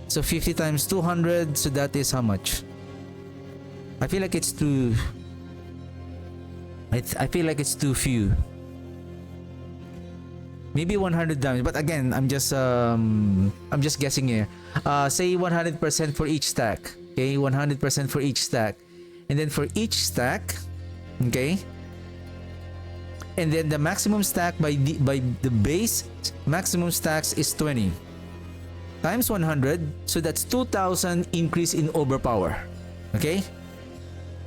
[SPEAKER 1] So 50 times 200, so that is how much? I feel like it's too... I feel like it's too few. Maybe 100 damage, but again, I'm just guessing here. Say 100% for each stack. Okay, 100% for each stack, and then for each stack, okay. And then the maximum stack by the base maximum stacks is 20 times 100, so that's 2,000 increase in overpower. Okay.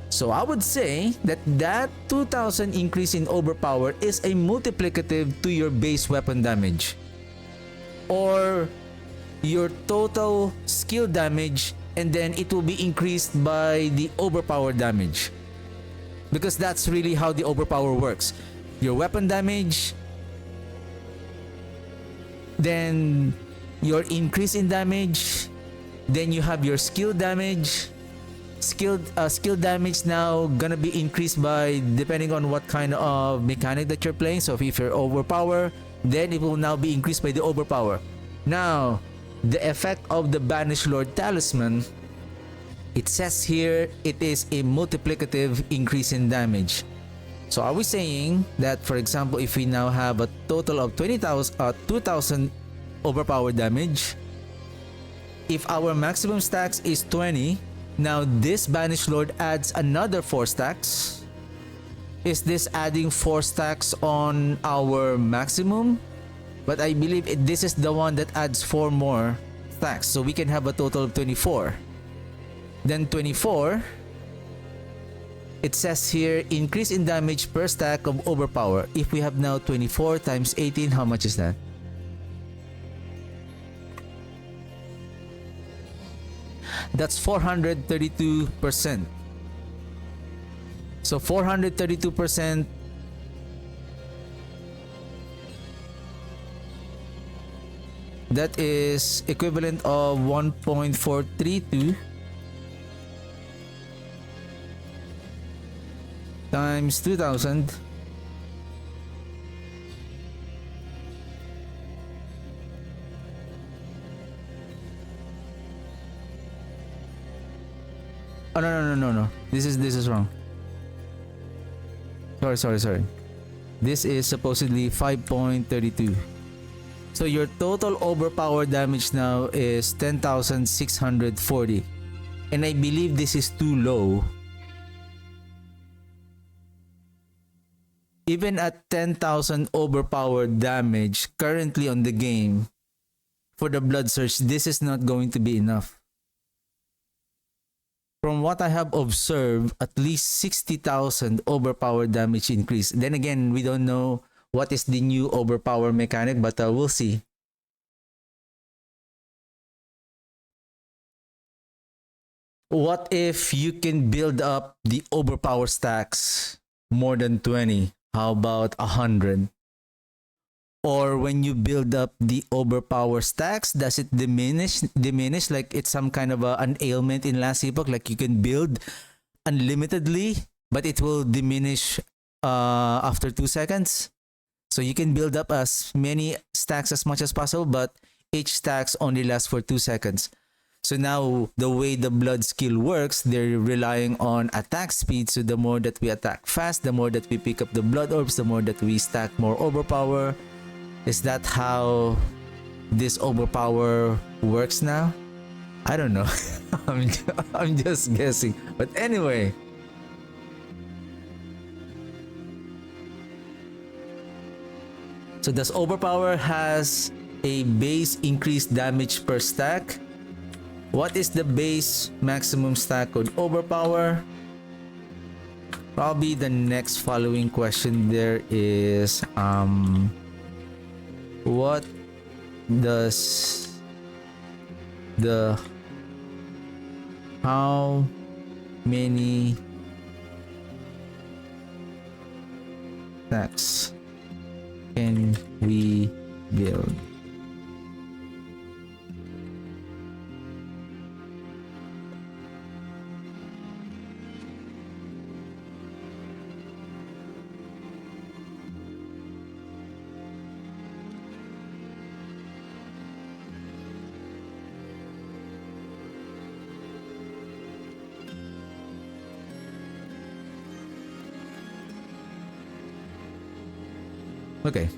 [SPEAKER 1] So I would say that 2,000 increase in overpower is a multiplicative to your base weapon damage or your total skill damage, and then it will be increased by the overpower damage, because that's really how the overpower works. Your weapon damage, then your increase in damage, then you have your skill damage. Skill damage now gonna be increased by depending on what kind of mechanic that you're playing. So if you're overpower, then it will now be increased by the overpower. Now the effect of the Banished Lord Talisman, it says here it is a multiplicative increase in damage. So are we saying that, for example, if we now have a total of 2,000 overpower damage, if our maximum stacks is 20, now this Banished Lord adds another 4 stacks. Is this adding 4 stacks on our maximum? But I believe this is the one that adds 4 more stacks, so we can have a total of 24. Then 24, it says here increase in damage per stack of overpower. If we have now 24 times 18, how much is that? That's 432%. So 432%, that is equivalent of 1.432 times 2,000. Oh no. This is wrong. Sorry. This is supposedly 5.32. So your total overpower damage now is 10,640. And I believe this is too low. Even at 10,000 overpowered damage currently on the game, for the blood surge, this is not going to be enough. From what I have observed, at least 60,000 overpowered damage increase. Then again, we don't know what is the new overpower mechanic, but we'll see. What if you can build up the overpower stacks more than 20? How about 100? Or when you build up the overpower stacks, does it diminish like it's some kind of an ailment in last epoch, like you can build unlimitedly but it will diminish after 2 seconds? So you can build up as many stacks as much as possible, but each stacks only lasts for 2 seconds. So now the way the blood skill works, they're relying on attack speed. So the more that we attack fast, the more that we pick up the blood orbs, the more that we stack more overpower. Is that how this overpower works now? I don't know. I'm just guessing. But anyway. So does overpower has a base increased damage per stack? What is the base maximum stack on overpower? Probably the next following question there is what does the how many stacks can we build? Okay.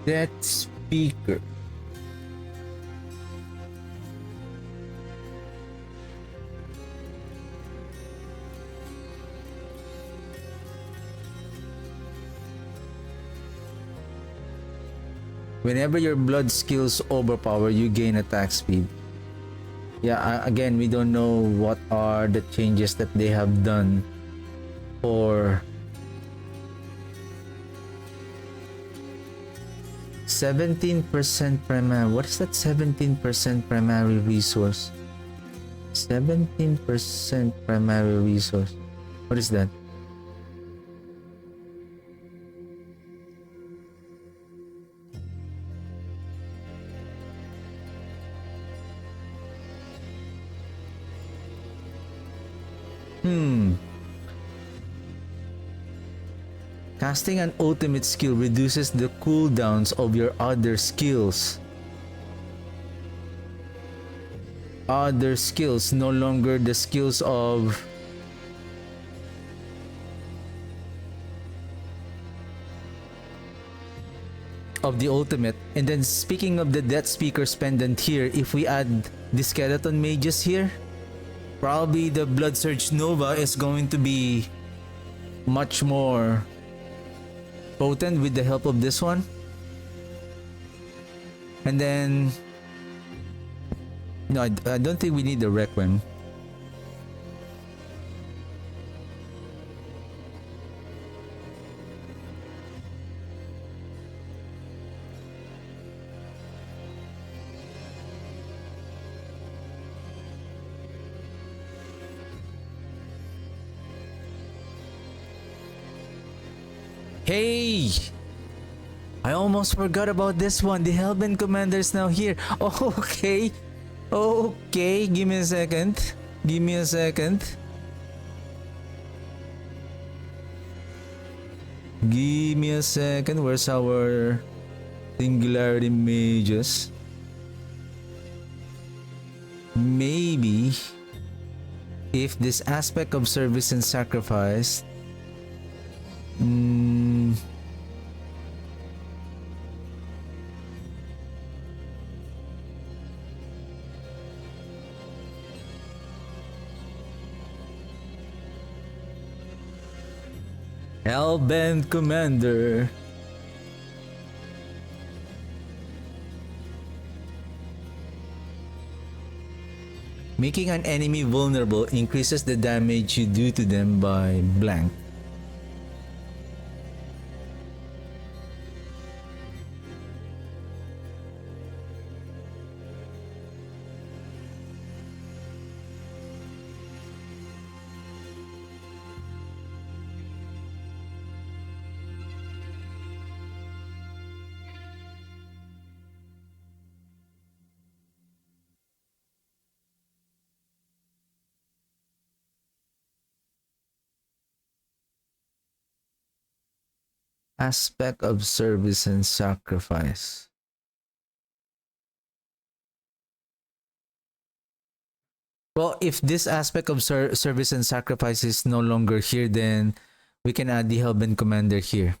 [SPEAKER 1] That speaker. Whenever your blood skills overpower, you gain attack speed. Yeah, again, we don't know what are the changes that they have done for 17% primary. What is that 17% primary resource? 17% primary resource. What is that? Casting an ultimate skill reduces the cooldowns of your other skills. Other skills, no longer the skills of the ultimate. And then speaking of the Death Speaker's pendant here, if we add the skeleton mages here, probably the Blood Surge Nova is going to be much more potent with the help of this one. And then no, I don't think we need the Requiem. Hey! I almost forgot about this one. The Hellbent Commander is now here. Oh, okay. Okay, give me a second. Give me a second. Give me a second. Where's our singularity mages? Maybe if this aspect of service and sacrifice. Hellbent Commander. Making an enemy vulnerable increases the damage you do to them by blank. Aspect of service and sacrifice. Well, if this aspect of service and sacrifice is no longer here, then we can add the Hellbent Commander here.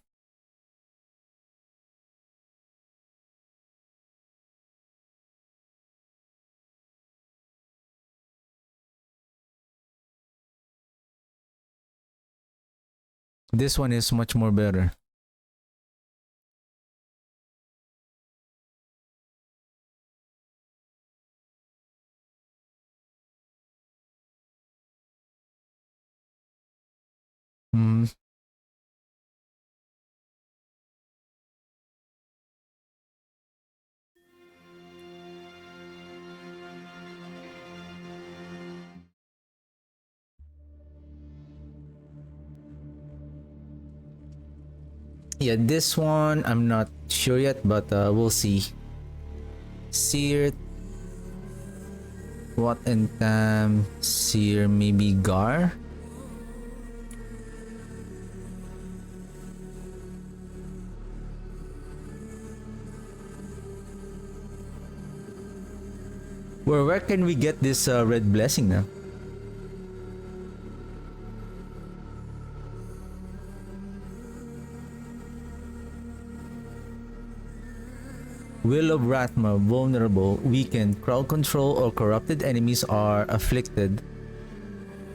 [SPEAKER 1] This one is much more better. Hmm. Yeah, this one I'm not sure yet, but we'll see. Seer, what and Seer, maybe Gar. Where can we get this red blessing now? Will of Ratma, vulnerable, weakened, crowd control or corrupted enemies are afflicted.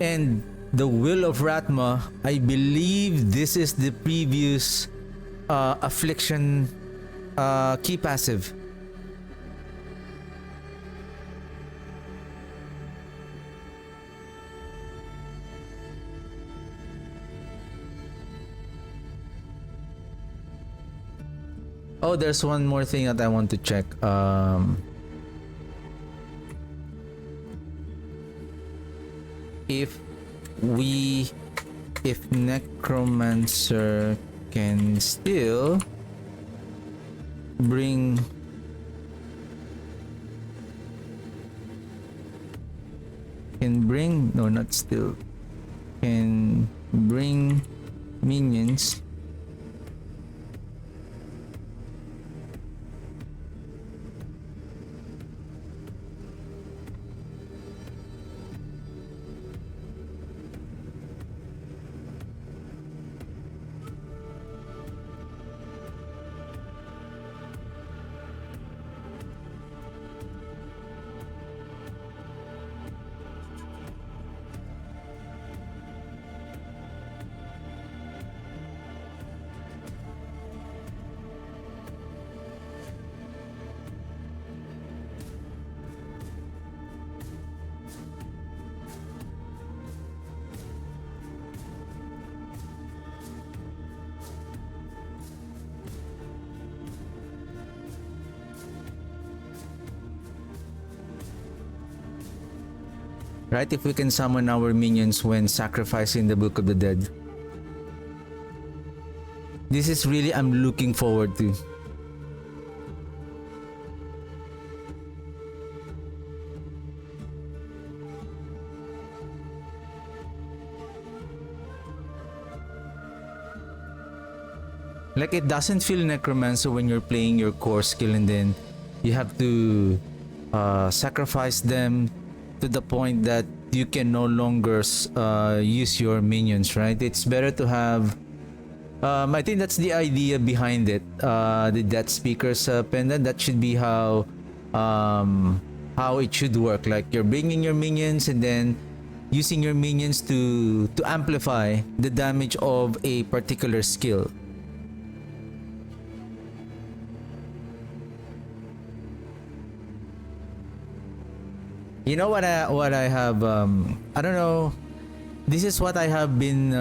[SPEAKER 1] And the Will of Ratma, I believe this is the previous affliction key passive. Oh, there's one more thing that I want to check. If Necromancer can still bring no, not still, can bring minions. Right, if we can summon our minions when sacrificing the Book of the Dead. This is really I'm looking forward to. Like it doesn't feel necromancer when you're playing your core skill and then you have to sacrifice them to the point that you can no longer use your minions, right? It's better to have I think that's the idea behind it. The Death Speaker's pendant. That should be how it should work. Like you're bringing your minions and then using your minions to amplify the damage of a particular skill. You know what I have I don't know. This is what I have been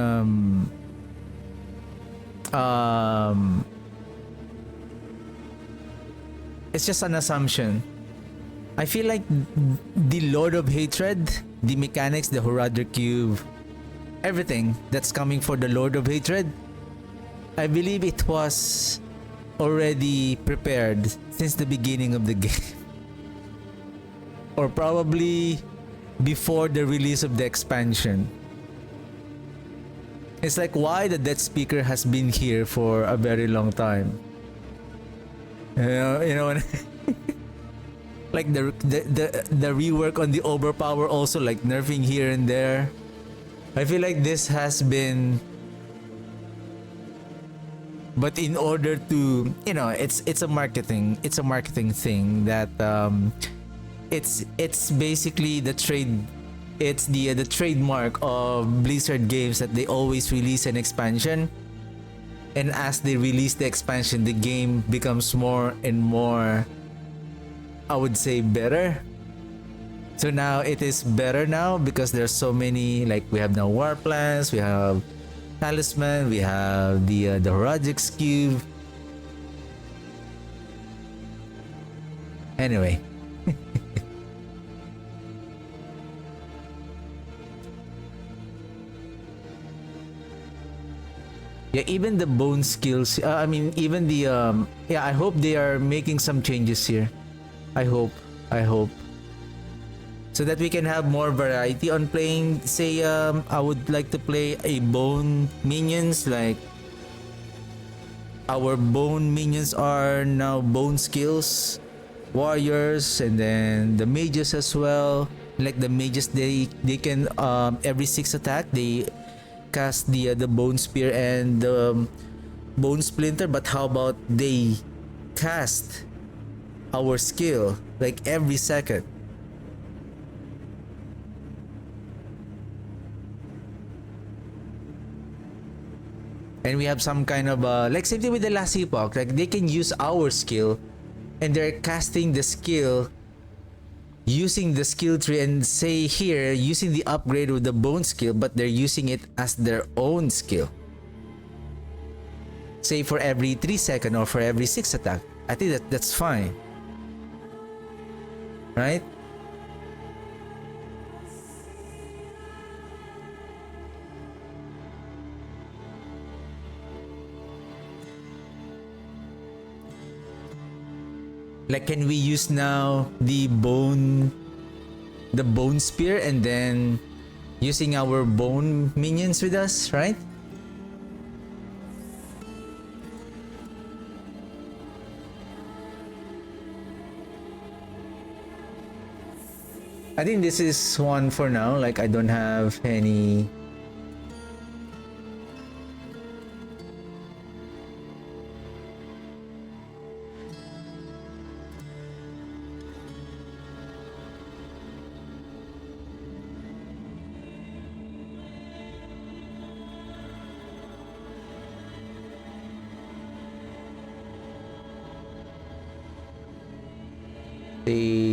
[SPEAKER 1] it's just an assumption. I feel like the Lord of Hatred, the mechanics, the Horadric Cube, everything that's coming for the Lord of Hatred, I believe it was already prepared since the beginning of the game. Or probably before the release of the expansion. It's like why the Death Speaker has been here for a very long time. You know, like the rework on the overpower also, like nerfing here and there. I feel like this has been, but in order to, you know, it's a marketing thing that it's basically the trade. It's the trademark of Blizzard games that they always release an expansion, and as they release the expansion, the game becomes more and more, I would say, better. So now it is better now because there's so many, like we have now War Plans, we have Talisman, we have the Horadric's Cube. Anyway. Yeah, even the bone skills. I mean, even the yeah. I hope they are making some changes here. I hope, so that we can have more variety on playing. Say, I would like to play a bone minions. Like our bone minions are now bone skills, warriors, and then the mages as well. Like the mages, they can every 6 attack they cast the bone spear and the bone splinter. But how about they cast our skill like every second? And we have some kind of like same thing with the last epoch, like they can use our skill and they're casting the skill using the skill tree, and say here using the upgrade with the bone skill, but they're using it as their own skill. Say for every 3 seconds or for every 6 attack. I think that's fine. Right? Like, can we use now the bone spear and then using our bone minions with us, right? I think this is one for now. Like, I don't have any.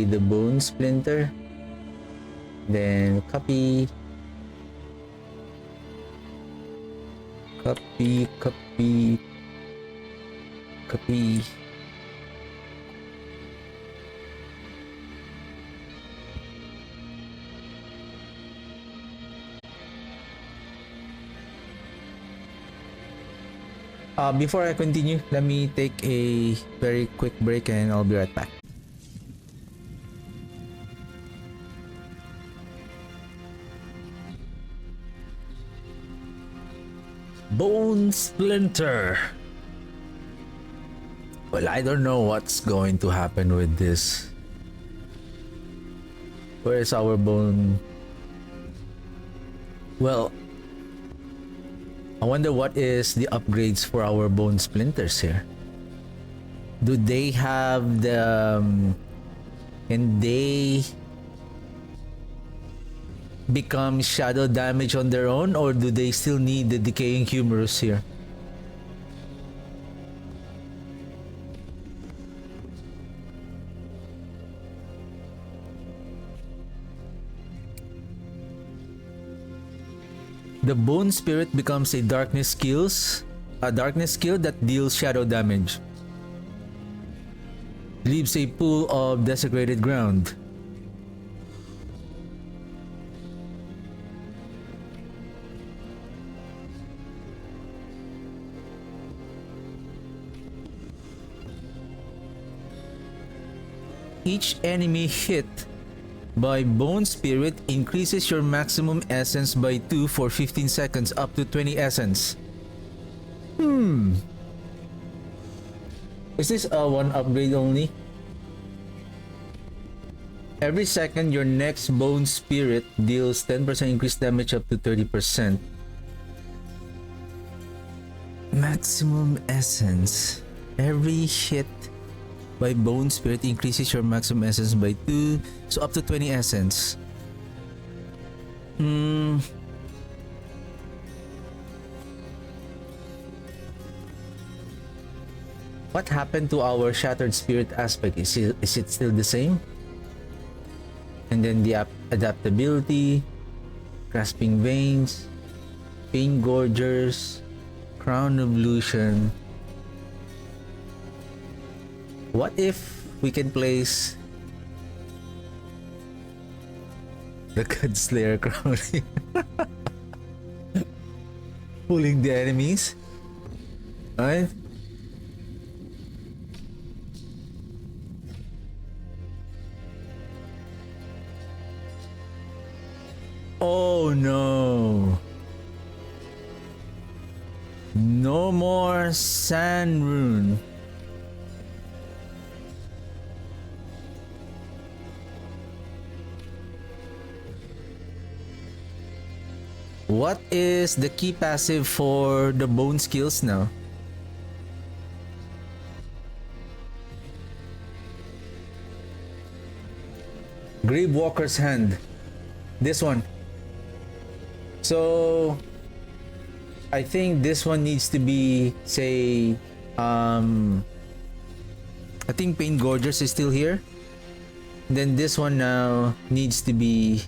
[SPEAKER 1] The bone splinter, then copy. Before I continue, let me take a very quick break and I'll be right back. Bone Splinter. Well, I don't know what's going to happen with this. Where is our bone? Well, I wonder what is the upgrades for our bone splinters here. Do they have the... can they become shadow damage on their own, or do they still need the decaying humerus here? The bone spirit becomes a darkness skill that deals shadow damage. Leaves a pool of desecrated ground. Each enemy hit by Bone Spirit increases your maximum essence by 2 for 15 seconds up to 20 essence. Is this a one upgrade only? Every second your next Bone Spirit deals 10% increased damage up to 30%. Maximum essence. Every hit by Bone Spirit increases your maximum essence by 2, so up to 20 essence. What happened to our Shattered Spirit aspect? Is it still the same? And then the adaptability, Grasping Veins, Pain Gorgers, Crown of Illusion. What if we can place the Godslayer crown here? Pulling the enemies? Alright. Oh no. No more Sand Rune. What is the key passive for the bone skills now? Gravewalker's Hand. This one. So I think this one needs to be, say, I think Pain Gorgers is still here. Then this one now needs to be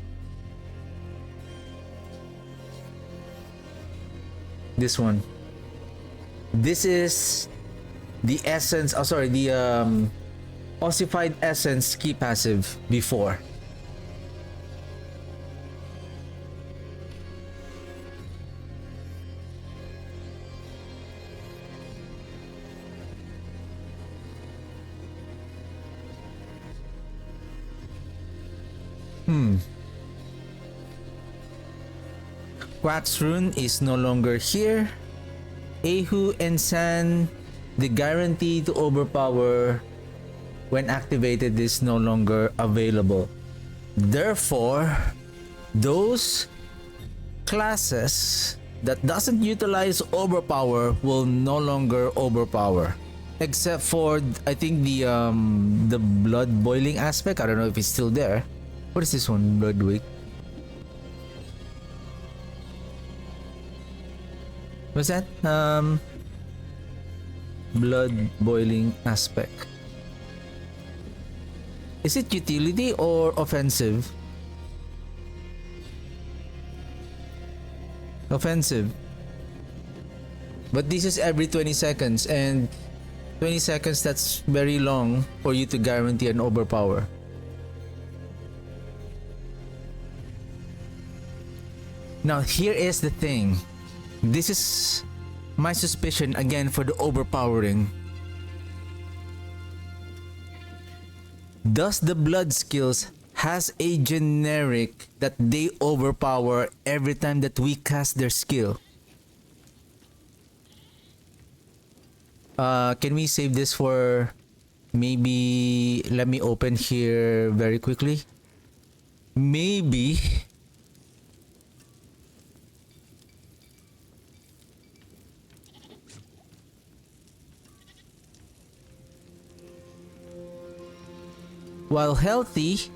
[SPEAKER 1] this one. This is the essence, the ossified essence key passive before. Quack's Rune is no longer here. Ahu and San, the guarantee to overpower when activated is no longer available. Therefore, those classes that doesn't utilize overpower will no longer overpower. Except for, I think, the blood boiling aspect. I don't know if it's still there. What is this one? Blood wake. What's that? Blood boiling aspect. Is it utility or offensive? Offensive. But this is every 20 seconds, and 20 seconds, that's very long for you to guarantee an overpower. Now here is the thing. This is my suspicion again for the overpowering. Does the blood skills has a generic that they overpower every time that we cast their skill? Can we save this for maybe? Let me open here very quickly. Maybe. While healthy,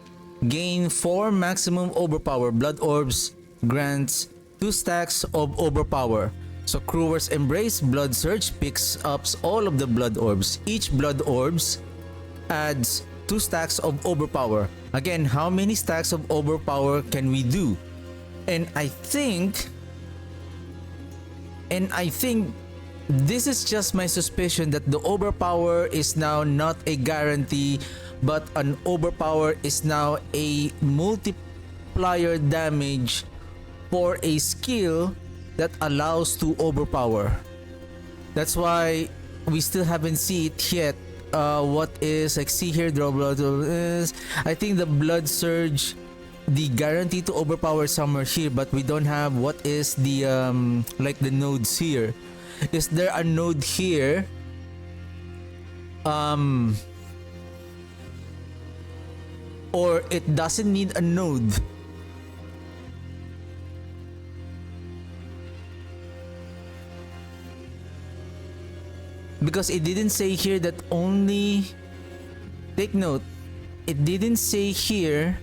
[SPEAKER 1] gain 4 maximum overpower blood orbs, grants 2 stacks of overpower. So Crewers Embrace Blood Surge picks up all of the blood orbs. Each blood orbs adds 2 stacks of overpower. Again, how many stacks of overpower can we do? And I think this is just my suspicion that the overpower is now not a guarantee, but an overpower is now a multiplier damage for a skill that allows to overpower. That's why we still haven't seen it yet. What is, like, see here, draw blood is, I think the blood surge, the guarantee to overpower somewhere here, but we don't have what is the like the nodes here. Is there a node here? Or it doesn't need a node? Because it didn't say here that only, take note, it didn't say here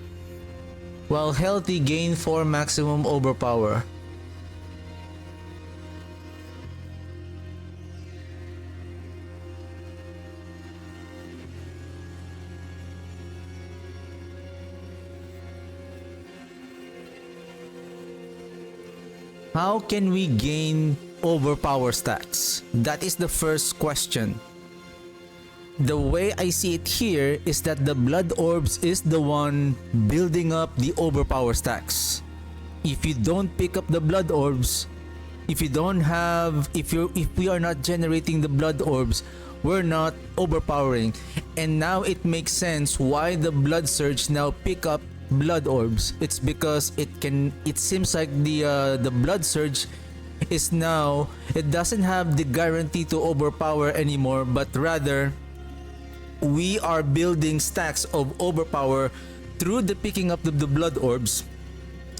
[SPEAKER 1] while healthy gain 4 maximum overpower. How can we gain overpower stacks? That is the first question. The way I see it here is that the blood orbs is the one building up the overpower stacks. If you don't pick up the blood orbs, if we are not generating the blood orbs, we're not overpowering. And now it makes sense why the blood surge now pick up blood orbs. It's because it seems like the blood surge is now, it doesn't have the guarantee to overpower anymore, but rather we are building stacks of overpower through the picking up of the blood orbs.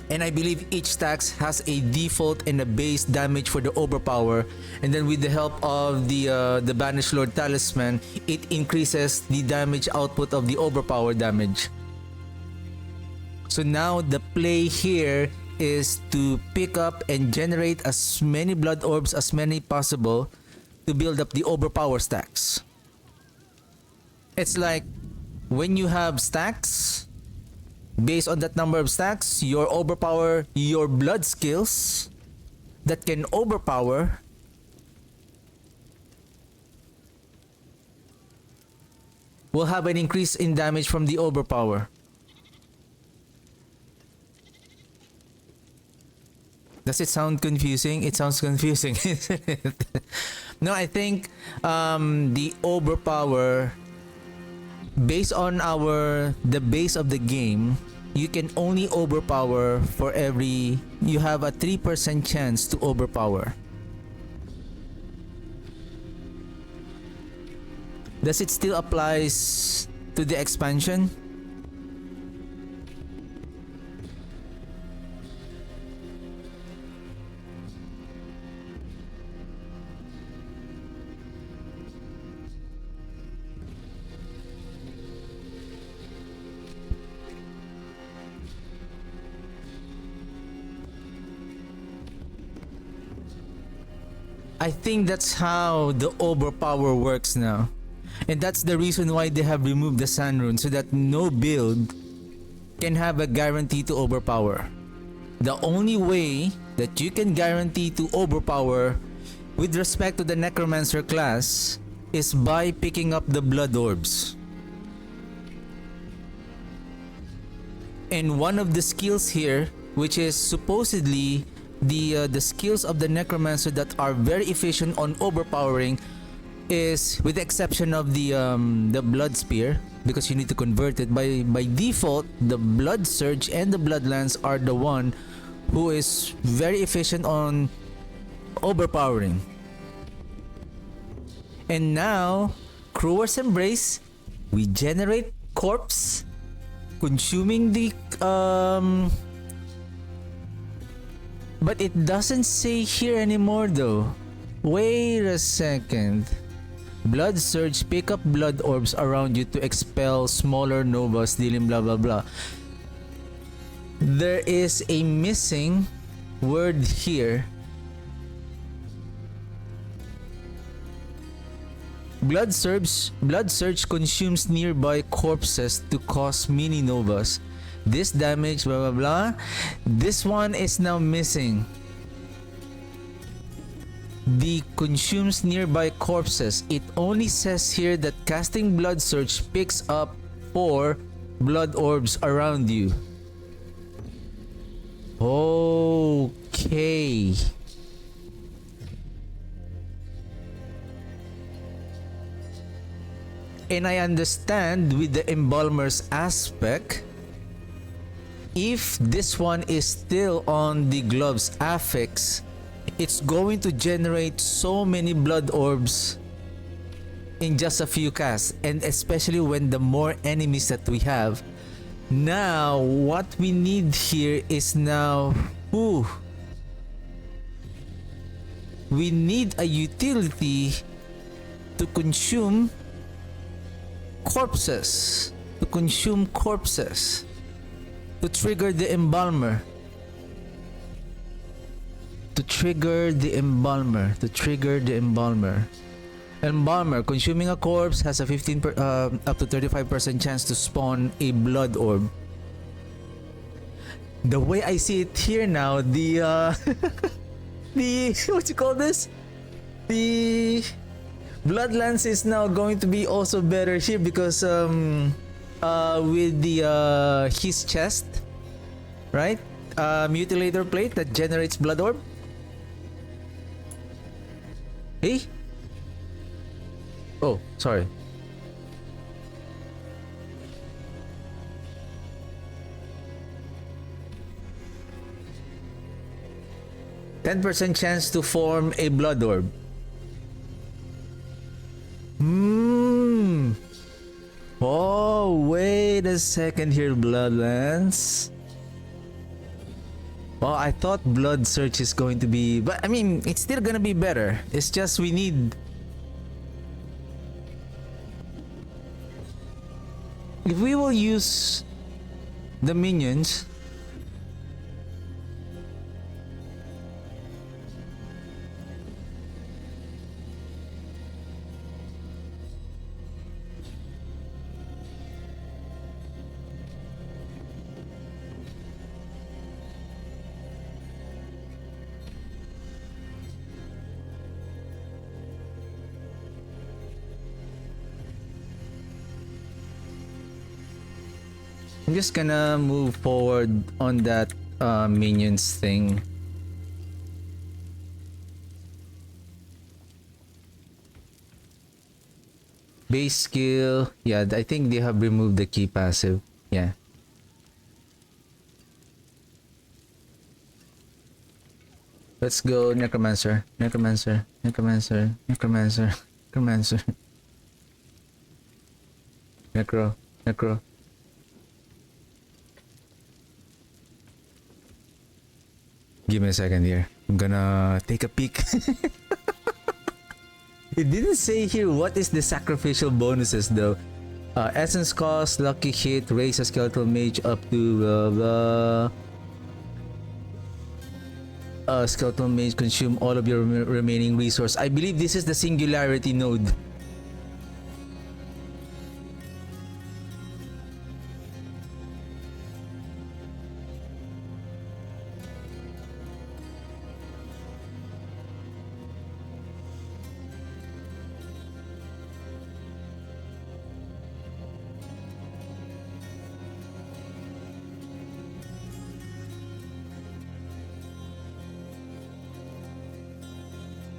[SPEAKER 1] And I believe each stacks has a default and a base damage for the overpower, and then with the help of the Banished Lord talisman, it increases the damage output of the overpower damage. So now the play here is to pick up and generate as many blood orbs as many possible to build up the overpower stacks. It's like when you have stacks, based on that number of stacks, your overpower, your blood skills that can overpower will have an increase in damage from the overpower. Does it sound confusing? It sounds confusing, isn't it? No, I think the overpower, based on the base of the game, you can only overpower for every, you have a 3% chance to overpower. Does it still applies to the expansion? I think that's how the overpower works now. And that's the reason why they have removed the Sun Rune, so that no build can have a guarantee to overpower. The only way that you can guarantee to overpower with respect to the Necromancer class is by picking up the blood orbs. And one of the skills here, which is supposedly the skills of the Necromancer that are very efficient on overpowering, is, with the exception of the Blood Spear, because you need to convert it. By default, the Blood Surge and the Blood Lance are the one who is very efficient on overpowering. And now, Crewer's Embrace, we generate corpse, consuming the but it doesn't say here anymore though. Wait a second. Blood Surge, pick up blood orbs around you to expel smaller novas dealing blah blah blah. There is a missing word here. Blood Surge consumes nearby corpses to cause mini novas. This damage blah blah blah. This one is now missing. The consumes nearby corpses. It only says here that casting Blood Surge picks up 4 blood orbs around you. Okay. And I understand with the Embalmer's aspect, if this one is still on the glove's affix, it's going to generate so many blood orbs in just a few casts, and especially when the more enemies that we have. Now, what we need here is now, we need a utility to consume corpses, to trigger the Embalmer. Embalmer, consuming a corpse has a up to 35% chance to spawn a blood orb. The way I see it here now, the what you call this? The Bloodlands is now going to be also better here because with the his chest, right? Mutilator plate that generates blood orb. Hey? Oh, sorry. %10 chance to form a blood orb. Oh, wait a second here, Bloodlands. Well, I thought Blood Search is going to be... But, I mean, it's still gonna be better. It's just we need... If we will use the minions... I'm just gonna move forward on that minions thing. Base skill. Yeah, I think they have removed the key passive. Yeah. Let's go Necromancer. Necromancer. Necromancer. Necromancer. Necromancer. Necro. Necro. Give me a second here. I'm gonna take a peek. It didn't say here what is the sacrificial bonuses though. Essence cost, lucky hit, raise a skeletal mage up to skeletal mage consume all of your remaining resource. I believe this is the singularity node.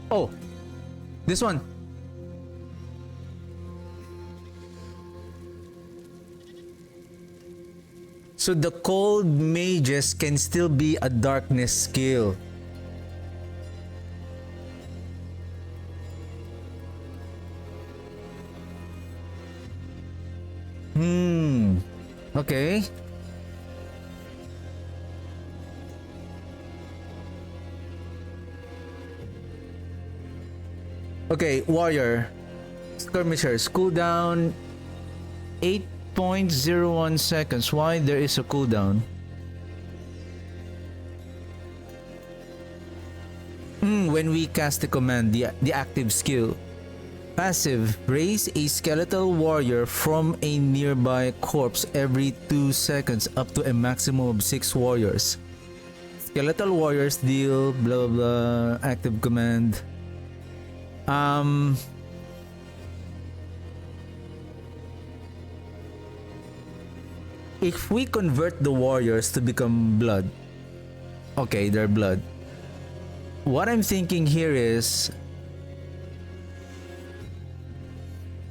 [SPEAKER 1] Oh, this one. So the cold mages can still be a darkness skill. Okay. Okay, warrior. Skirmishers. Cooldown 8.01 seconds. Why there is a cooldown? When we cast the command, the active skill. Passive. Raise a skeletal warrior from a nearby corpse every 2 seconds up to a maximum of 6 warriors. Skeletal warriors deal blah blah active command. If we convert the warriors to become blood, okay, they're blood. What I'm thinking here is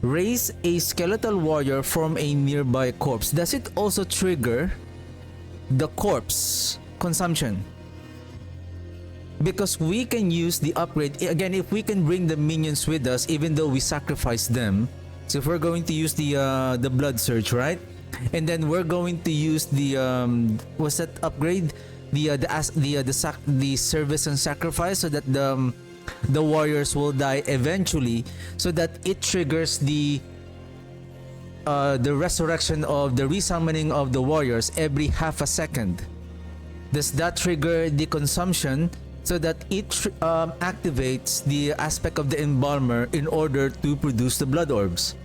[SPEAKER 1] raise a skeletal warrior from a nearby corpse. Does it also trigger the corpse consumption? Because we can use the upgrade again if we can bring the minions with us even though we sacrifice them. So if we're going to use the blood surge, right? And then we're going to use the what's that upgrade? The service and sacrifice, so that the warriors will die eventually, so that it triggers the resurrection of the resummoning of the warriors every half a second. Does that trigger the consumption so that it activates the aspect of the embalmer in order to produce the blood orbs?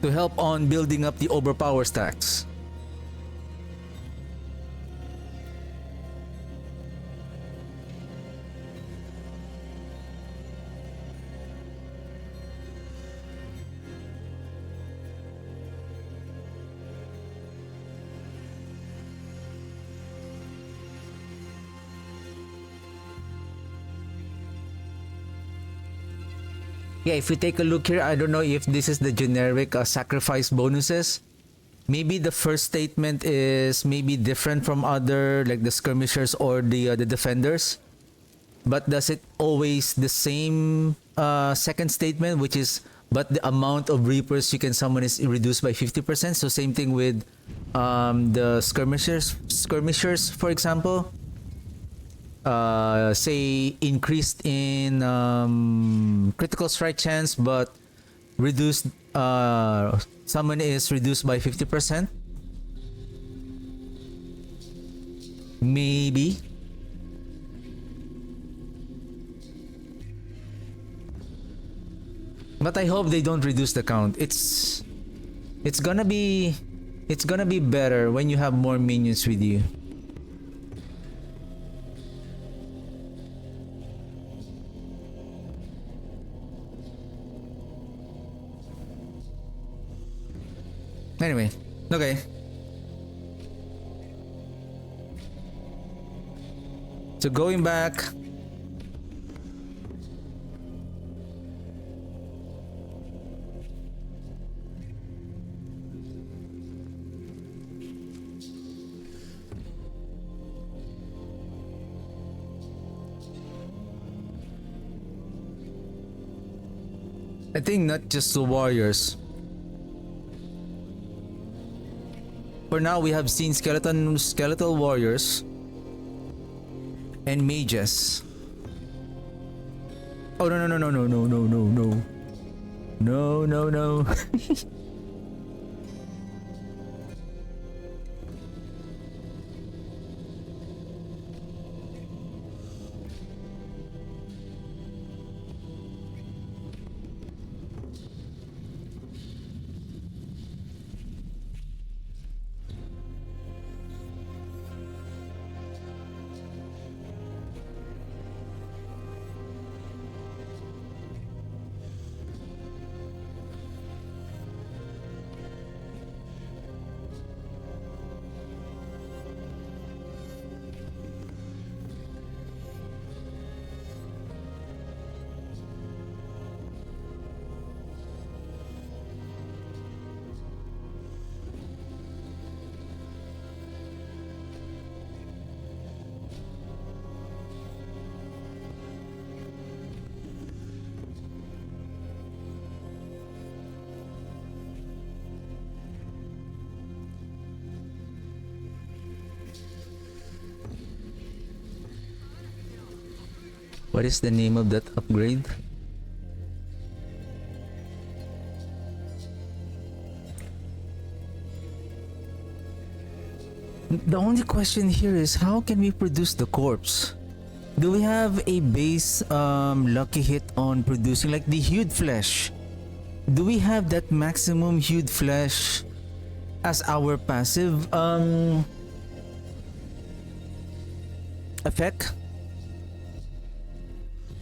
[SPEAKER 1] To help on building up the overpower stacks. Yeah, if we take a look here, I don't know if this is the generic sacrifice bonuses. Maybe the first statement is maybe different from other, like the skirmishers or the defenders. But does it always the same second statement, which is but the amount of reapers you can summon is reduced by 50%? So same thing with the skirmishers, for example. Say increased in critical strike chance, but reduced summon is reduced by 50%. Maybe. But I hope they don't reduce the count. It's gonna be better when you have more minions with you. Anyway, okay. So going back. I think not just the warriors. For now, we have seen skeletal warriors and mages. Oh no no no no no no no no no no no. What is the name of that upgrade? The only question here is how can we produce the corpse? Do we have a base lucky hit on producing like the hued flesh? Do we have that maximum hued flesh as our passive effect?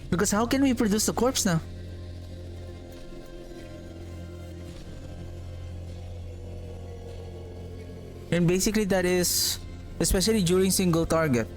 [SPEAKER 1] Because how can we produce the corpse now? And basically that is especially during single target.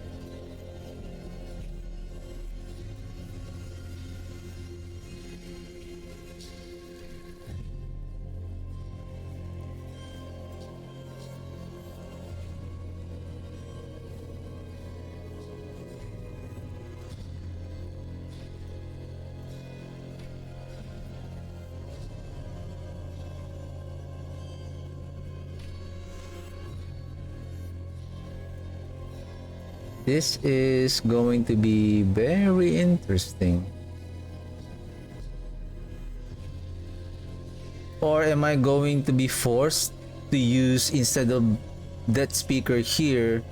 [SPEAKER 1] This is going to be very interesting. Or am I going to be forced to use, instead of that speaker here,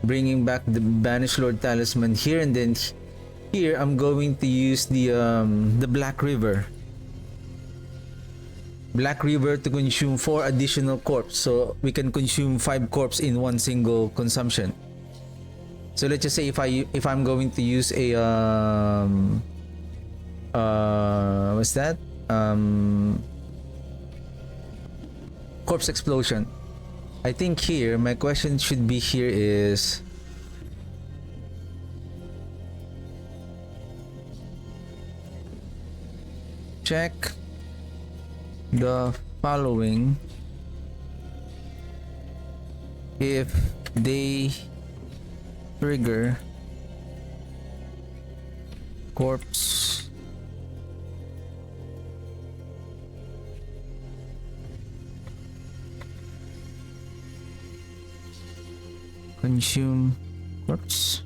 [SPEAKER 1] bringing back the Banished Lord Talisman here, and then here I'm going to use the Black River. Black River to consume 4 additional corpse, so we can consume 5 corpse in one single consumption. So let's just say if I'm going to use a what's that? Corpse explosion. I think here my question should be here is check the following if they trigger corpse consume corpse.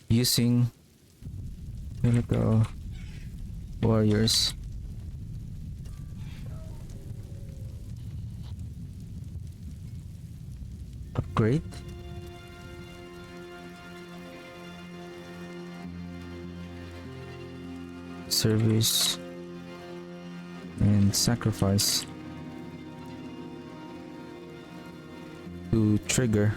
[SPEAKER 1] Using Miracle Warriors. Upgrade. Service and sacrifice to trigger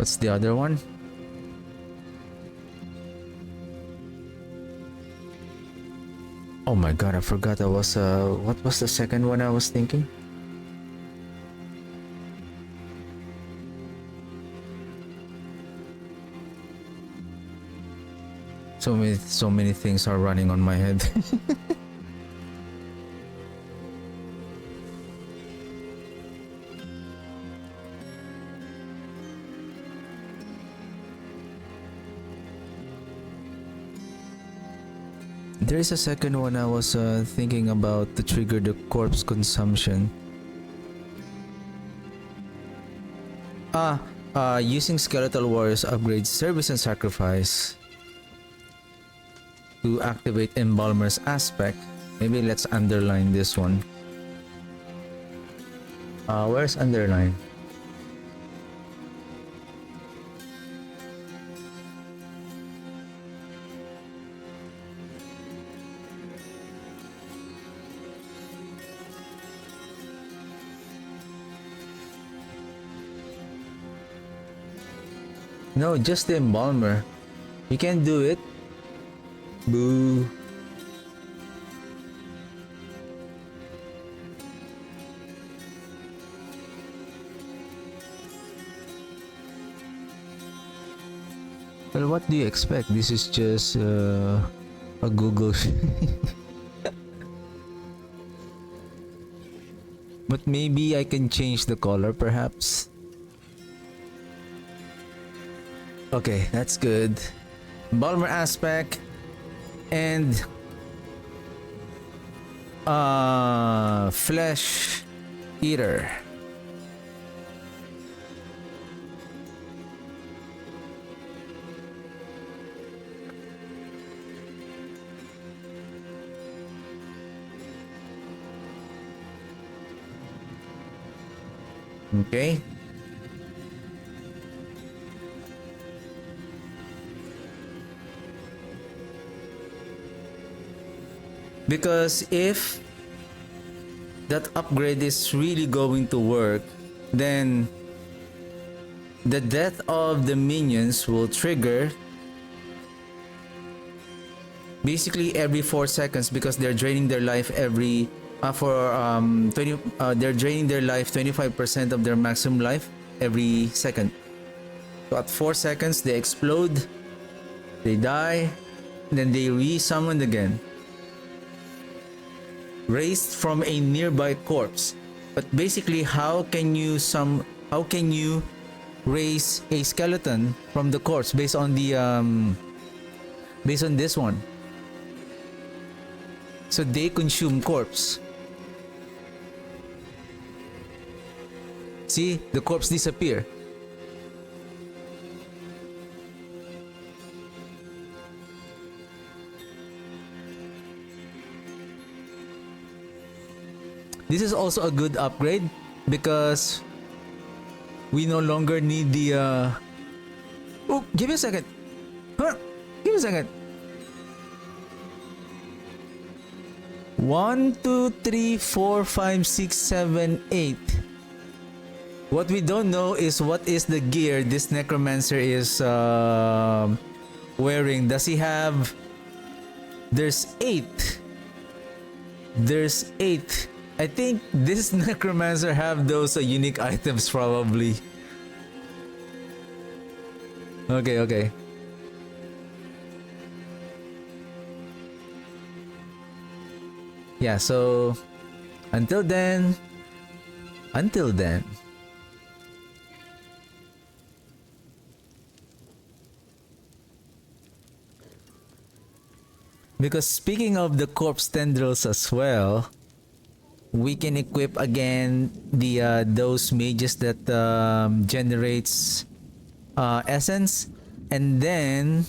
[SPEAKER 1] what's the other one? Oh my god, I forgot. I was what was the second one I was thinking? So many things are running on my head. There is a second one I was thinking about to trigger the corpse consumption. Using Skeletal Warriors upgrades Service and Sacrifice to activate Embalmer's aspect. Maybe let's underline this one. Where's underline? No, just the embalmer. You can't do it. Boo. Well, what do you expect? This is just a Google. But maybe I can change the color, perhaps. Okay, that's good. Balmer aspect and flesh eater. Okay. Because if that upgrade is really going to work, then the death of the minions will trigger basically every 4 seconds, because they're draining their life every they're draining their life 25% of their maximum life every second. So at 4 seconds they explode, they die, then they re-summoned again, raised from a nearby corpse. But basically, how can you raise a skeleton from the corpse based on the based on this one? So they consume corpse. See, the corpse disappear. This is also a good upgrade because we no longer need the Oh, give me a second. Huh? Give me a second. 1, 2, 3, 4, 5, 6, 7, 8. What we don't know is what is the gear this necromancer is wearing. Does he have... There's 8. There's 8. I think this necromancer have those unique items probably. Okay. Yeah, so until then. Because speaking of the corpse tendrils as well, we can equip again the those mages that generates essence, and then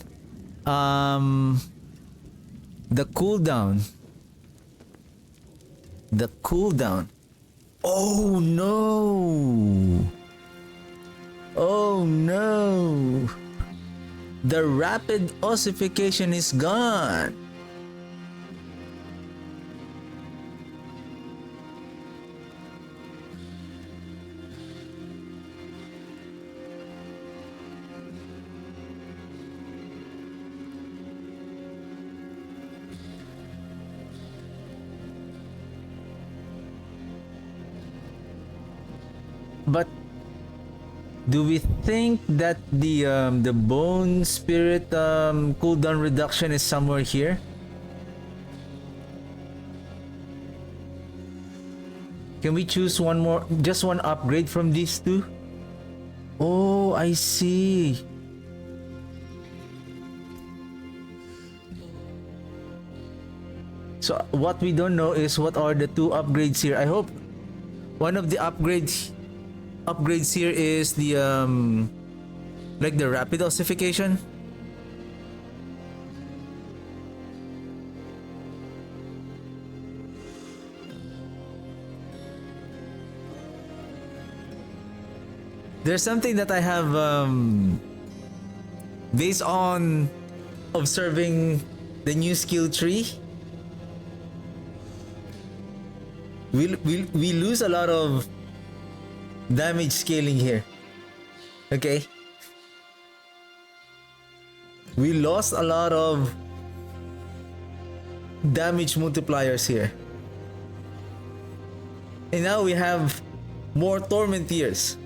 [SPEAKER 1] the cooldown. Oh no! Oh no! The rapid ossification is gone. But do we think that the bone spirit cooldown reduction is somewhere here? Can we choose one more, just one upgrade from these two? Oh, I see. So what we don't know is what are the two upgrades here. I hope one of the upgrades here is the like the rapid ossification. There's something that I have based on observing the new skill tree. We lose a lot of damage scaling here. Okay. We lost a lot of damage multipliers here. And now we have more Tormenteers.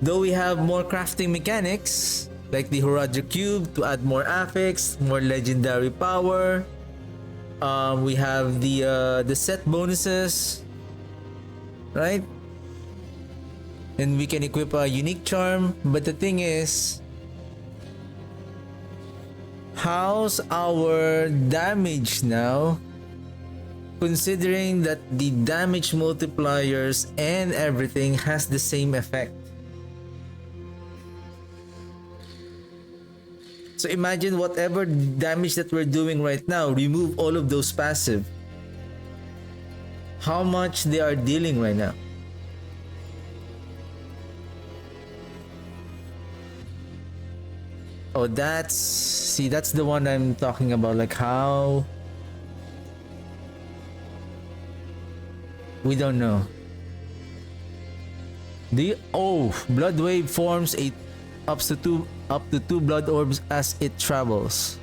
[SPEAKER 1] Though we have more crafting mechanics, like the Horadric Cube to add more affix, more legendary power. We have the set bonuses, right? And we can equip a unique charm. But the thing is, how's our damage now? Considering that the damage multipliers and everything has the same effect. So imagine whatever damage that we're doing right now, remove all of those passive. How much they are dealing right now. Oh, that's the one I'm talking about. Like how we don't know. Blood wave forms up to two blood orbs as it travels.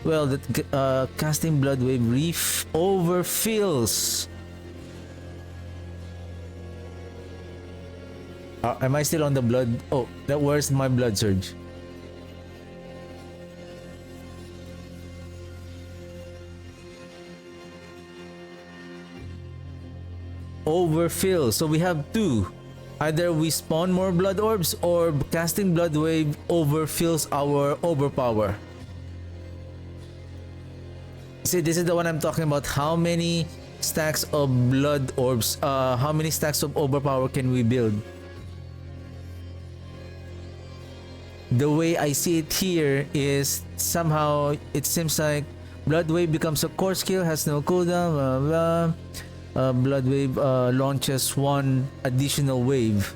[SPEAKER 1] Well, that casting blood wave reef overfills. Am I still on the blood? Oh, where's my blood surge? Overfill. So we have two. Either we spawn more blood orbs or casting blood wave overfills our overpower. See, this is the one I'm talking about. How many stacks of blood orbs, how many stacks of overpower can we build? The way I see it here is somehow it seems like blood wave becomes a core skill, has no cooldown, blah, blah. Blood wave launches one additional wave.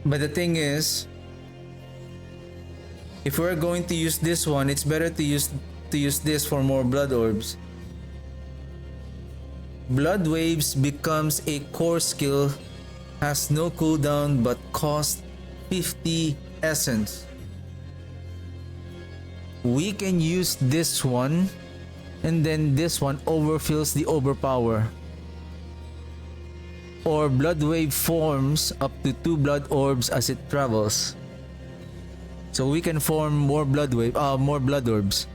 [SPEAKER 1] But the thing is, if we're going to use this one, it's better to use this for more blood orbs. Blood waves becomes a core skill, has no cooldown but costs 50 essence. We can use this one, and then this one overfills the overpower. Or blood wave forms up to 2 blood orbs as it travels. So we can form more blood orbs.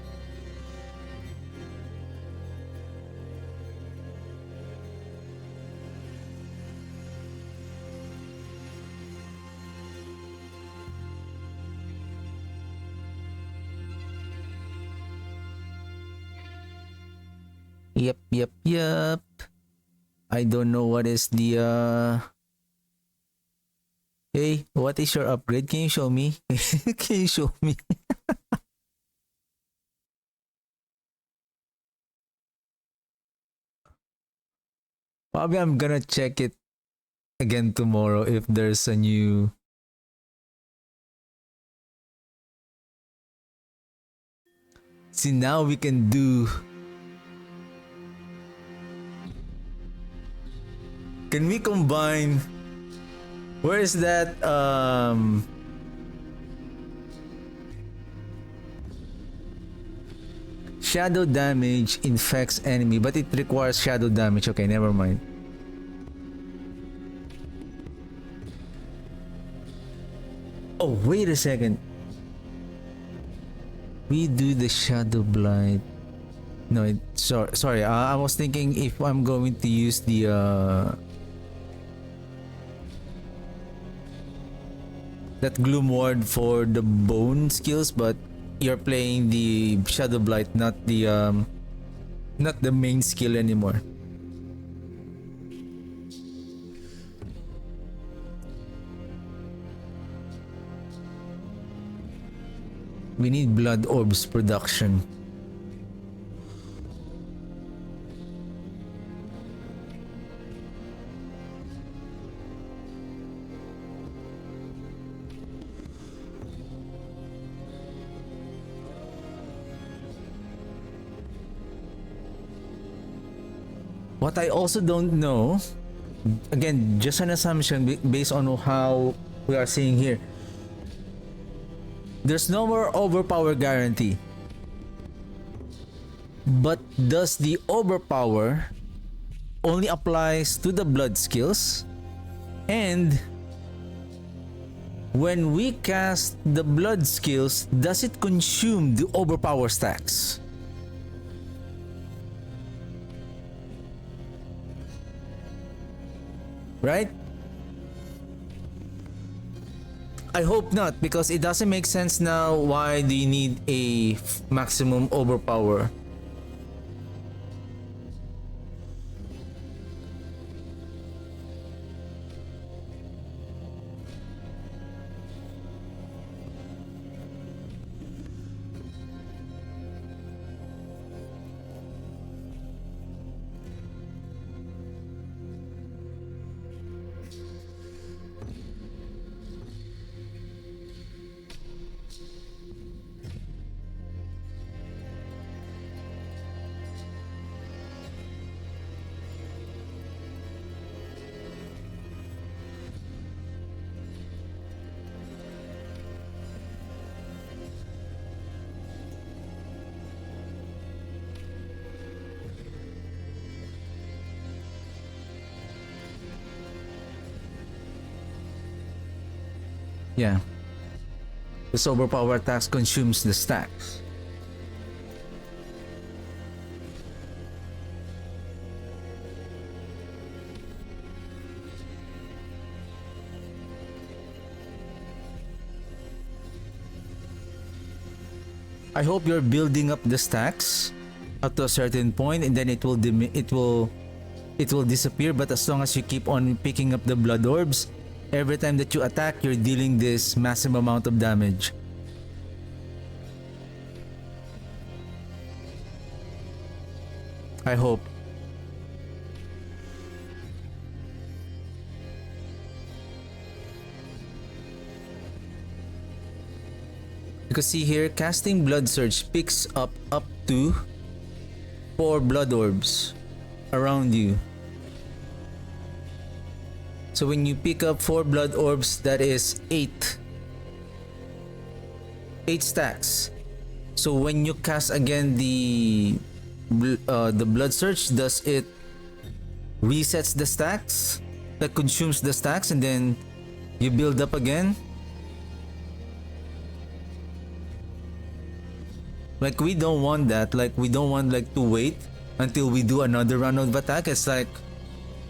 [SPEAKER 1] Yep. I don't know what is the Hey, what is your upgrade? Can you show me? Can you show me? Probably I'm gonna check it again tomorrow if there's a new. See, now we can do. Can we combine? Where is that? Shadow damage infects enemy, but it requires shadow damage. Okay, never mind. Oh, wait a second. We do the shadow blight. No, sorry. I was thinking if I'm going to use the that gloom ward for the bone skills, but you're playing the shadow blight, not the main skill anymore. We need blood orbs production. What I also don't know, again, just an assumption based on how we are seeing here. There's no more overpower guarantee. But does the overpower only applies to the blood skills? And when we cast the blood skills, does it consume the overpower stacks? Right? I hope not, because it doesn't make sense now. Why do you need a maximum overpower? Yeah. This overpower attacks consumes the stacks. I hope you're building up the stacks up to a certain point, and then it will disappear. But as long as you keep on picking up the blood orbs, every time that you attack, you're dealing this massive amount of damage. I hope. Because see here, casting Blood Surge picks up to 4 blood orbs around you. So when you pick up 4 blood orbs, that is 8 stacks. So when you cast again the blood surge, does it resets the stacks, that consumes the stacks, and then you build up again? Like, we don't want that. Like, we don't want like to wait until we do another round of attack. It's like,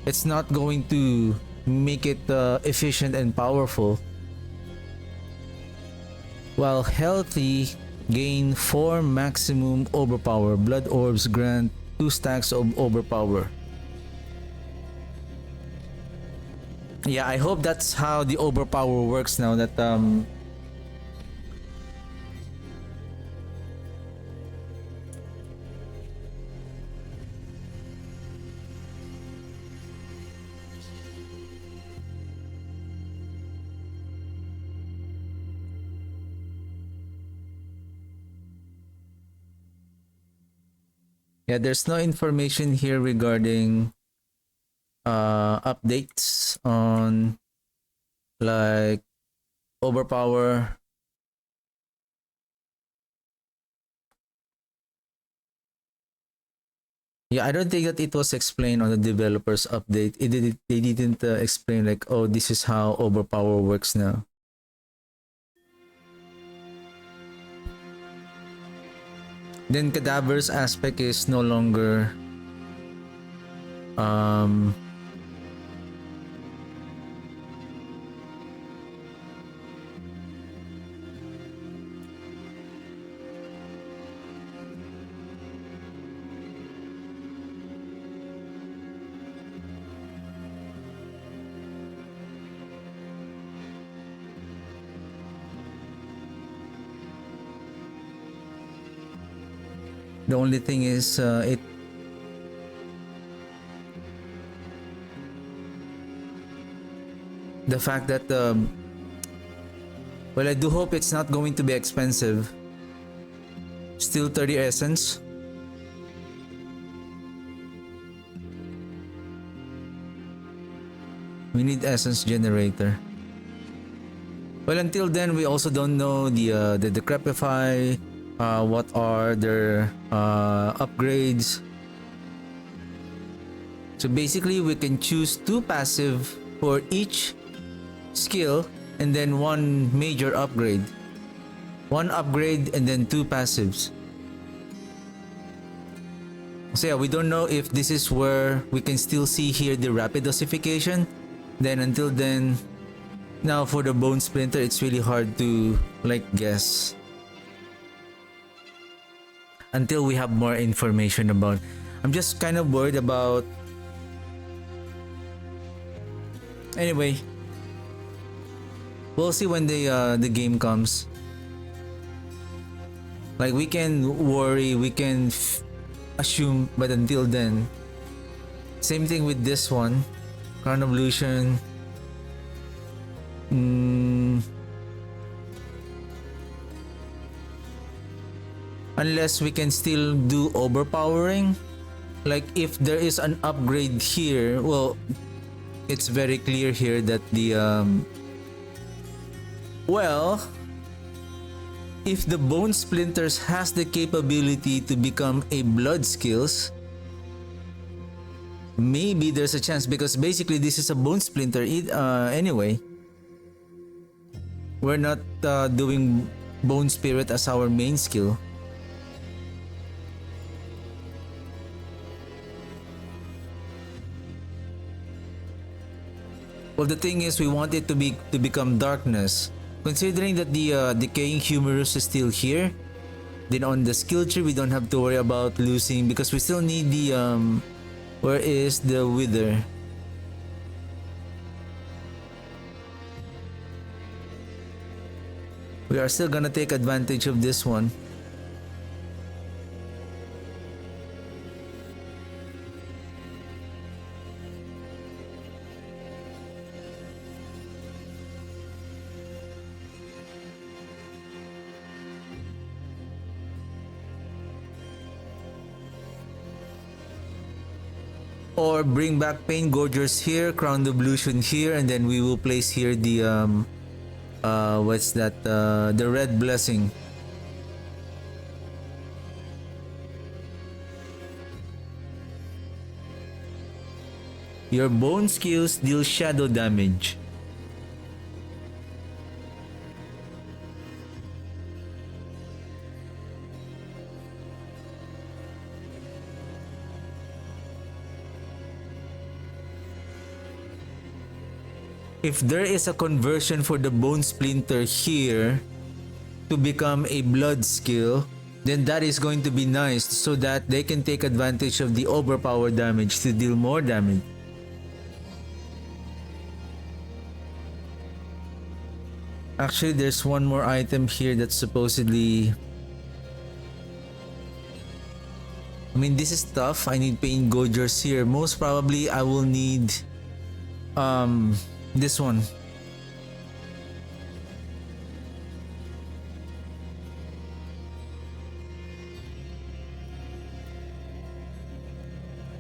[SPEAKER 1] it's not going to make it efficient and powerful. While healthy, gain 4 maximum overpower. Blood orbs grant 2 stacks of overpower. Yeah, I hope that's how the overpower works now, that yeah, there's no information here regarding updates on like overpower. Yeah, I don't think that it was explained on the developers update. They didn't explain like, oh, this is how overpower works now. Then cadavers aspect is no longer the only thing is the fact that well, I do hope it's not going to be expensive. Still 30 essence. We need essence generator. Well, until then, we also don't know the decrepify. What are their upgrades? So basically, we can choose 2 passive for each skill and then 1 major upgrade. 1 upgrade and then 2 passives. So yeah, we don't know if this is where we can still see here the rapid ossification. Then until then, now for the bone splinter, it's really hard to like guess until we have more information about. I'm just kind of worried about. Anyway, we'll see when the game comes. Like we can worry, we can assume, but until then, same thing with this one, Crown of Illusion. Unless we can still do overpowering, like if there is an upgrade here, well, it's very clear here that the well, if the bone splinters has the capability to become a blood skills, maybe there's a chance, because basically this is a bone splinter anyway. We're not doing bone spirit as our main skill. Well, the thing is, we want it to become darkness. Considering that the decaying humerus is still here, then on the skill tree we don't have to worry about losing, because we still need the where is the wither? We are still gonna take advantage of this one. Or bring back Pain Gorgers here, Crown of Illusion here, and then we will place here the what's that? The Red Blessing. Your bone skills deal shadow damage. If there is a conversion for the bone splinter here to become a blood skill, then that is going to be nice, so that they can take advantage of the overpower damage to deal more damage. Actually, there's one more item here that's supposedly... I mean, this is tough. I need Pain Gorgers here. Most probably, I will need this one.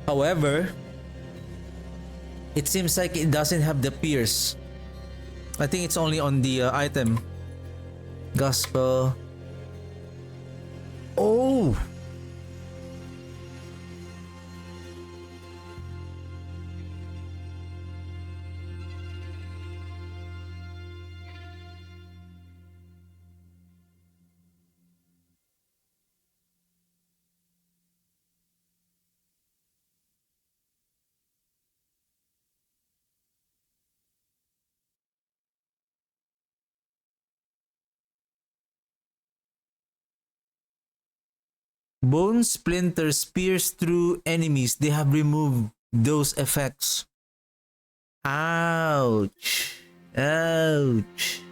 [SPEAKER 1] However, it seems like it doesn't have the pierce. I think it's only on the item. Gospel. Oh! Bone splinters pierce through enemies. They have removed those effects. Ouch. Ouch.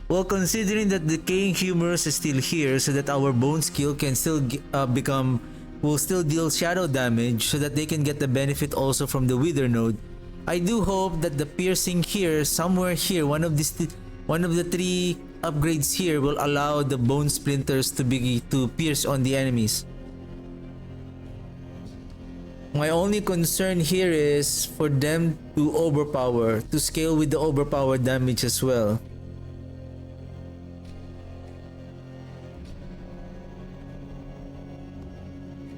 [SPEAKER 1] Well, considering that the decaying humerus is still here, so that our bone skill can still will still deal shadow damage, so that they can get the benefit also from the wither node. I do hope that the piercing here, somewhere here, one of the 3 upgrades here will allow the bone splinters to pierce on the enemies. My only concern here is for them to overpower, to scale with the overpower damage as well.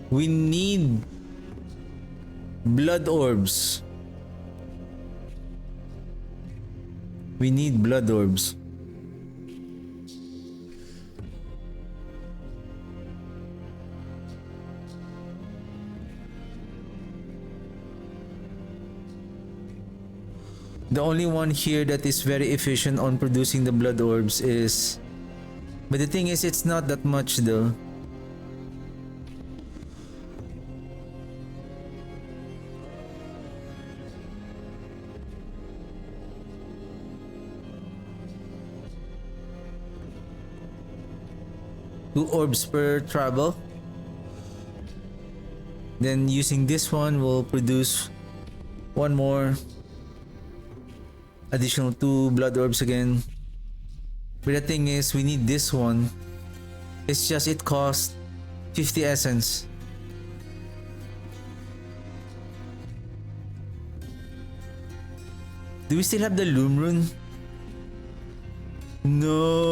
[SPEAKER 1] We need blood orbs. We need blood orbs. The only one here that is very efficient on producing the blood orbs is... But the thing is, it's not that much though. Two orbs per travel. Then using this one will produce one more additional 2 blood orbs again. But the thing is, we need this one. It's just it costs 50 essence. Do we still have the Loom Rune? No.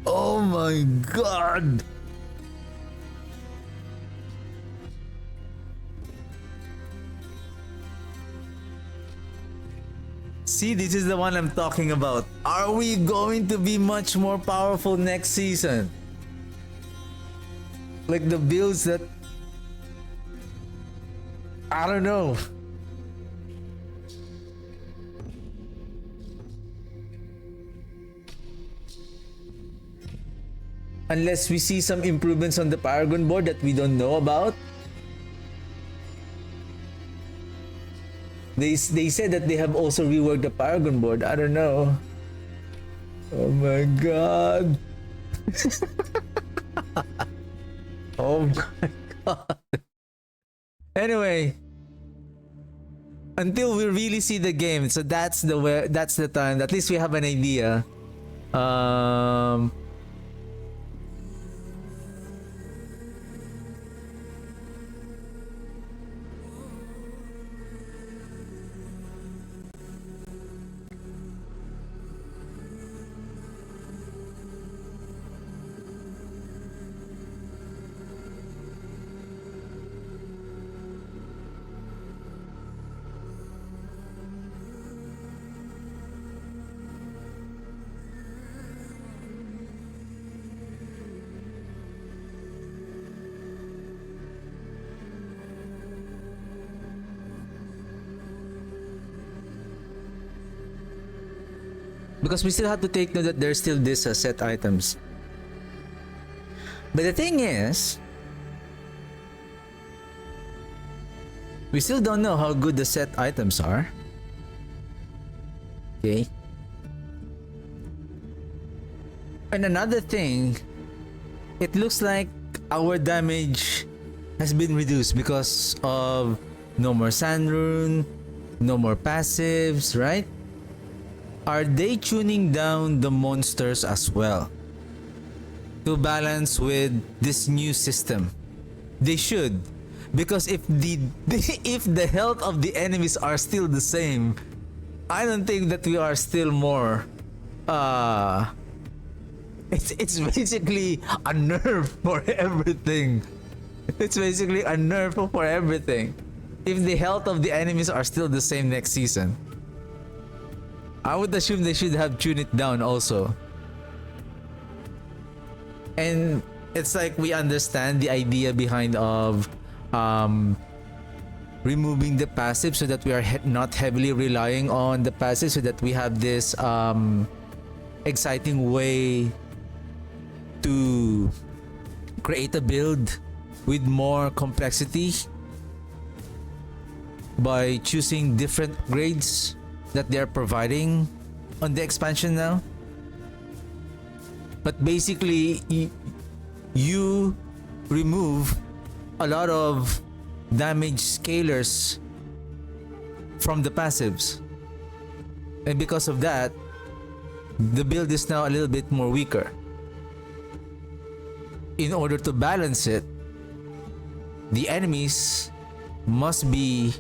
[SPEAKER 1] Oh my god. See, this is the one I'm talking about. Are we going to be much more powerful next season? Like the builds that... I don't know. Unless we see some improvements on the Paragon board that we don't know about. They said that they have also reworked the Paragon board. I don't know. Oh my god. Oh my god. Anyway, until we really see the game, so that's the time. At least we have an idea. Because we still have to take note that there's still this set items. But the thing is, we still don't know how good the set items are. Okay. And another thing, it looks like our damage has been reduced because of no more Sand Rune, no more passives, right? Are they tuning down the monsters as well to balance with this new system? They should, because if the health of the enemies are still the same, I don't think that we are still more. It's basically a nerf for everything. It's basically a nerf for everything. If the health of the enemies are still the same next season, I would assume they should have tuned it down also. And it's like we understand the idea behind of removing the passive so that we are not heavily relying on the passive, so that we have this exciting way to create a build with more complexity by choosing different grades that they're providing on the expansion now. But basically, you remove a lot of damage scalers from the passives, and because of that, the build is now a little bit more weaker. in order to balance it, the enemies must be...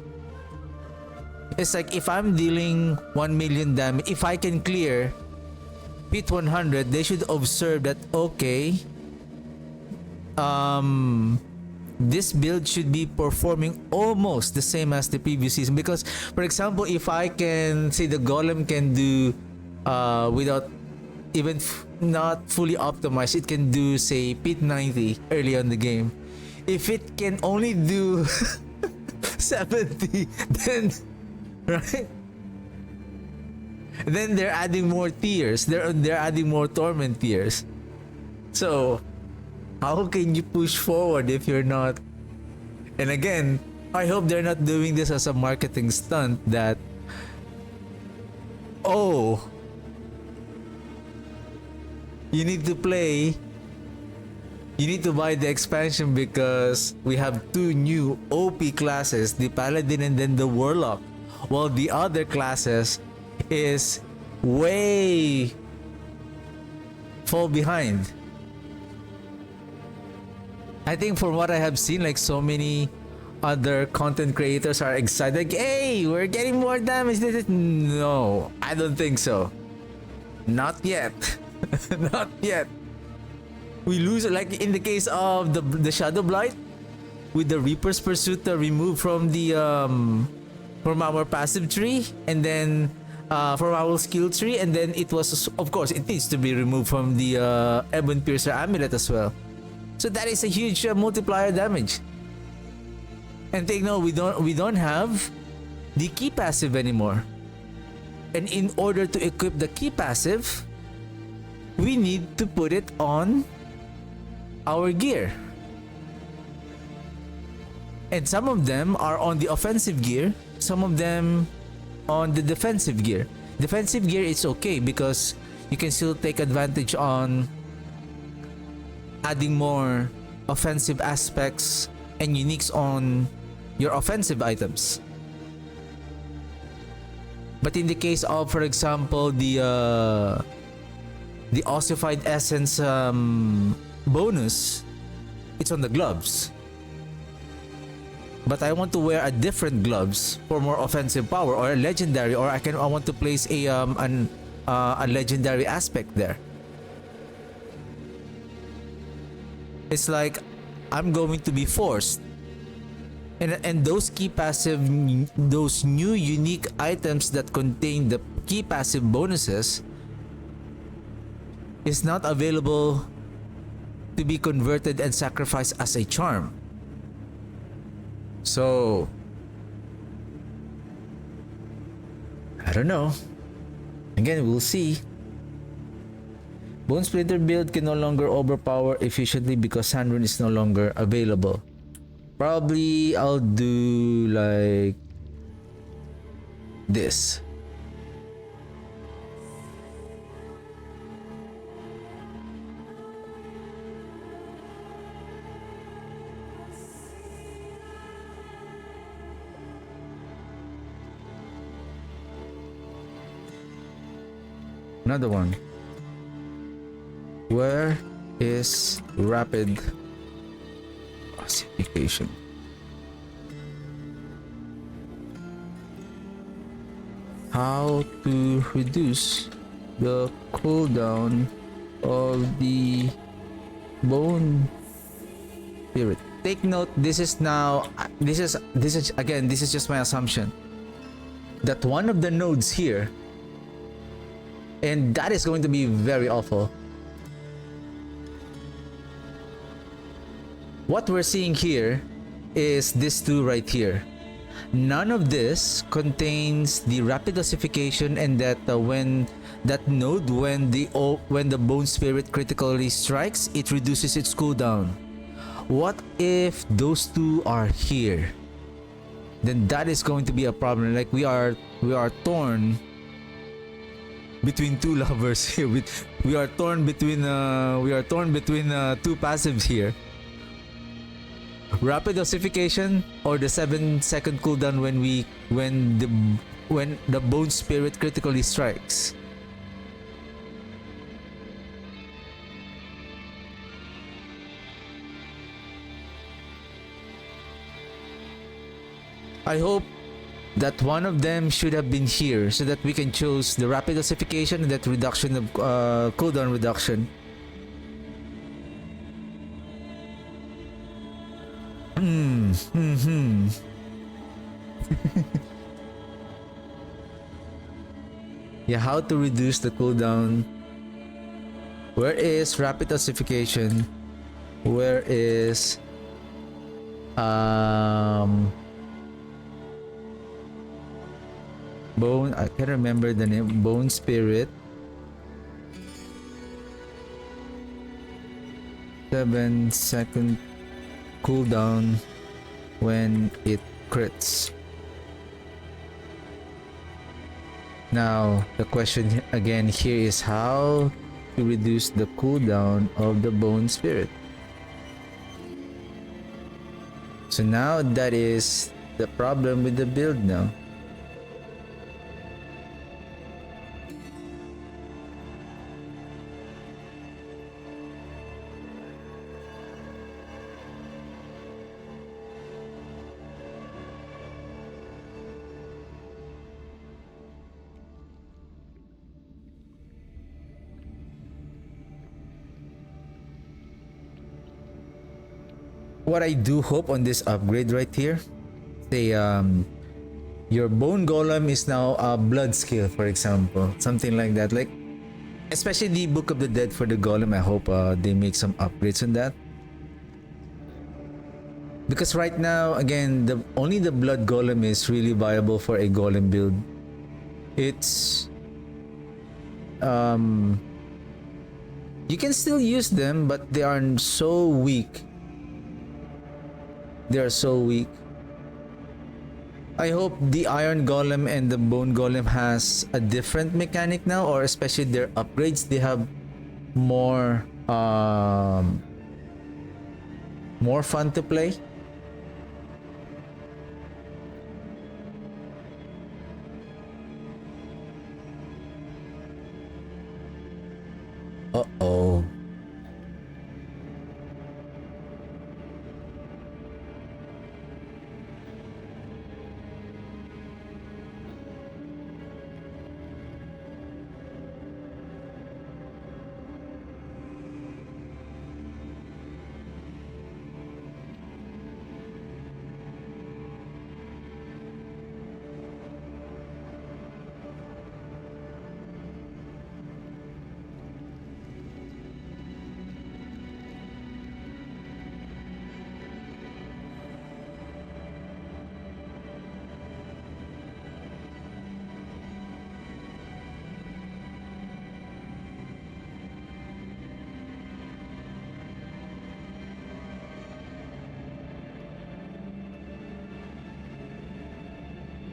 [SPEAKER 1] It's like if I'm dealing 1 million damage, if I can clear Pit 100, they should observe that, okay, this build should be performing almost the same as the previous season. Because, for example, if I can say the golem can do without even not fully optimized, it can do, say, Pit 90 early on the game. If it can only do 70, then right, then they're adding more tiers, they're adding more torment tiers. So how can you push forward if you're not... And again, I hope they're not doing this as a marketing stunt that, oh, you need to play, you need to buy the expansion because we have 2 new OP classes, the Paladin and then the Warlock, while the other classes is way fall behind. I think from what I have seen, like so many other content creators are excited, like, hey, we're getting more damage. No, I don't think so. Not yet. Not yet. We lose, like in the case of the Shadow Blight, with the Reaper's Pursuit removed from the from our passive tree, and then from our skill tree, and then it was, of course, it needs to be removed from the Ebon Piercer Amulet as well. So that is a huge multiplier damage. And take note, we don't have the key passive anymore. And in order to equip the key passive, we need to put it on our gear. And some of them are on the offensive gear, some of them on the defensive gear. Defensive gear is okay because you can still take advantage on adding more offensive aspects and uniques on your offensive items. But in the case of, for example, the Ossified Essence bonus, it's on the gloves. But I want to wear a different gloves for more offensive power, or a legendary, or I want to place a legendary aspect there. It's like I'm going to be forced. And those key passive, those new unique items that contain the key passive bonuses is not available to be converted and sacrificed as a charm. So I don't know. Again, we'll see. Bone Splitter build can no longer overpower efficiently because Sandrune is no longer available. Probably I'll do like this. Another one. Where is rapid ossification? How to reduce the cooldown of the bone spirit. Take note, this is again, this is just my assumption that one of the nodes here, and that is going to be very awful. What we're seeing here is this 2 right here. None of this contains the rapid ossification, and that when that node, when the bone spirit critically strikes, it reduces its cooldown. What if those 2 are here? Then that is going to be a problem. Like we are torn between 2 lovers here. We are torn between 2 passives here. Rapid ossification or the 7-second cooldown when the bone spirit critically strikes. I hope that one of them should have been here so that we can choose the rapid ossification and that reduction of cooldown reduction. Yeah, how to reduce the cooldown. Where is rapid ossification? Where is bone? I can't remember the name. Bone spirit. 7-second cooldown when it crits. Now the question again here is how to reduce the cooldown of the bone spirit. So now that is the problem with the build now. What I do hope on this upgrade right here, say your bone golem is now a blood skill, for example, something like that. Like especially the Book of the Dead for the golem, I hope they make some upgrades on that. Because right now, again, only the blood golem is really viable for a golem build. It's you can still use them, but they are so weak. They are so weak. I hope the iron golem and the bone golem has a different mechanic now, or especially their upgrades, they have more fun to play. Uh-oh.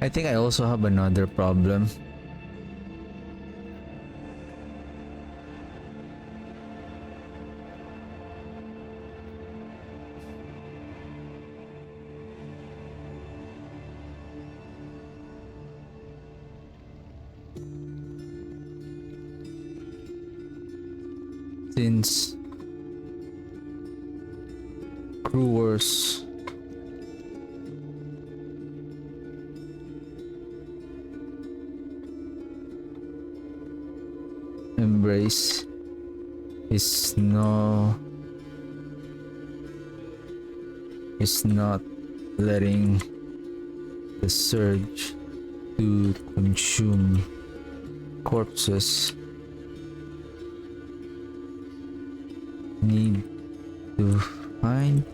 [SPEAKER 1] I think I also have another problem. Since Crewers embrace is not letting the surge to consume corpses, need to find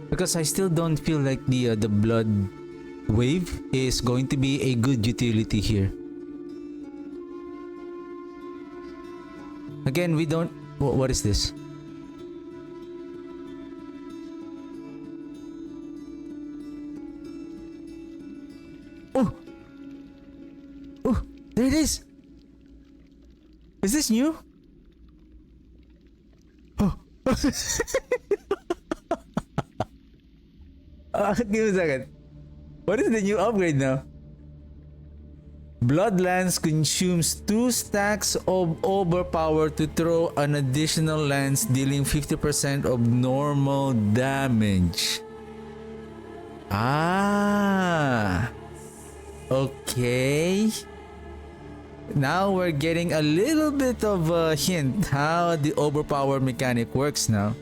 [SPEAKER 1] because I still don't feel like the blood wave is going to be a good utility here. Again, we don't. What is this? Is this new? Oh. Give me a second. What is the new upgrade now? Bloodlance consumes 2 stacks of overpower to throw an additional lance, dealing 50% of normal damage. Ah. Okay. Now we're getting a little bit of a hint how the overpower mechanic works now.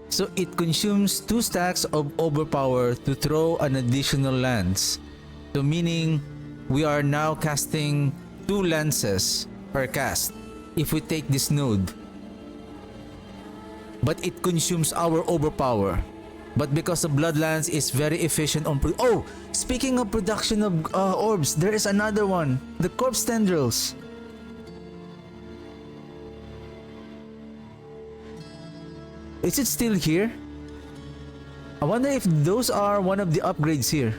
[SPEAKER 1] So it consumes 2 stacks of overpower to throw an additional lance. So meaning we are now casting 2 lances per cast if we take this node. But it consumes our overpower. But because the blood lance is very efficient on speaking of production of orbs, there is another one. The corpse tendrils. Is it still here? I wonder if those are one of the upgrades here.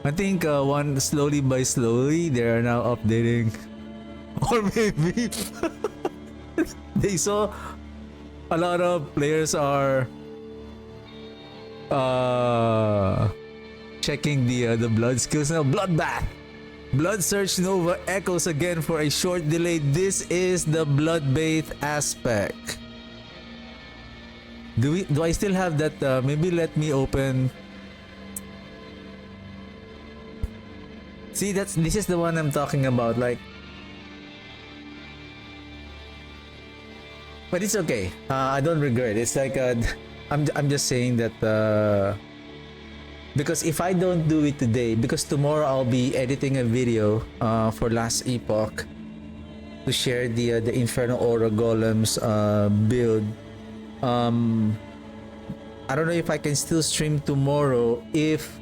[SPEAKER 1] I think one slowly by slowly they are now updating. Or maybe they saw a lot of players are checking the blood skills now. Bloodbath. Blood Surge Nova echoes again for a short delay. This is the Bloodbath aspect. Do I still have that? Maybe let me open. See, this is the one I'm talking about. Like, but it's okay. I don't regret. It's like I'm just saying that because if I don't do it today, because tomorrow I'll be editing a video for Last Epoch to share the Infernal Aura Golems build. I don't know if I can still stream tomorrow. If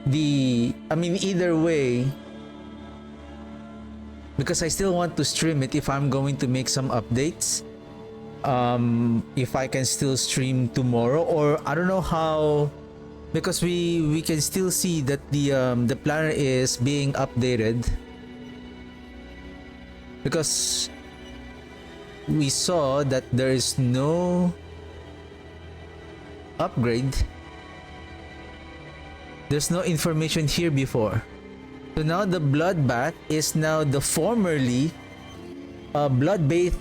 [SPEAKER 1] either way, because I still want to stream it if I'm going to make some updates. If I can still stream tomorrow, or I don't know how, because we can still see that the planner is being updated, because we saw that there is no upgrade. There's no information here before. So now the Bloodbath is now the formerly Bloodbath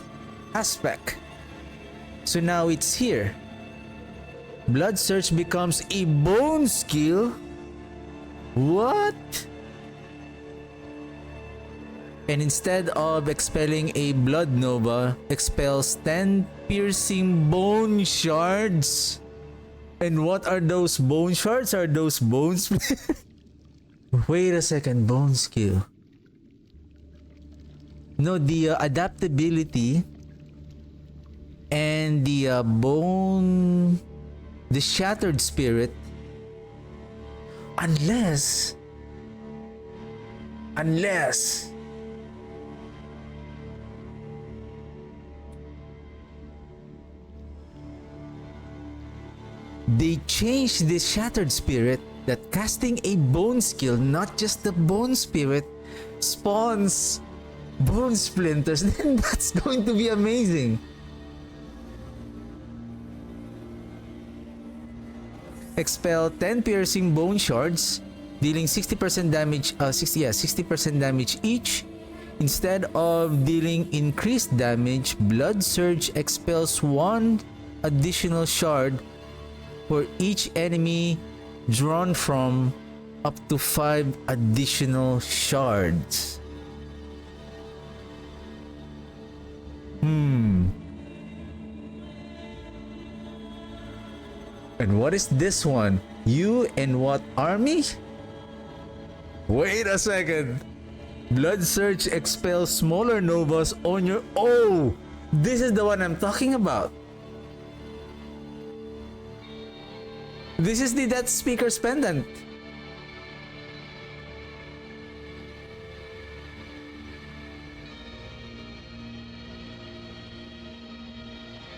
[SPEAKER 1] aspect. So now it's here. Blood Surge becomes a bone skill. What? And instead of expelling a Blood Nova, expels 10 piercing bone shards. And what are those bone shards? Are those bones? Wait a second, bone skill. No, the adaptability and the bone, the shattered spirit, unless they change the shattered spirit, that casting a bone skill, not just the bone spirit, spawns bone splinters, then that's going to be amazing. Expel 10 piercing bone shards, dealing 60% damage, 60% damage each. Instead of dealing increased damage, Blood Surge expels 1 additional shard for each enemy drawn from, up to 5 additional shards. And what is this one? You and what army? Wait a second. Blood Surge expels smaller novas on your... Oh! This is the one I'm talking about. This is the Death Speaker's pendant.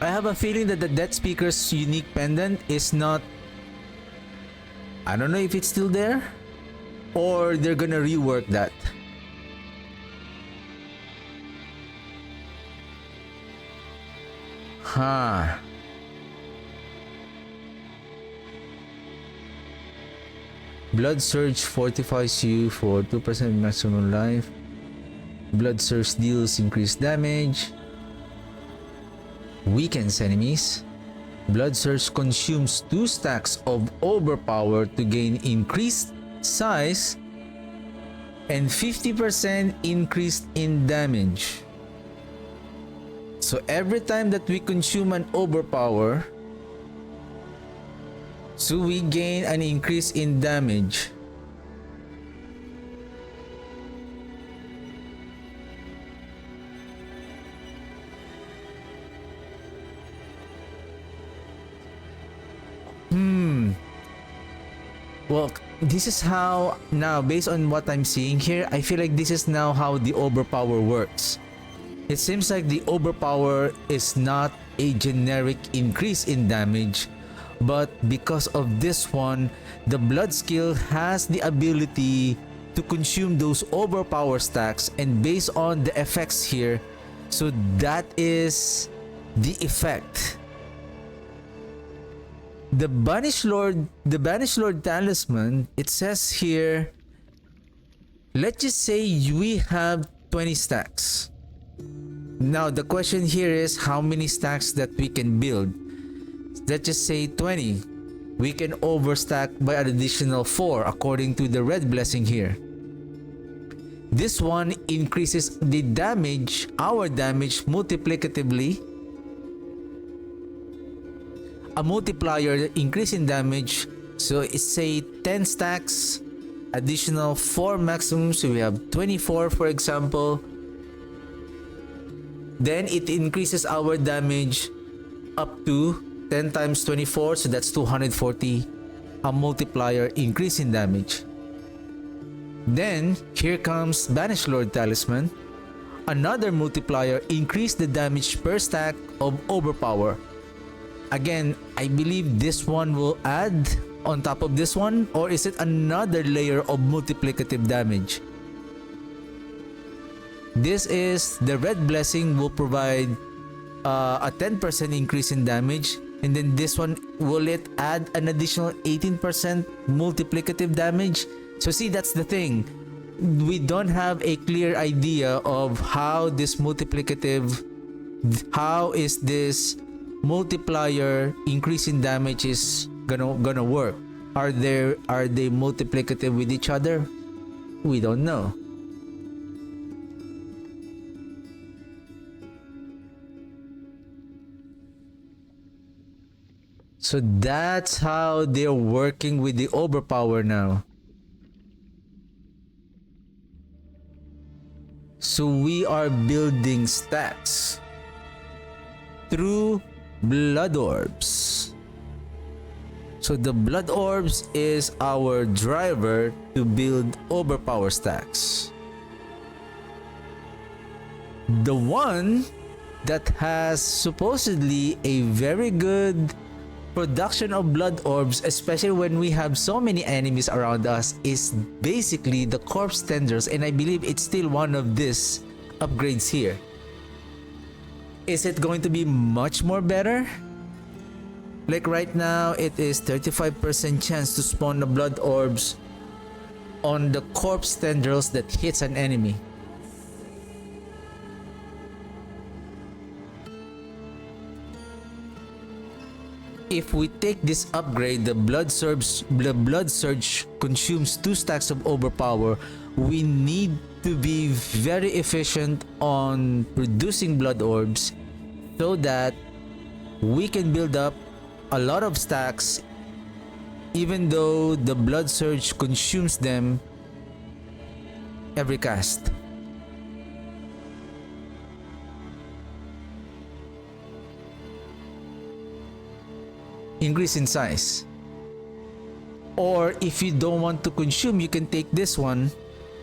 [SPEAKER 1] I have a feeling that the Death Speaker's unique pendant is not... I don't know if it's still there or they're gonna rework that. Huh. Blood Surge fortifies you for 2% maximum life. Blood Surge deals increased damage. Weakens enemies. Blood Surge consumes 2 stacks of overpower to gain increased size and 50% increase in damage. So every time that we consume an overpower, so we gain an increase in damage. Well, this is how, now based on what I'm seeing here, I feel like this is now how the overpower works. It seems like the overpower is not a generic increase in damage, but because of this one, the blood skill has the ability to consume those overpower stacks, and based on the effects here, so that is the effect. The Banished Lord talisman, it says here, let's just say we have 20 stacks. Now the question here is how many stacks that we can build. Let's just say 20. We can overstack by an additional 4 according to the red blessing here. This one increases the damage, our damage, multiplicatively. A multiplier increase in damage, so it's say 10 stacks, additional 4 maximum, so we have 24 for example. Then it increases our damage up to 10 times 24, so that's 240, a multiplier increase in damage. Then here comes Banished Lord talisman, another multiplier, increase the damage per stack of overpower. Again, I believe this one will add on top of this one, or is it another layer of multiplicative damage? This is the red blessing will provide a 10% increase in damage, and then this one, will it add an additional 18% multiplicative damage? So see, that's the thing, we don't have a clear idea of how this multiplicative, how is this multiplier increase in damage is gonna work. Are they multiplicative with each other? We don't know. So that's how they're working with the overpower now. So we are building stacks through blood orbs. So the blood orbs is our driver to build overpower stacks. The one that has supposedly a very good production of blood orbs, especially when we have so many enemies around us, is basically the corpse tenders, and I believe it's still one of these upgrades here. Is it going to be much more better? Like right now, it is 35% chance to spawn the blood orbs on the corpse tendrils that hits an enemy. If we take this upgrade, the blood surge consumes 2 stacks of overpower. We need to be very efficient on producing blood orbs so that we can build up a lot of stacks even though the blood surge consumes them every cast. Increase in size. Or if you don't want to consume, you can take this one,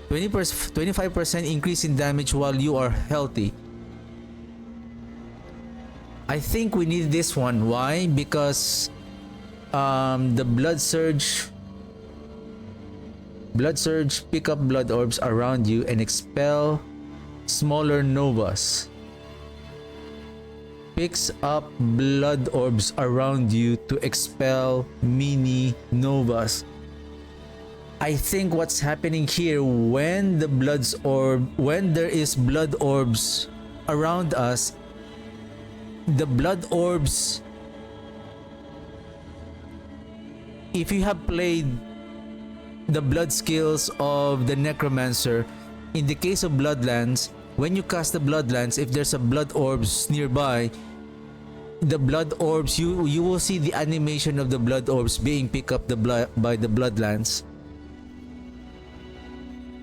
[SPEAKER 1] 25% increase in damage while you are healthy. I think we need this one. Why? Because the blood surge pick up blood orbs around you and expel smaller novas. Picks up blood orbs around you to expel mini novas. I think what's happening here when there is blood orbs around us, the blood orbs, if you have played the blood skills of the necromancer, in the case of bloodlands, when you cast the bloodlands, if there's a blood orbs nearby, the blood orbs, you will see the animation of the blood orbs being picked up by the bloodlands.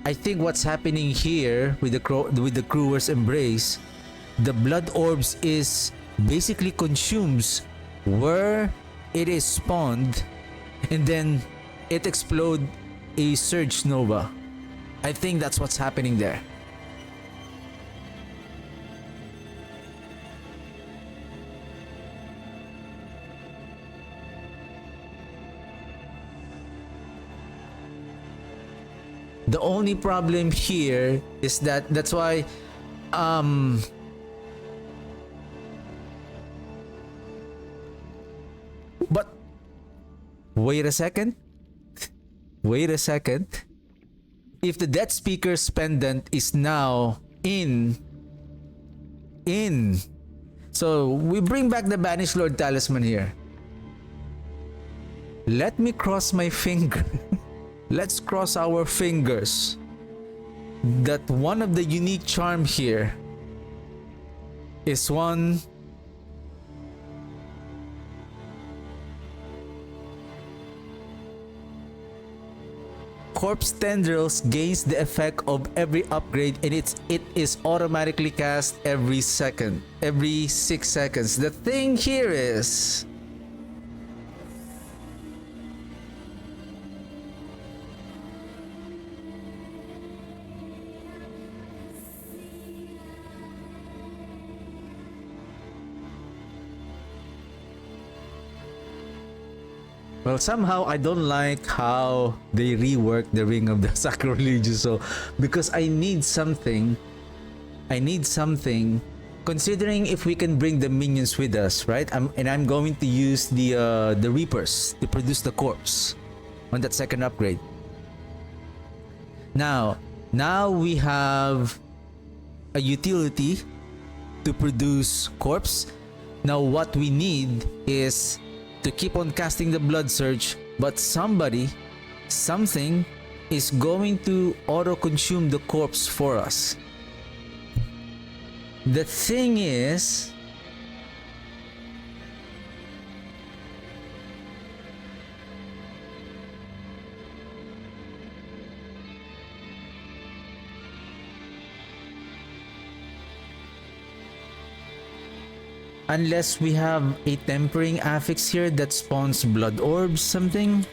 [SPEAKER 1] I think what's happening here with the Crewer's Embrace, the blood orbs is basically consumes where it is spawned, and then it explode a surge nova. I think that's what's happening there. The only problem here is that's why but wait a second. Wait a second. If the Death Speaker's pendant is now in, so we bring back the Banished Lord talisman here. Let me cross my finger. Let's cross our fingers that one of the unique charm here is one Corpse Tendrils gains the effect of every upgrade, and it is automatically cast every 6 seconds. The thing here is well, somehow I don't like how they rework the Ring of the Sacrilegious. So, because I need something, considering if we can bring the minions with us, right? I'm going to use the Reapers to produce the corpse on that second upgrade. Now we have a utility to produce corpse. Now what we need is to keep on casting the blood surge, but something is going to auto-consume the corpse for us. The thing is, unless we have a tempering affix here that spawns blood orbs, something.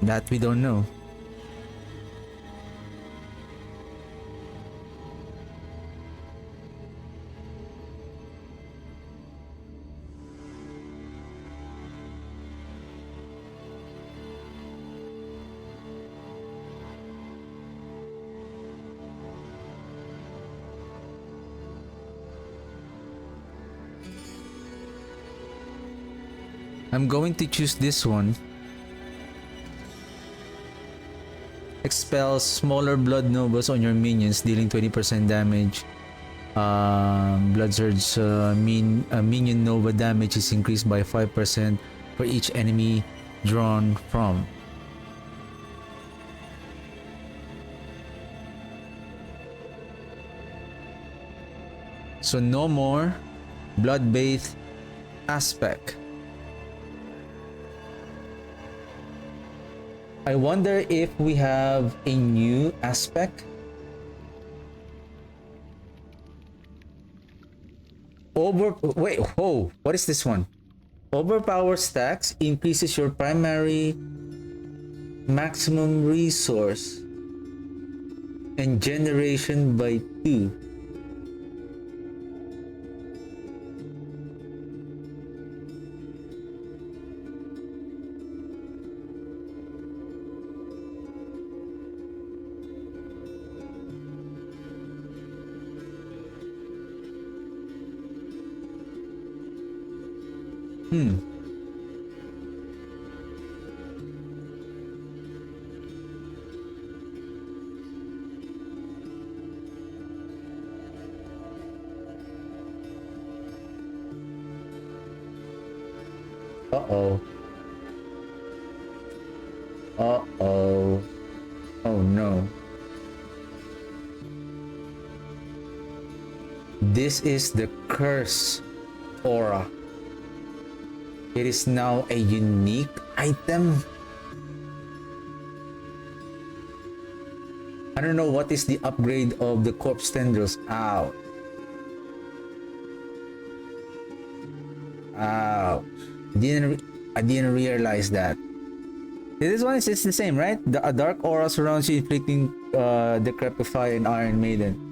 [SPEAKER 1] That we don't know. I'm going to choose this one. Expels smaller blood novas on your minions, dealing 20% damage. Blood surge minion nova damage is increased by 5% for each enemy drawn from. So no more blood-bathed aspect. I wonder if we have a new aspect. What is this one? Overpower stacks increases your primary maximum resource. and generation by 2. Uh-oh. Uh-oh. Oh no. This is the curse aura. It is now a unique item. I don't know what is the upgrade of the corpse tendrils. Ow. Ow. I didn't realize that. This one is it's the same, right? A dark aura surrounds you, inflicting decrepify an Iron Maiden.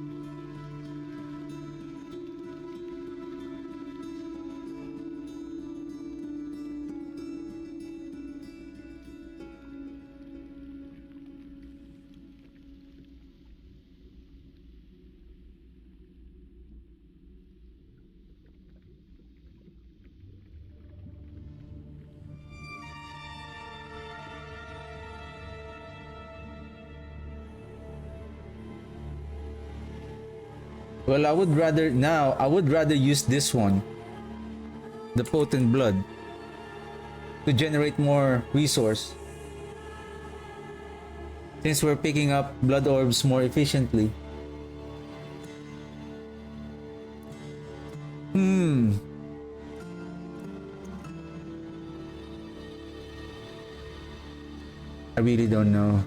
[SPEAKER 1] Well, I would rather use this one, the potent blood, to generate more resource, since we're picking up blood orbs more efficiently. I really don't know.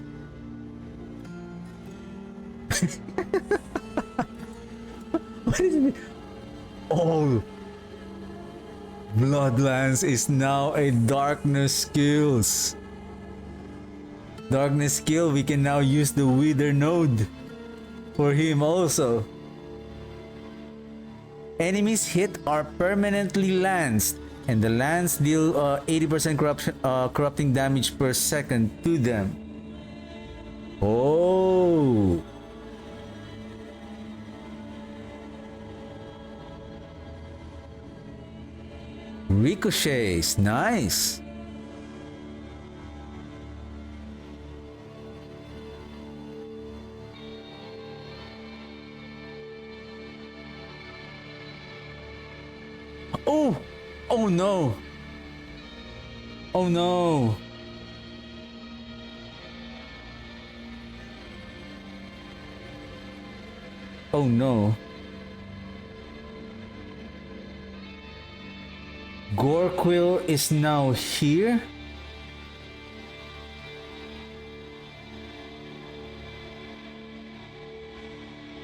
[SPEAKER 1] What is it? Oh, Bloodlands is now a darkness skills. Darkness skill, we can now use the Wither node for him also. Enemies hit are permanently lanced, and the lance deal 80% corrupting damage per second to them. Oh. Ricochets, nice. Oh, oh no. Oh no. Oh no. Gorquill is now here.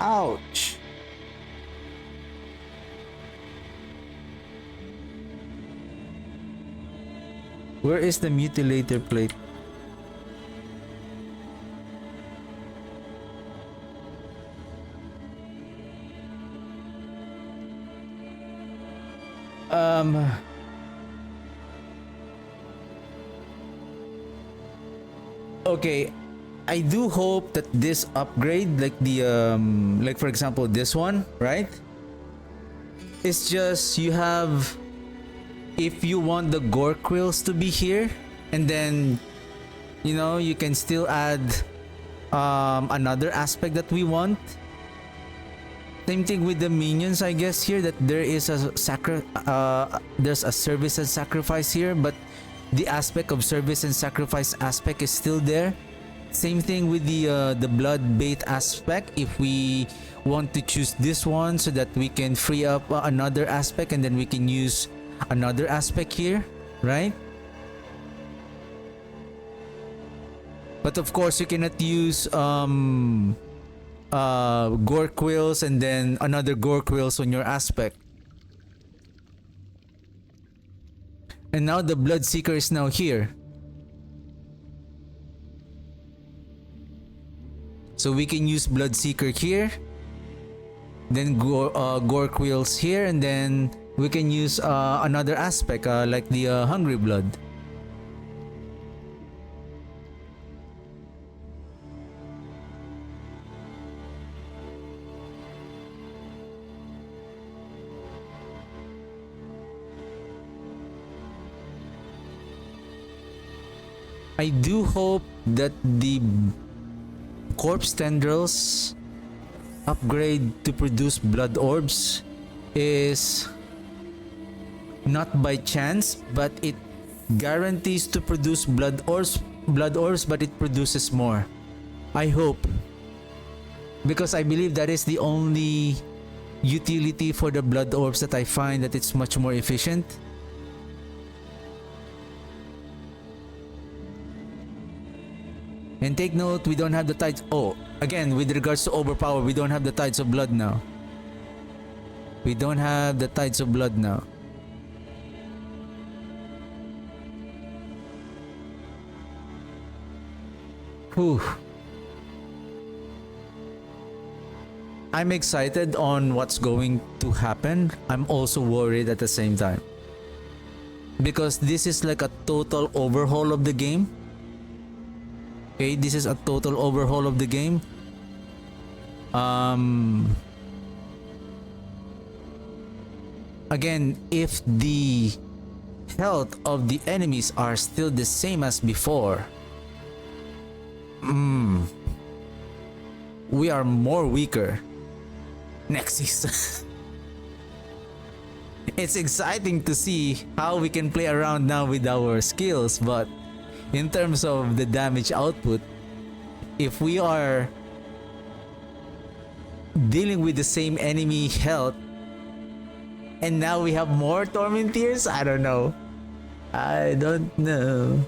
[SPEAKER 1] Ouch. Where is the mutilator plate? Okay, I do hope that this upgrade, like the like for example this one, right? It's just you have, if you want the Gorquills to be here, and then you know you can still add another aspect that we want. Same thing with the minions, I guess here, that there is a there's a service and sacrifice here, but the aspect of service and sacrifice aspect is still there. Same thing with the blood bait aspect. If we want to choose this one so that we can free up another aspect, and then we can use another aspect here, right? But of course you cannot use Gorquills and then another Gorquills on your aspect. And now the Bloodseeker is now here. So So we can use Bloodseeker here, then Gore Quills here, and then we can use another aspect like the Hungry Blood. I do hope that the corpse tendrils upgrade to produce blood orbs is not by chance, but it guarantees to produce blood orbs, but it produces more. I hope, because I believe that is the only utility for the blood orbs that I find that it's much more efficient. And take note, we don't have the tides. Oh, again, with regards to overpower, we don't have the tides of blood now. We don't have the tides of blood now. Whew. I'm excited on what's going to happen. I'm also worried at the same time, because this is like a total overhaul of the game. Okay, this is a total overhaul of the game. Again, if the health of the enemies are still the same as before, we are more weaker next season. It's exciting to see how we can play around now with our skills, but in terms of the damage output, if we are dealing with the same enemy health and now we have more Tormenteers, I don't know. I don't know.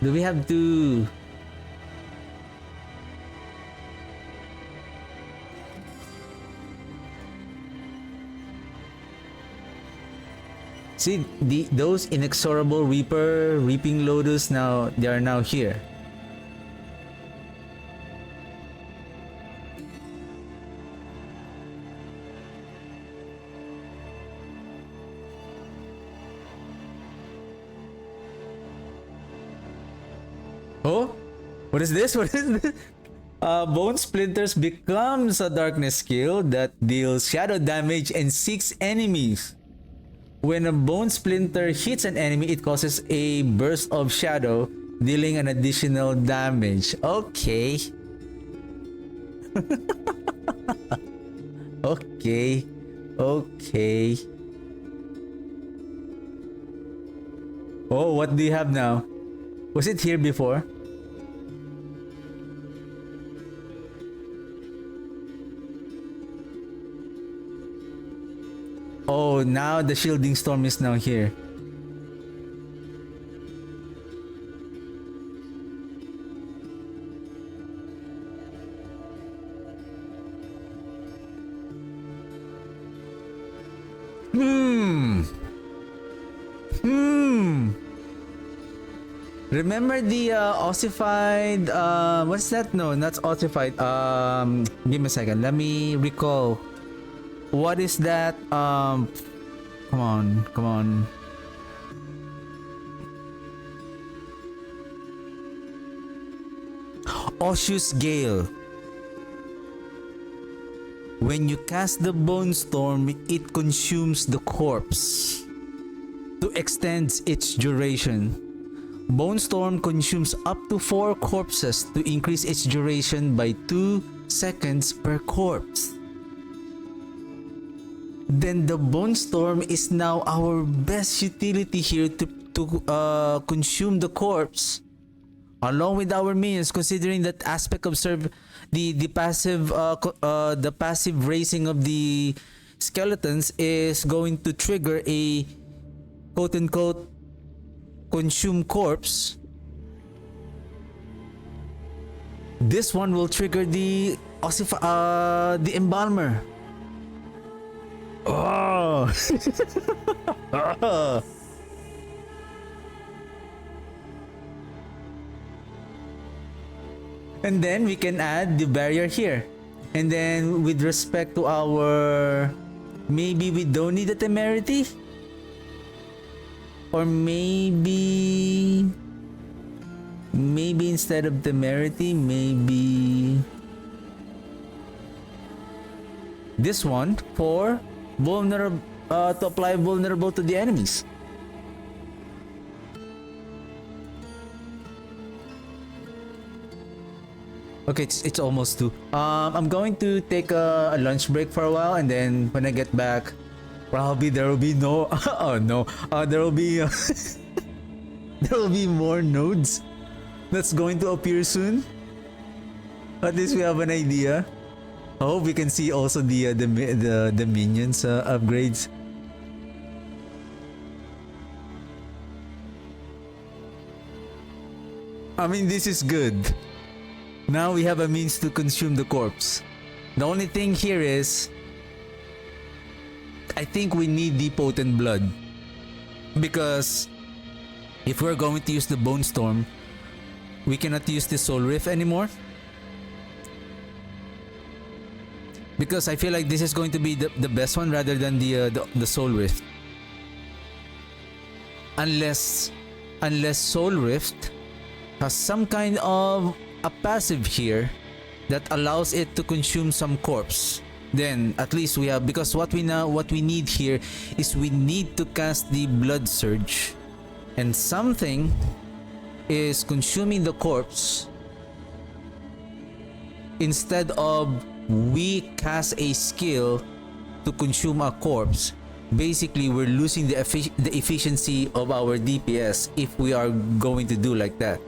[SPEAKER 1] Do we have to... See, those inexorable reaping lotus, now they are now here. Oh, what is this? What is this? Bone Splinters becomes a darkness skill that deals shadow damage and 6 enemies. When a Bone Splinter hits an enemy, it causes a burst of shadow, dealing an additional damage. Okay. Okay. Okay. Oh, what do you have now? Was it here before? Oh, now the shielding storm is now here. Remember the ossified, what's that? No, not ossified. Give me a second. Let me recall. What is that? Come on, come on. Osseous Gale. When you cast the Bone Storm, it consumes the corpse to extend its duration. Bone Storm consumes up to 4 corpses to increase its duration by 2 seconds per corpse. Then the Bone Storm is now our best utility here to consume the corpse along with our minions, considering that aspect of the passive raising of the skeletons is going to trigger a quote-unquote consume corpse. This one will trigger the the embalmer. Oh. And then we can add the barrier here. And then with respect to our, maybe we don't need the temerity, or maybe instead of temerity, maybe this one for vulnerable, to apply vulnerable to the enemies. Okay, it's almost 2. I'm going to take a lunch break for a while, and then when I get back, probably there will be no. Oh no! There will be there will be more nodes that's going to appear soon. At least we have an idea. I hope we can see also the minions upgrades. I mean, this is good. Now we have a means to consume the corpse. The only thing here is, I think we need the potent blood. Because if we're going to use the Bone Storm, we cannot use the Soul Rift anymore. Because I feel like this is going to be the best one rather than the Soul Rift. Unless Soul Rift has some kind of a passive here that allows it to consume some corpse, then at least we have, because what we need here is we need to cast the Blood Surge, and something is consuming the corpse instead of we cast a skill to consume a corpse. Basically, we're losing the efficiency of our DPS if we are going to do like that.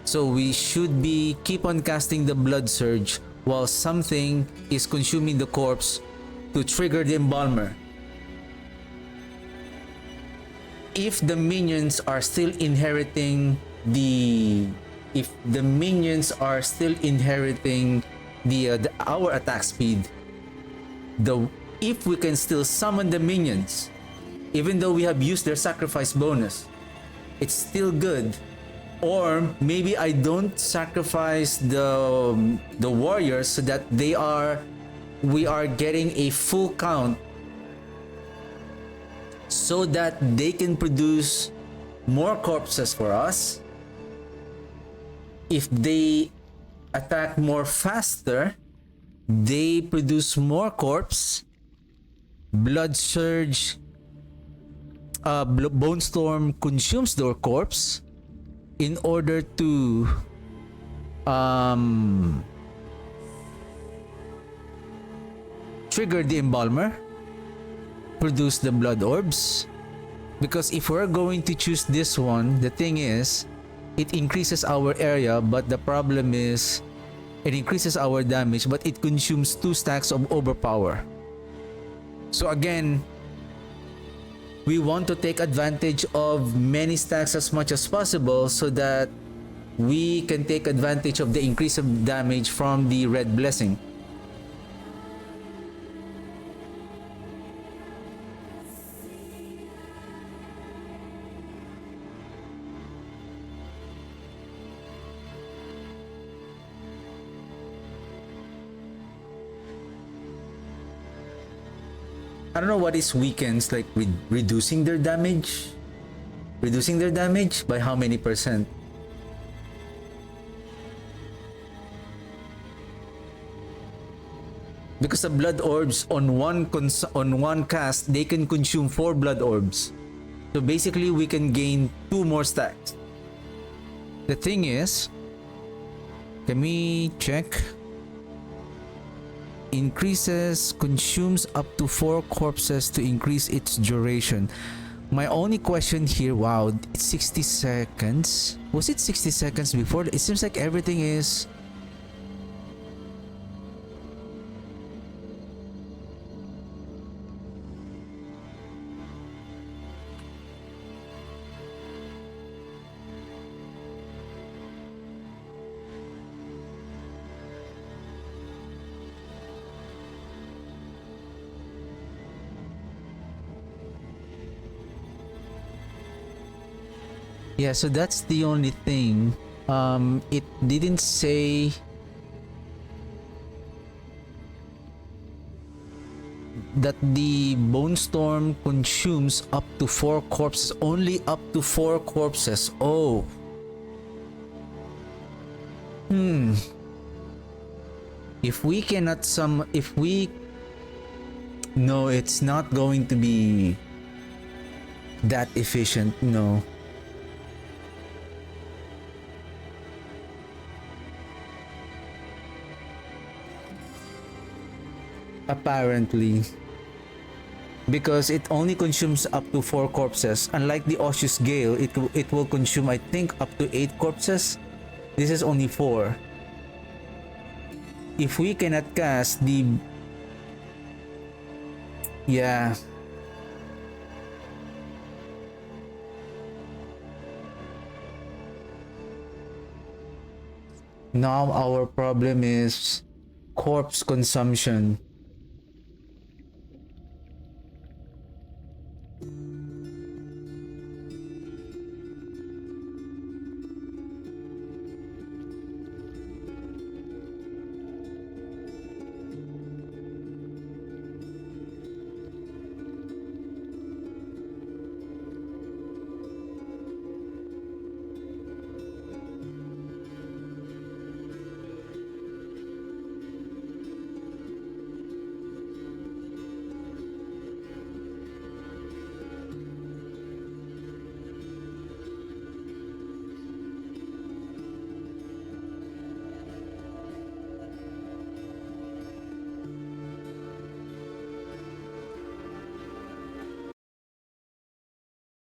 [SPEAKER 1] So we should be keep on casting the Blood Surge while something is consuming the corpse to trigger the embalmer. If the minions are still inheriting our attack speed, if we can still summon the minions, even though we have used their sacrifice bonus, it's still good. Or maybe I don't sacrifice the warriors so that we are getting a full count, so that they can produce more corpses for us. If they attack more faster, they produce more corpse. Blood Surge, Bone Storm consumes their corpse in order to trigger the embalmer, produce the blood orbs. Because if we're going to choose this one, the thing is, it increases our area, but the problem is it increases our damage, but it consumes 2 stacks of overpower. So again, we want to take advantage of many stacks as much as possible so that we can take advantage of the increase of damage from the Red Blessing. I don't know what is weakens, like reducing their damage by how many percent? Because the blood orbs on one cast, they can consume 4 blood orbs. So basically we can gain 2 more stacks. The thing is, can we check? Increases, consumes up to 4 corpses to increase its duration. My only question here, wow, it's 60 seconds. Was it 60 seconds before? It seems like everything is... Yeah, so that's the only thing. It didn't say that the bone storm consumes up to 4 corpses. Only up to 4 corpses. Oh. If we cannot no, it's not going to be that efficient. No. Apparently. Because it only consumes up to 4 corpses. Unlike the Osseous Gale, it will consume, I think, up to 8 corpses. This is only 4. If we cannot cast the... Yeah. Now our problem is corpse consumption.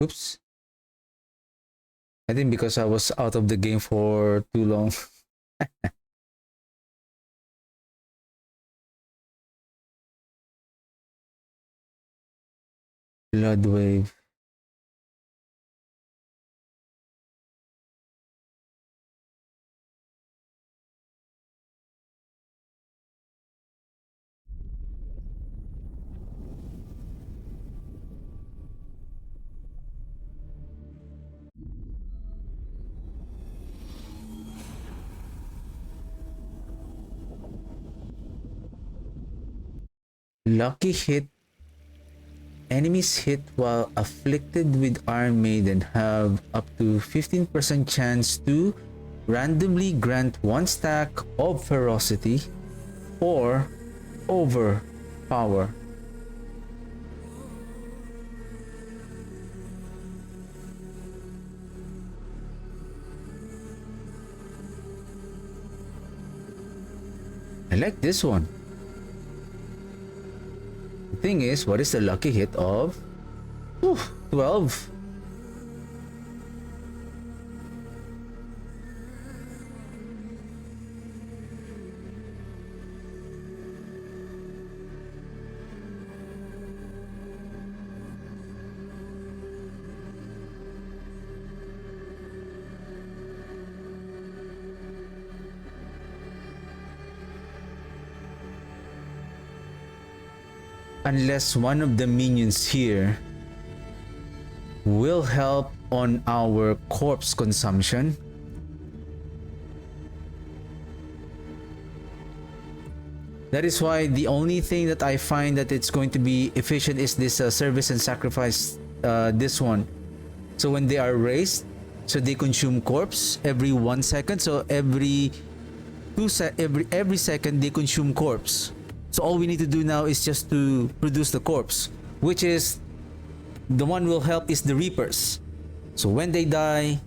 [SPEAKER 1] Oops. I think because I was out of the game for too long. Blood wave. Lucky hit. Enemies hit while afflicted with Iron Maiden have up to 15% chance to randomly grant 1 stack of ferocity or overpower. I like this one. The thing is, what is the lucky hit of? 12. Unless one of the minions here will help on our corpse consumption. That is why the only thing that I find that it's going to be efficient is this service and sacrifice, this one. So when they are raised, so they consume corpse every 1 second. So every second they consume corpse. So all we need to do now is just to produce the corpse, which is the one will help is the Reapers. So when they die,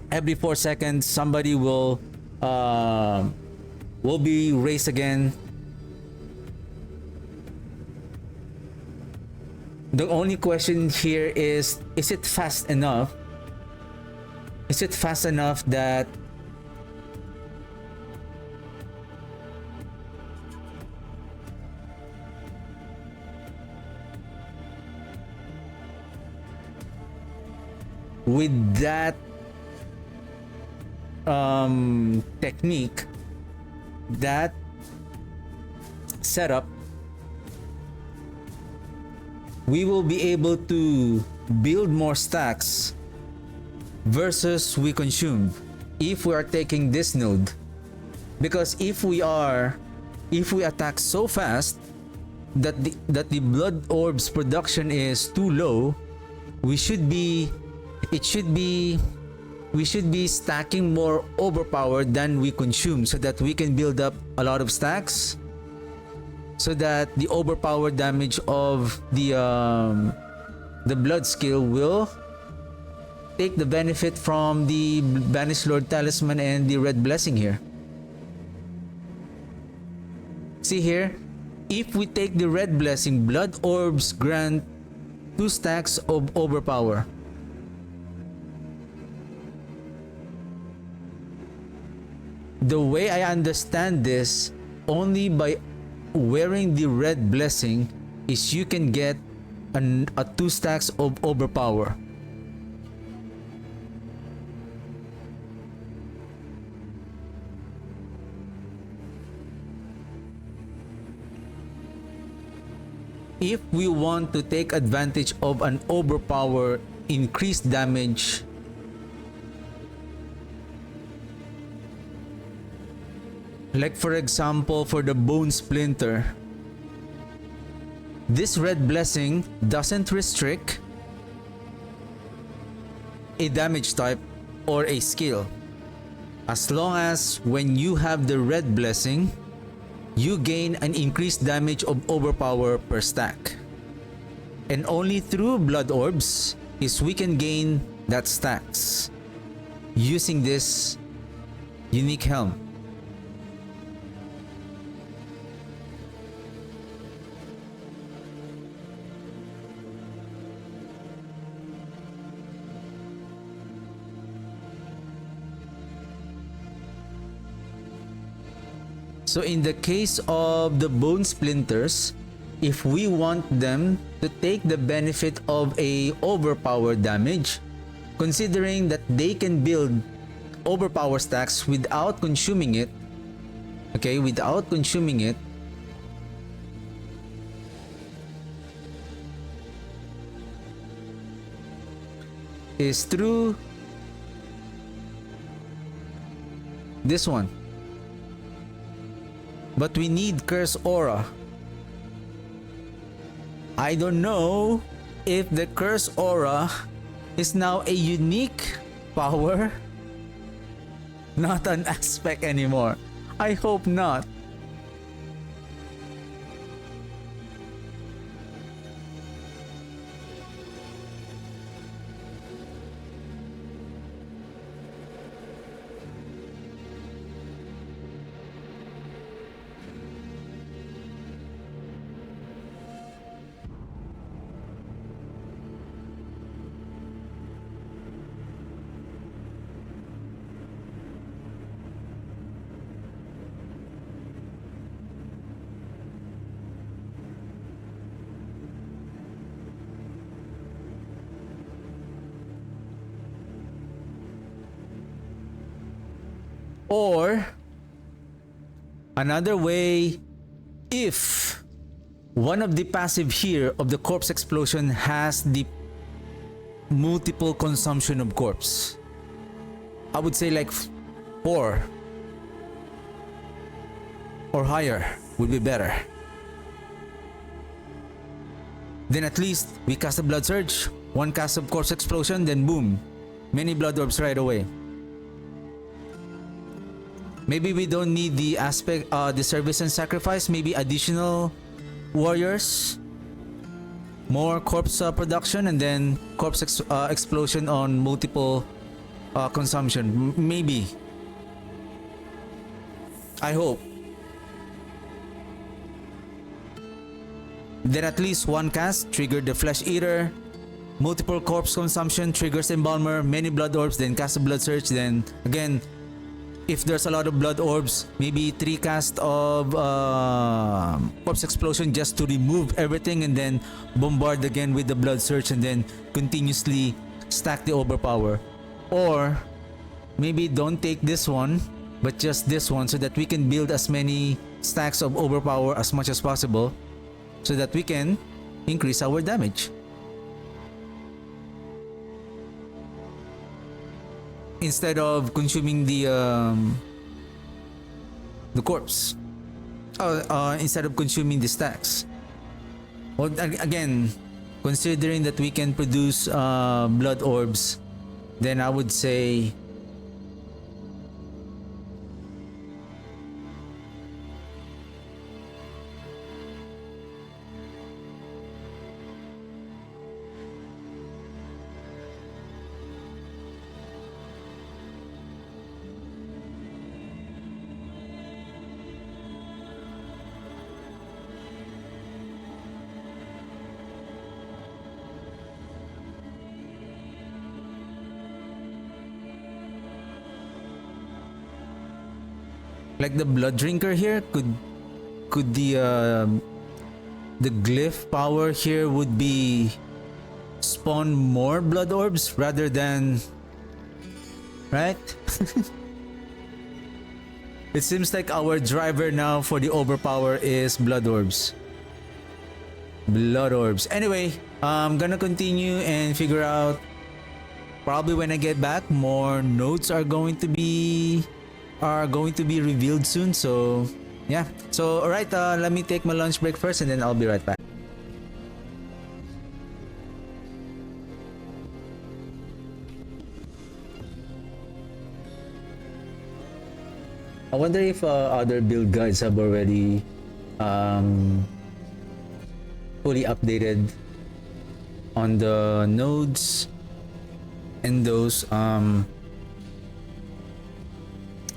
[SPEAKER 1] every 4 seconds somebody will be raised again. The only question here is it fast enough? Is it fast enough that with that technique, that setup, we will be able to build more stacks versus we consume if we are taking this node. Because if we attack so fast that the blood orbs production is too low, we should be stacking more overpower than we consume, so that we can build up a lot of stacks, so that the overpower damage of the blood skill will take the benefit from the Banished Lord Talisman and the Red Blessing here. See here, if we take the Red Blessing, blood orbs grant 2 stacks of overpower. The way I understand this, only by wearing the Red Blessing is you can get a 2 stacks of overpower. If we want to take advantage of an overpower increased damage, like for example for the Bone Splinter, this Red Blessing doesn't restrict a damage type or a skill. As long as when you have the Red Blessing, you gain an increased damage of overpower per stack. And only through blood orbs is we can gain that stacks using this unique helm. So in the case of the Bone Splinters, if we want them to take the benefit of a overpower damage, considering that they can build overpower stacks without consuming it, okay, without consuming it, is through this one. But we need Curse Aura. I don't know if the Curse Aura is now a unique power, not an aspect anymore. I hope not. Or another way, if one of the passive here of the corpse explosion has the multiple consumption of corpse, I would say like 4 or higher would be better. Then at least we cast a blood surge, 1 cast of corpse explosion, then boom, many blood orbs right away. Maybe we don't need the aspect, the service and sacrifice. Maybe additional warriors, more corpse production, and then corpse explosion on multiple consumption. Maybe. I hope. Then at least 1 cast triggered the Flesh Eater. Multiple corpse consumption triggers Embalmer. Many blood orbs, then cast a blood surge. Then again, if there's a lot of blood orbs, maybe 3 cast of corpse explosion just to remove everything, and then bombard again with the blood surge, and then continuously stack the overpower. Or maybe don't take this one, but just this one, so that we can build as many stacks of overpower as much as possible, so that we can increase our damage. instead of consuming the corpse. Instead of consuming the stacks. Well, again, considering that we can produce blood orbs, then I would say like the blood drinker here could the glyph power here would be spawn more blood orbs rather than, right? It seems like our driver now for the overpower is blood orbs. Blood orbs. Anyway, I'm gonna continue and figure out. Probably when I get back, more notes are going to be revealed soon. So yeah. So alright, let me take my lunch break first and then I'll be right back. I wonder if other build guides have already fully updated on the nodes and those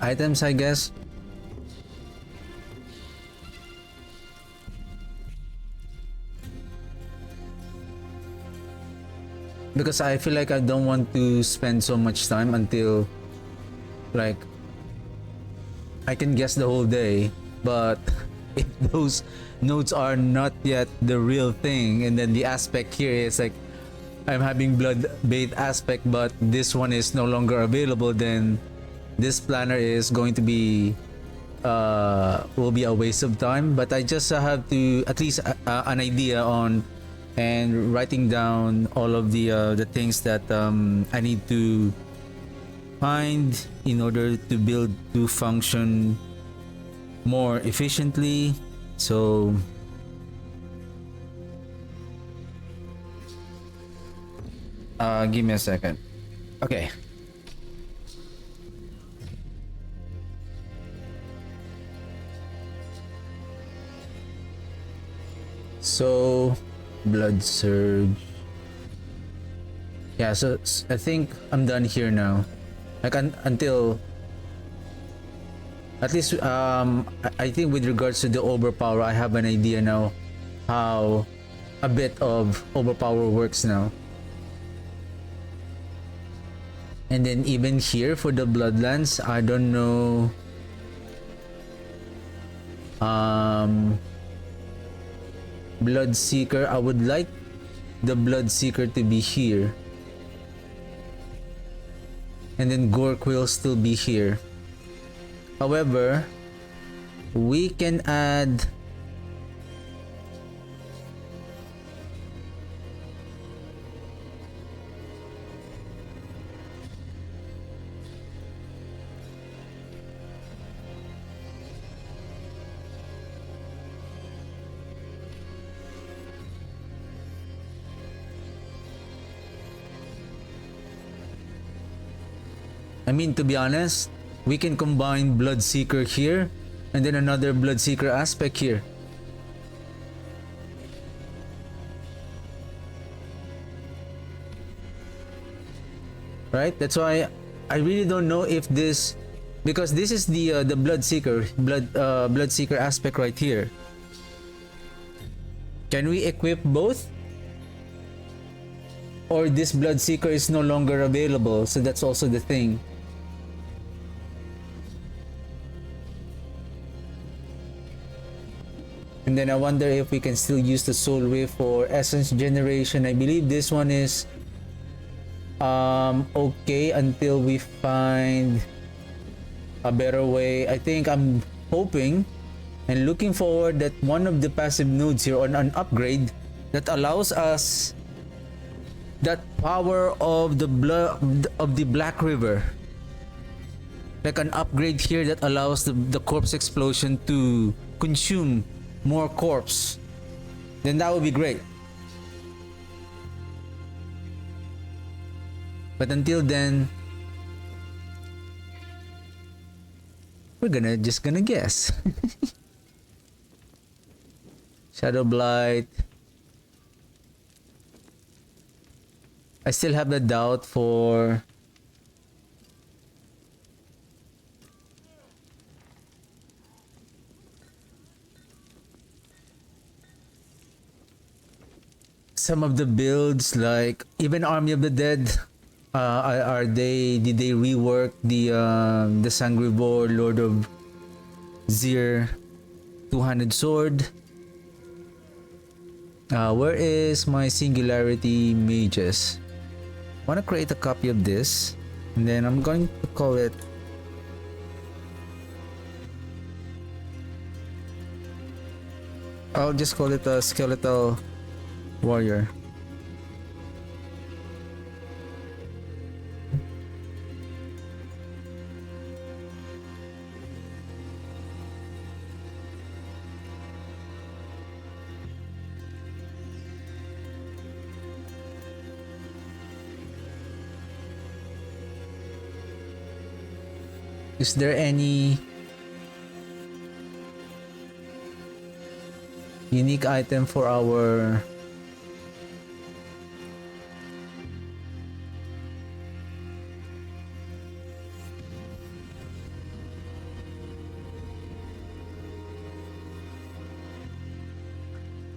[SPEAKER 1] items, I guess. Because I feel like I don't want to spend so much time until like I can guess the whole day, but if those nodes are not yet the real thing, and then the aspect here is like I'm having blood bait aspect, but this one is no longer available, then this planner is going to be will be a waste of time. But I just have to at least an idea on and writing down all of the things that I need to find in order to build to function more efficiently. So give me a second. Okay. So blood surge. Yeah, so I think I'm done here now. Like until at least I think with regards to the overpower, I have an idea now how a bit of overpower works now. And then even here for the bloodlands, I don't know. Blood seeker, I would like the blood seeker to be here. And then Gork will still be here. However, we can add I mean, to be honest, we can combine Bloodseeker here and then another Bloodseeker aspect here. Right? That's why I really don't know if this, because this is the Bloodseeker aspect right here. Can we equip both? Or this Bloodseeker is no longer available, so that's also the thing. And then I wonder if we can still use the Soul Wave for essence generation. I believe this one is okay until we find a better way. I think I'm hoping and looking forward that one of the passive nodes here on an upgrade that allows us that power of the blood of the Black River like an upgrade here that allows the corpse explosion to consume more corpse, then that would be great. But until then, we're just gonna guess. Shadow Blight. I still have the doubt for some of the builds, like even Army of the Dead. Did they rework the Sangrivore Lord of Zir two-handed sword? Where is my Singularity Mages? I want to create a copy of this, and then I'm going to call it I'll just call it a Skeletal Warrior. Is there any unique item for our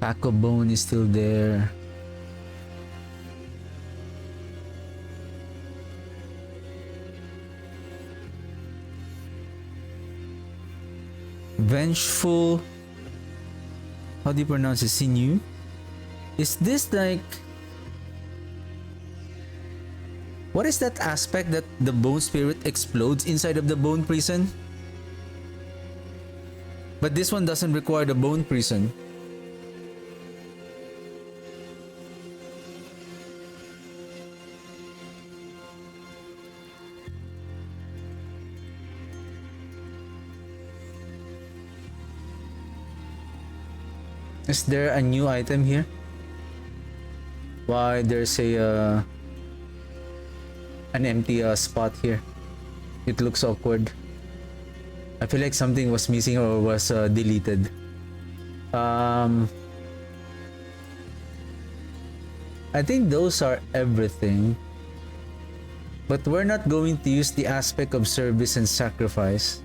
[SPEAKER 1] pack of bone is still there? Vengeful. How do you pronounce it? Sinew? Is this like... What is that aspect that the bone spirit explodes inside of the bone prison? But this one doesn't require the bone prison. Is there a new item here? Why there's a an empty spot here? It looks awkward. I feel like something was missing or was deleted. I think those are everything. But we're not going to use the aspect of service and sacrifice.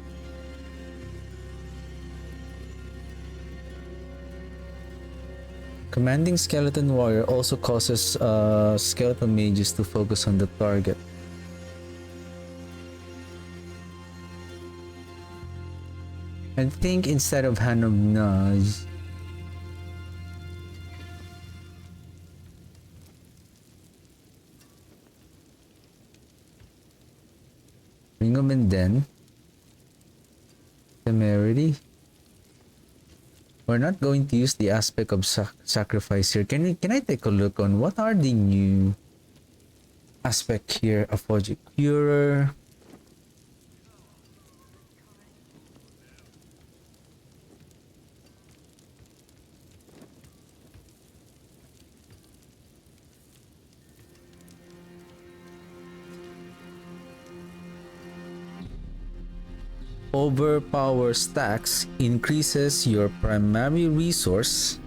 [SPEAKER 1] Commanding Skeleton Warrior also causes skeleton mages to focus on the target. I think instead of Hand of Naz, Ring of Menden, Temerity. We're not going to use the aspect of sacrifice here. Can I take a look on what are the new aspect here? Aphogic Curer. Overpower stacks increases your primary resource.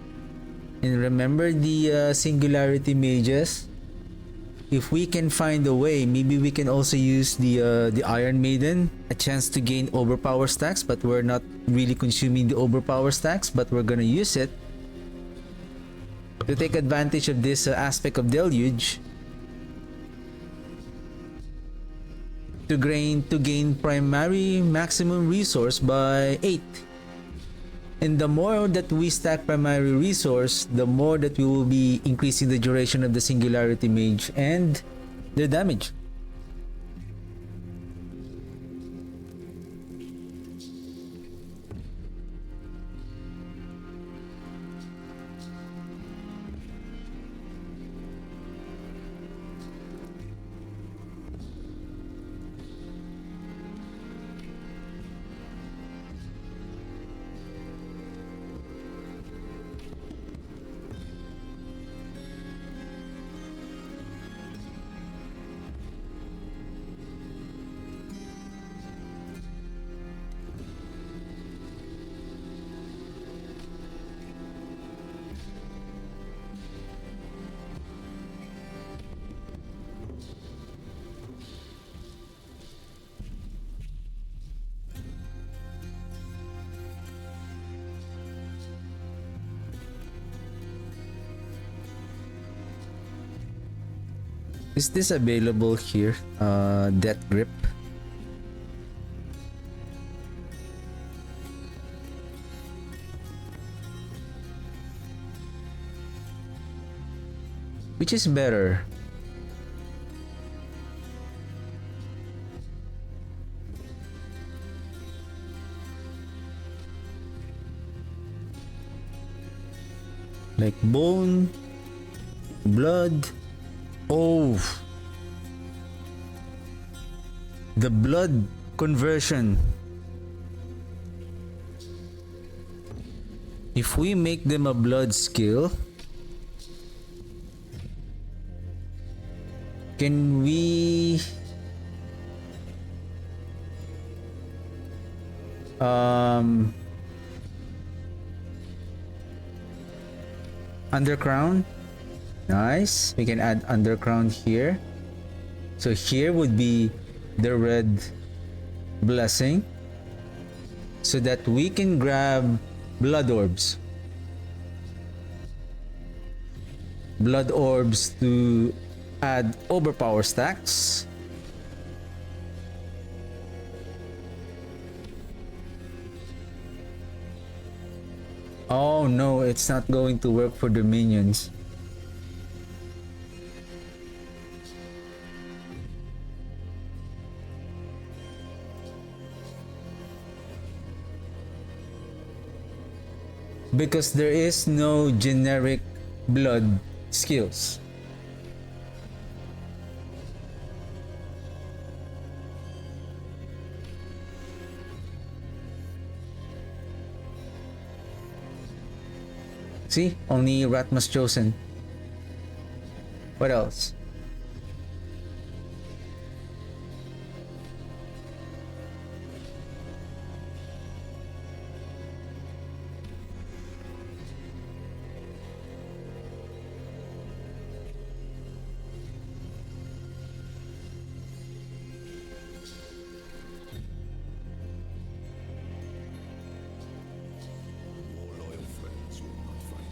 [SPEAKER 1] And remember the Singularity Mages? If we can find a way, maybe we can also use the Iron Maiden, a chance to gain overpower stacks, but we're not really consuming the overpower stacks, but we're gonna use it to take advantage of this aspect of Deluge. To gain primary maximum resource by 8. And the more that we stack primary resource, the more that we will be increasing the duration of the Singularity Mage and their damage. Is this available here? Death Grip. Which is better? Like bone, blood. Oh, the blood conversion. If we make them a blood skill, can we undercrown? Nice. We can add undercrown here. So here would be the red blessing, so that we can grab blood orbs. Blood orbs to add overpower stacks. Oh no, it's not going to work for the minions. Because there is no generic blood skills. See, only Ratma's chosen. What else?
[SPEAKER 2] More loyal friends you will not find.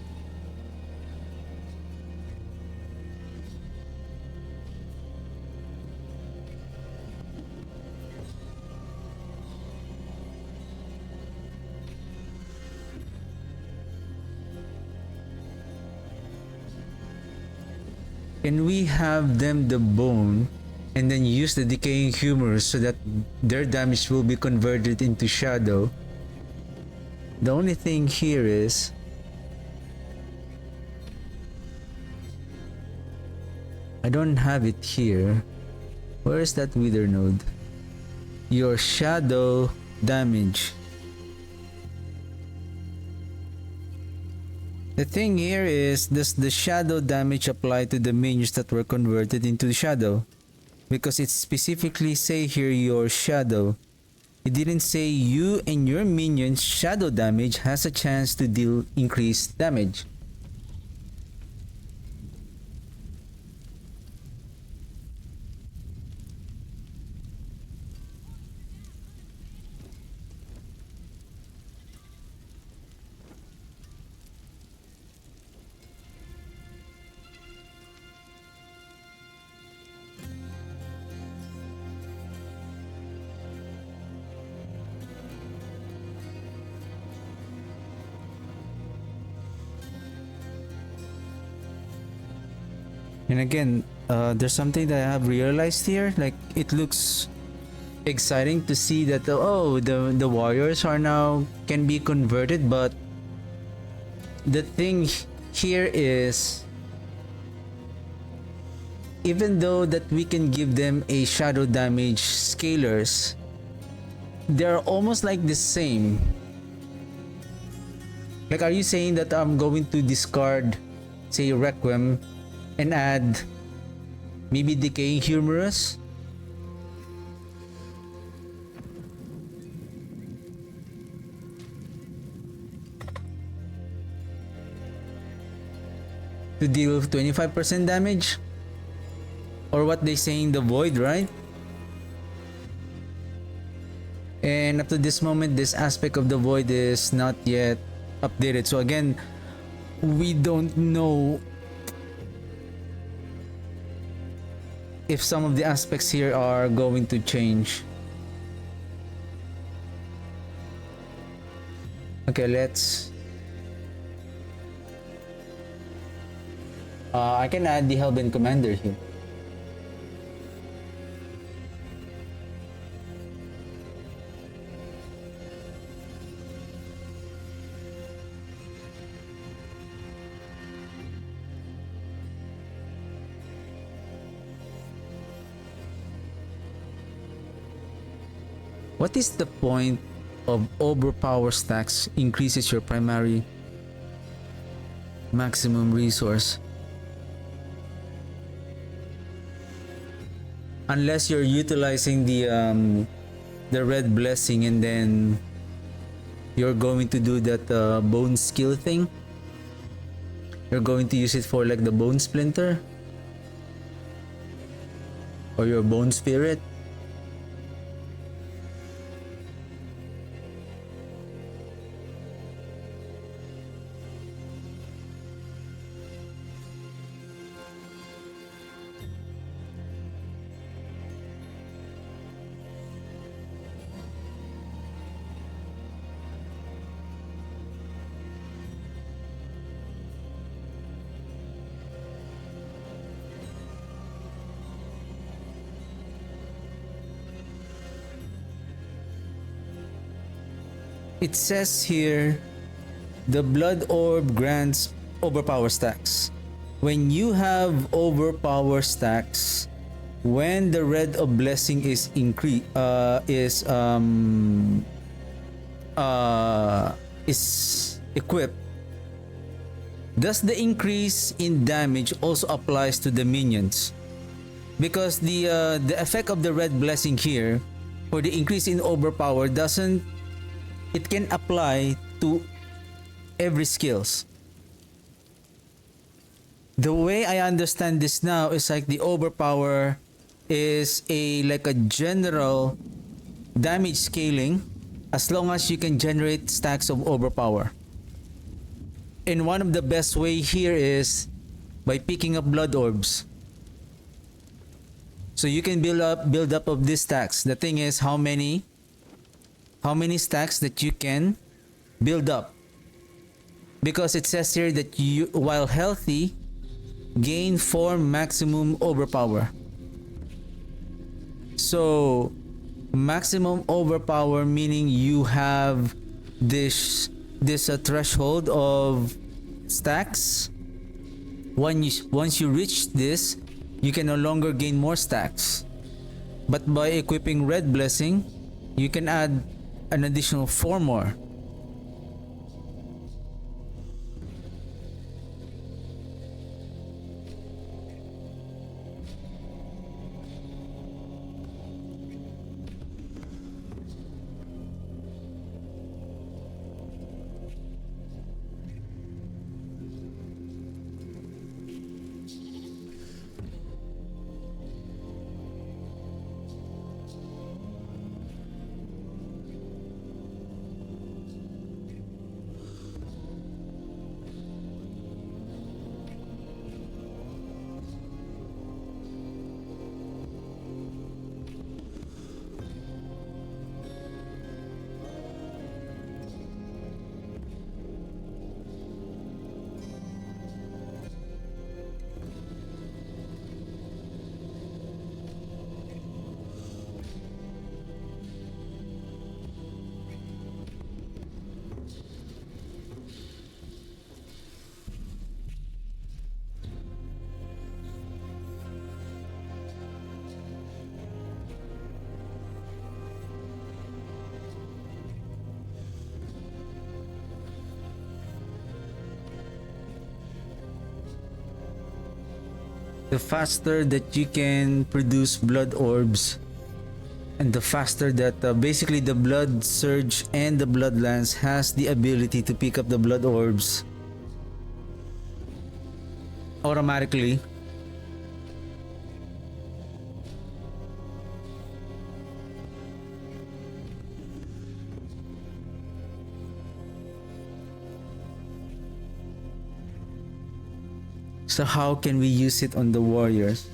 [SPEAKER 1] Can we have them the bone and then use the decaying humors so that their damage will be converted into shadow? The only thing here is I don't have it here. Where is that wither node? Your shadow damage. The thing here is, does the shadow damage apply to the minions that were converted into shadow? Because it specifically say here your shadow. It didn't say you and your minions shadow damage has a chance to deal increased damage. And again, there's something that I have realized here. Like, it looks exciting to see that the warriors are now can be converted, but the thing here is, even though that we can give them a shadow damage scalers, they're almost like the same. Like, are you saying that I'm going to discard, say, Requiem and add maybe Decaying Humorous? To deal 25% damage? Or what they say in the Void, right? And up to this moment, this aspect of the Void is not yet updated. So again, we don't know if some of the aspects here are going to change. Okay, let's... I can add the Hellbent Commander here. What is the point of overpower stacks increases your primary maximum resource? Unless you're utilizing the red blessing and then you're going to do that bone skill thing. You're going to use it for like the bone splinter or your bone spirit. It says here, the blood orb grants overpower stacks. When you have overpower stacks, when the red of blessing is equipped, thus the increase in damage also applies to the minions, because the effect of the red blessing here for the increase in overpower doesn't, it can apply to every skills. The way I understand this now is like the overpower is like a general damage scaling as long as you can generate stacks of overpower. And one of the best way here is by picking up blood orbs. So you can build up of these stacks. The thing is how many stacks that you can build up, because it says here that you, while healthy, gain 4 maximum overpower. So maximum overpower meaning you have this threshold of stacks. Once you reach this, you can no longer gain more stacks, but by equipping red blessing you can add an additional 4 more. The faster that you can produce blood orbs, and the faster that basically the blood surge and the blood lance has the ability to pick up the blood orbs automatically. So how can we use it on the warriors?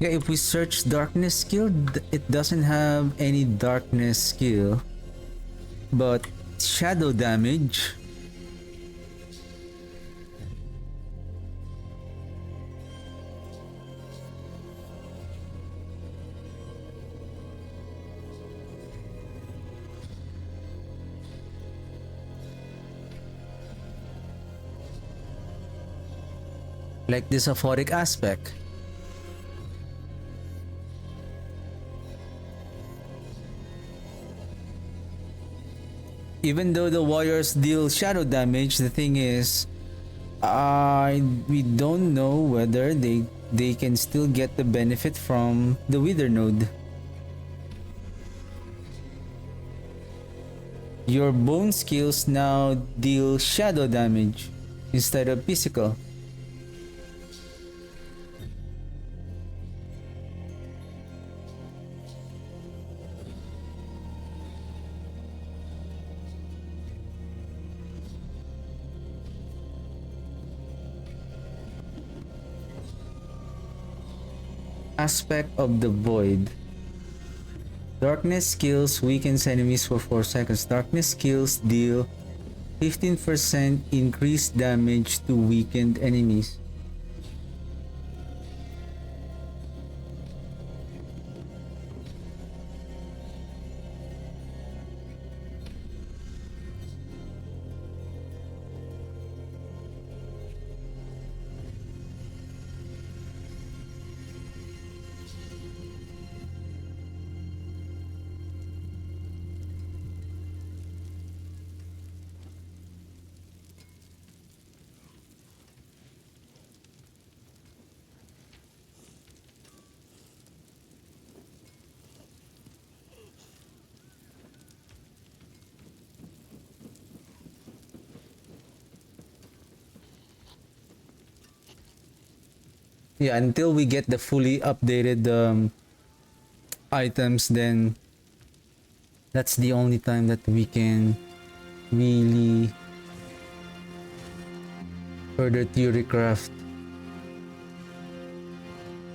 [SPEAKER 1] Yeah, if we search darkness skill, it doesn't have any darkness skill, but shadow damage. Like this aphoric aspect. Even though the warriors deal shadow damage, the thing is, we don't know whether they can still get the benefit from the wither node. Your bone skills now deal shadow damage instead of physical. Aspect of the void. Darkness skills weakens enemies for 4 seconds. Darkness skills deal 15% increased damage to weakened enemies. Yeah, until we get the fully updated items, then that's the only time that we can really further theory craft.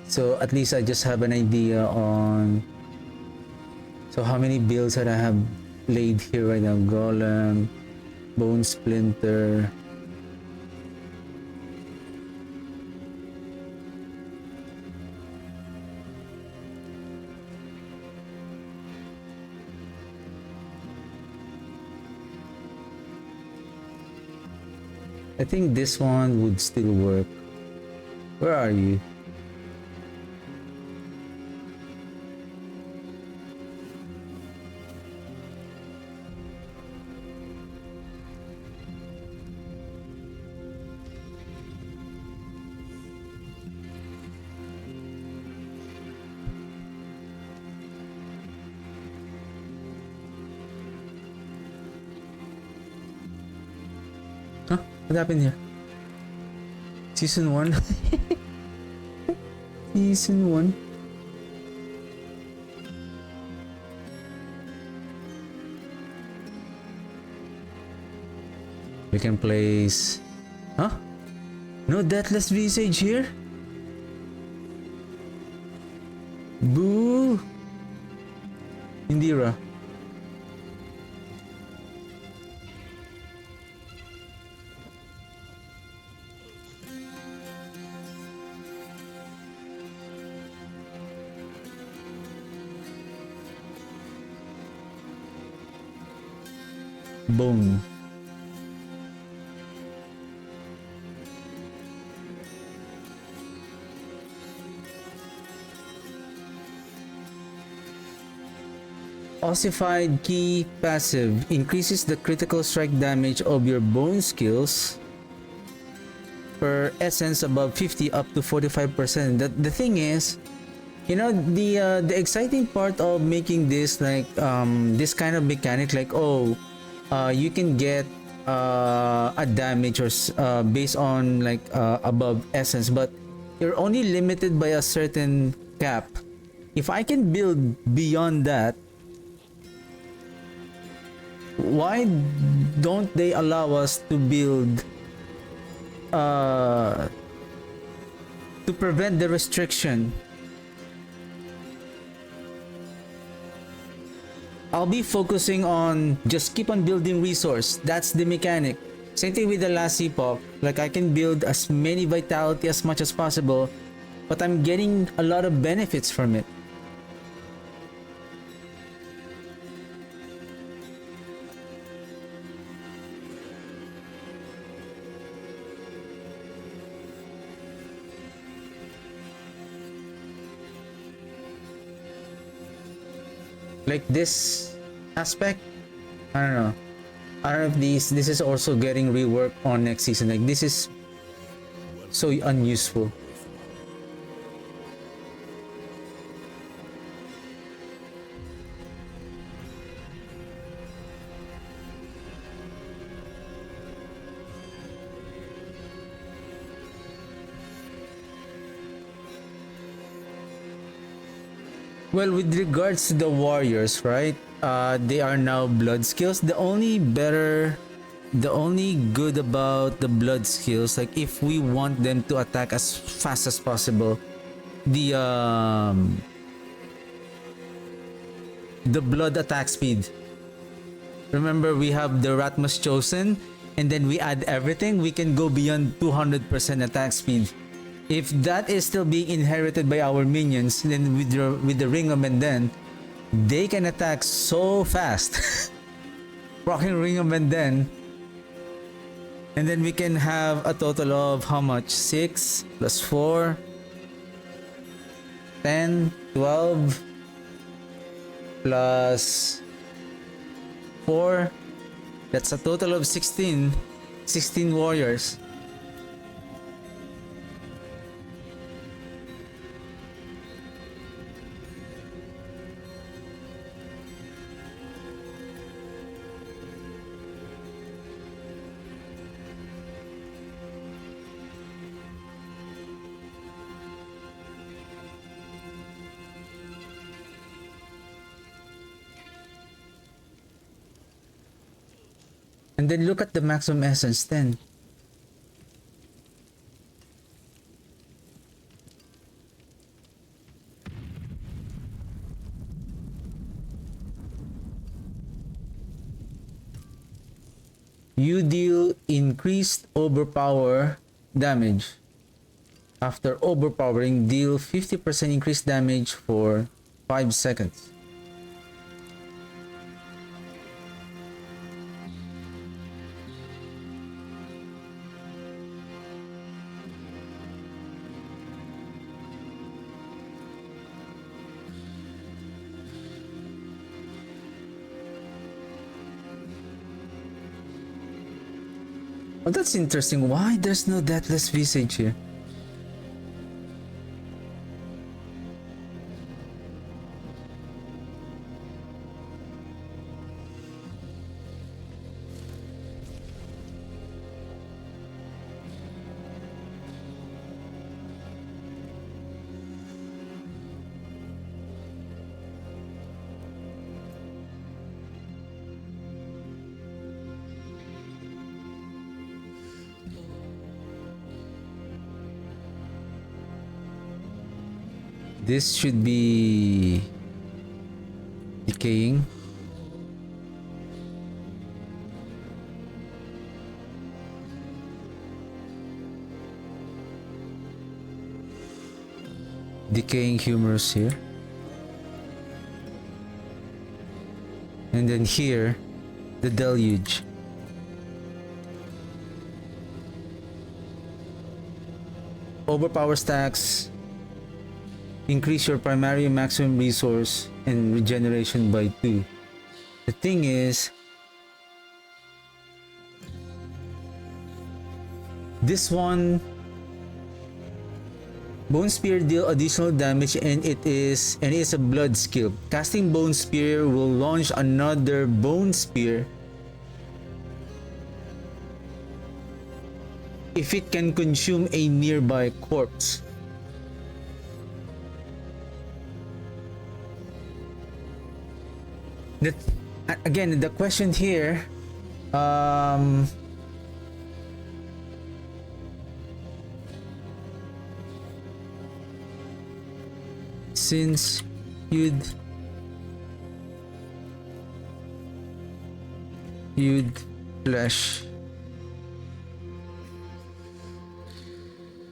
[SPEAKER 1] So at least I just have an idea on how many builds that I have played here right now. Golem, Bone Splinter, I think this one would still work. Where are you? Huh? What happened here? Season 1? Season 1? We can place... Huh? No Deathless Visage here? Boo! Indira. Bone. Ossified Key passive increases the critical strike damage of your bone skills per essence above 50 up to 45%. The thing is, you know, the exciting part of making this like this kind of mechanic, like you can get a damage or based on like above essence, but you're only limited by a certain cap. If I can build beyond that, why don't they allow us to build to prevent the restriction I'll be focusing on just keep on building resource. That's the mechanic. Same thing with the last epoch. Like I can build as many vitality as much as possible, but I'm getting a lot of benefits from it. Like this aspect, I don't know. I don't know if this is also getting reworked on next season. Like this is so unuseful. Well, with regards to the warriors, right? They are now blood skills. The only good about the blood skills, like if we want them to attack as fast as possible, the blood attack speed. Remember, we have the Ratmas chosen, and then we add everything. We can go beyond 200% attack speed. If that is still being inherited by our minions, then with the Ring of Menden, they can attack so fast. Rocking Ring of Menden. And then we can have a total of how much? 6 plus 4, 10, 12 plus 4. That's a total of 16 warriors. And then look at the maximum essence 10. You deal increased overpower damage. After overpowering, deal 50% increased damage for 5 seconds. Oh, that's interesting. Why there's no Deathless Visage here? This should be decaying. Decaying humorous here. And then here, the deluge. Overpower stacks. Increase your primary maximum resource and regeneration by 2. The thing is, this one, Bone Spear deal additional damage and it is a blood skill. Casting Bone Spear will launch another Bone Spear if it can consume a nearby corpse. That, again, the question here, since you'd Hued flesh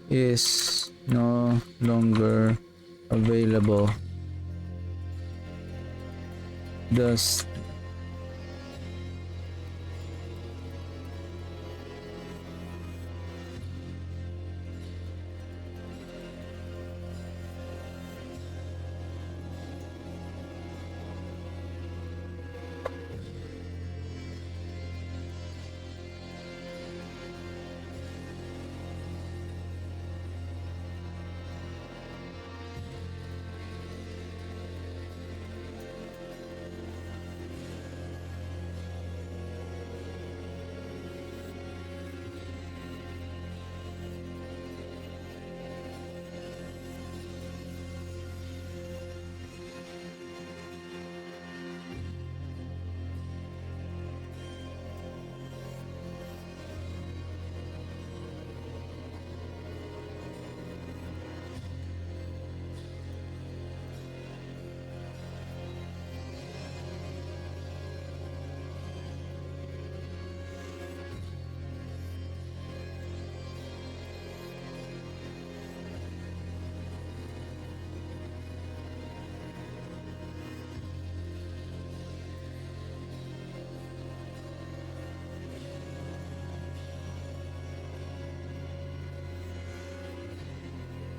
[SPEAKER 1] is no longer available. Thus,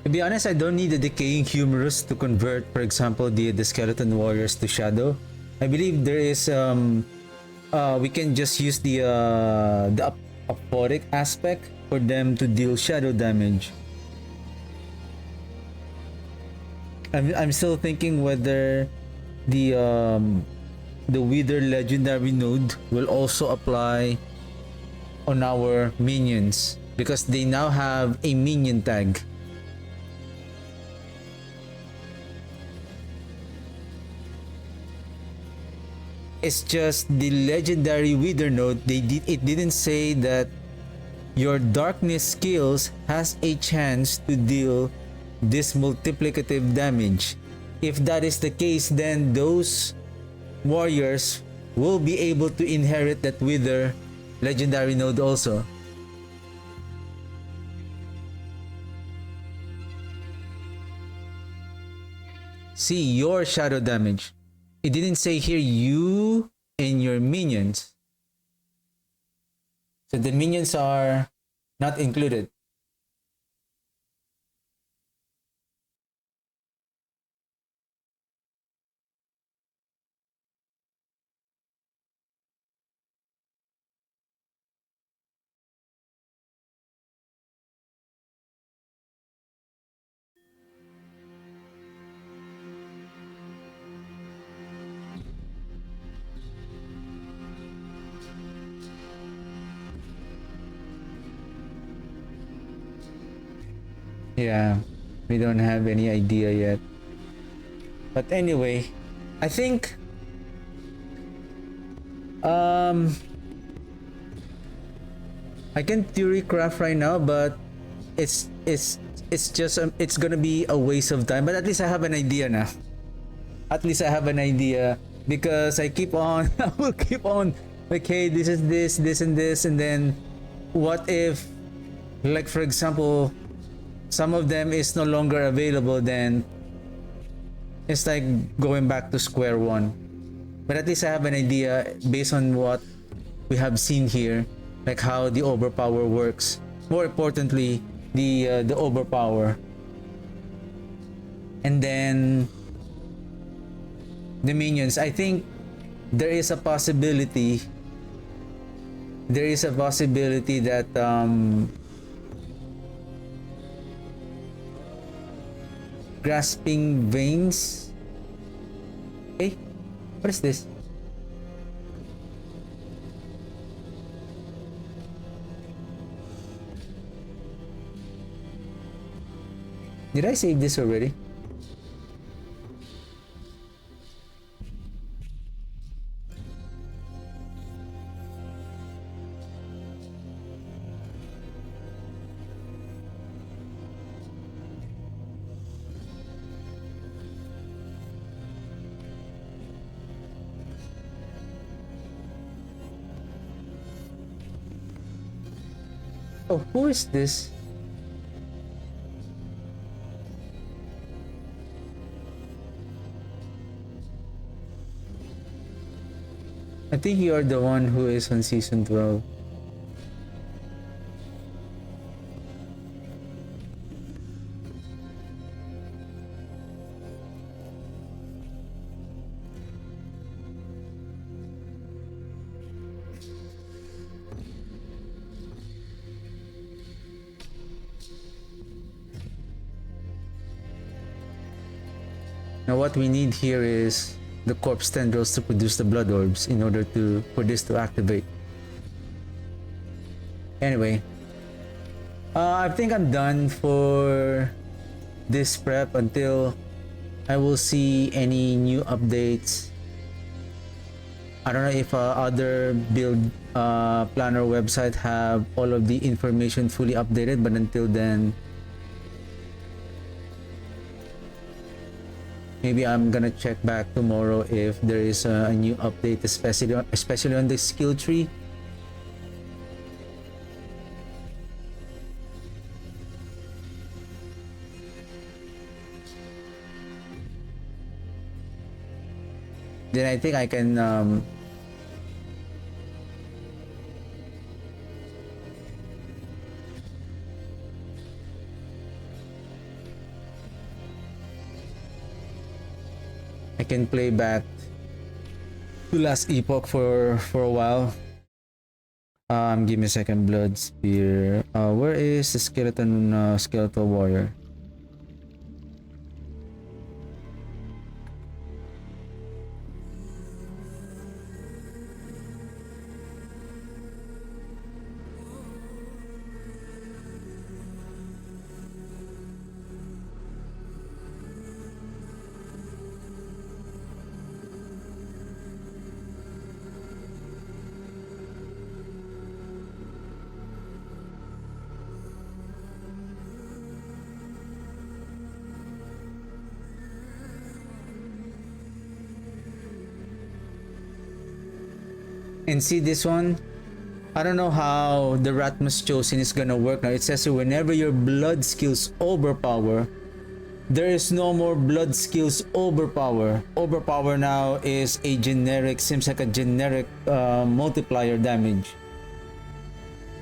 [SPEAKER 1] to be honest, I don't need the decaying humerus to convert, for example, the skeleton warriors to shadow. I believe there is we can just use the aphotic aspect for them to deal shadow damage. I'm still thinking whether the Wither legendary node will also apply on our minions because they now have a minion tag. It's just the legendary Wither node, it didn't say that your darkness skills has a chance to deal this multiplicative damage. If that is the case, then those warriors will be able to inherit that Wither legendary node also. See your shadow damage. It didn't say here you and your minions. So the minions are not included. Yeah, we don't have any idea yet. But anyway, I think I can theory craft right now, but it's just it's gonna be a waste of time. But at least I have an idea now. At least I have an idea because I keep on I will keep on like, hey, this is this and this, and then what if, like for example, some of them is no longer available, then it's like going back to square one. But at least I have an idea based on what we have seen here, like how the overpower works. More importantly, the overpower, and then the minions. I think there is a possibility. There is a possibility that grasping veins. Hey, what is this? Did I save this already? Oh, who is this? I think you are the one who is on season 12. Now what we need here is the corpse tendrils to produce the blood orbs in order for this to activate. Anyway, I think I'm done for this prep until I will see any new updates. I don't know if other build planner website have all of the information fully updated, but until then, maybe I'm gonna check back tomorrow if there is a new update, especially on the skill tree. Then I think I can play back to last epoch for a while. Give me a second. Blood spear. Where is the skeletal warrior? And see this one? I don't know how the Ratmus Chosen is gonna work now. It says here, whenever your blood skills overpower, there is no more blood skills overpower. Overpower now is a generic, seems like a generic multiplier damage.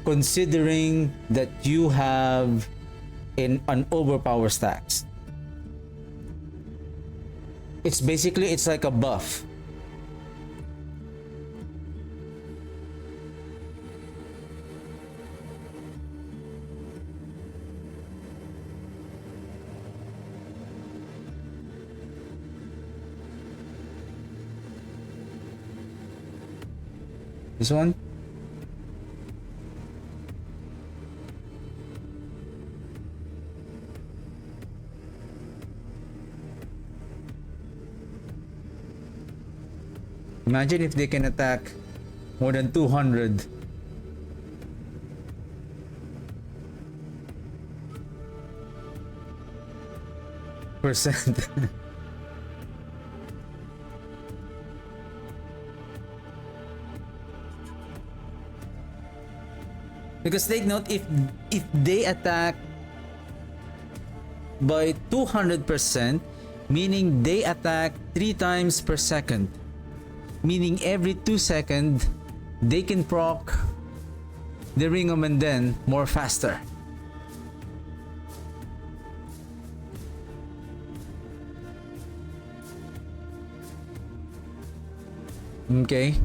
[SPEAKER 1] Considering that you have an overpower stacks. It's like a buff. This one? Imagine if they can attack more than 200. Percent. Because take note, if they attack by 200%, meaning they attack 3 times per second, meaning every 2 seconds they can proc the Ring of Menden more faster. Okay.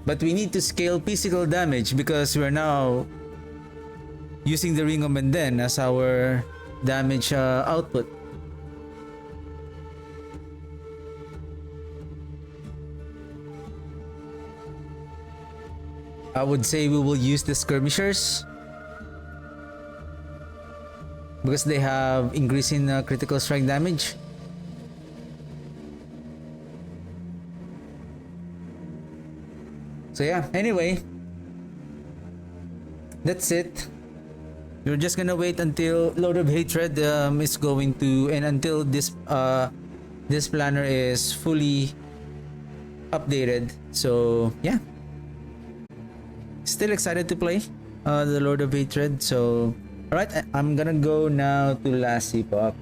[SPEAKER 1] But we need to scale physical damage because we're now using the Ring of Menden as our damage output. I would say we will use the skirmishers because they have increasing critical strike damage. So yeah, anyway, that's it. We're just gonna wait until Lord of Hatred is going to, and until this planner is fully updated. So yeah, still excited to play the Lord of Hatred. So, alright, I'm gonna go now to last epoch.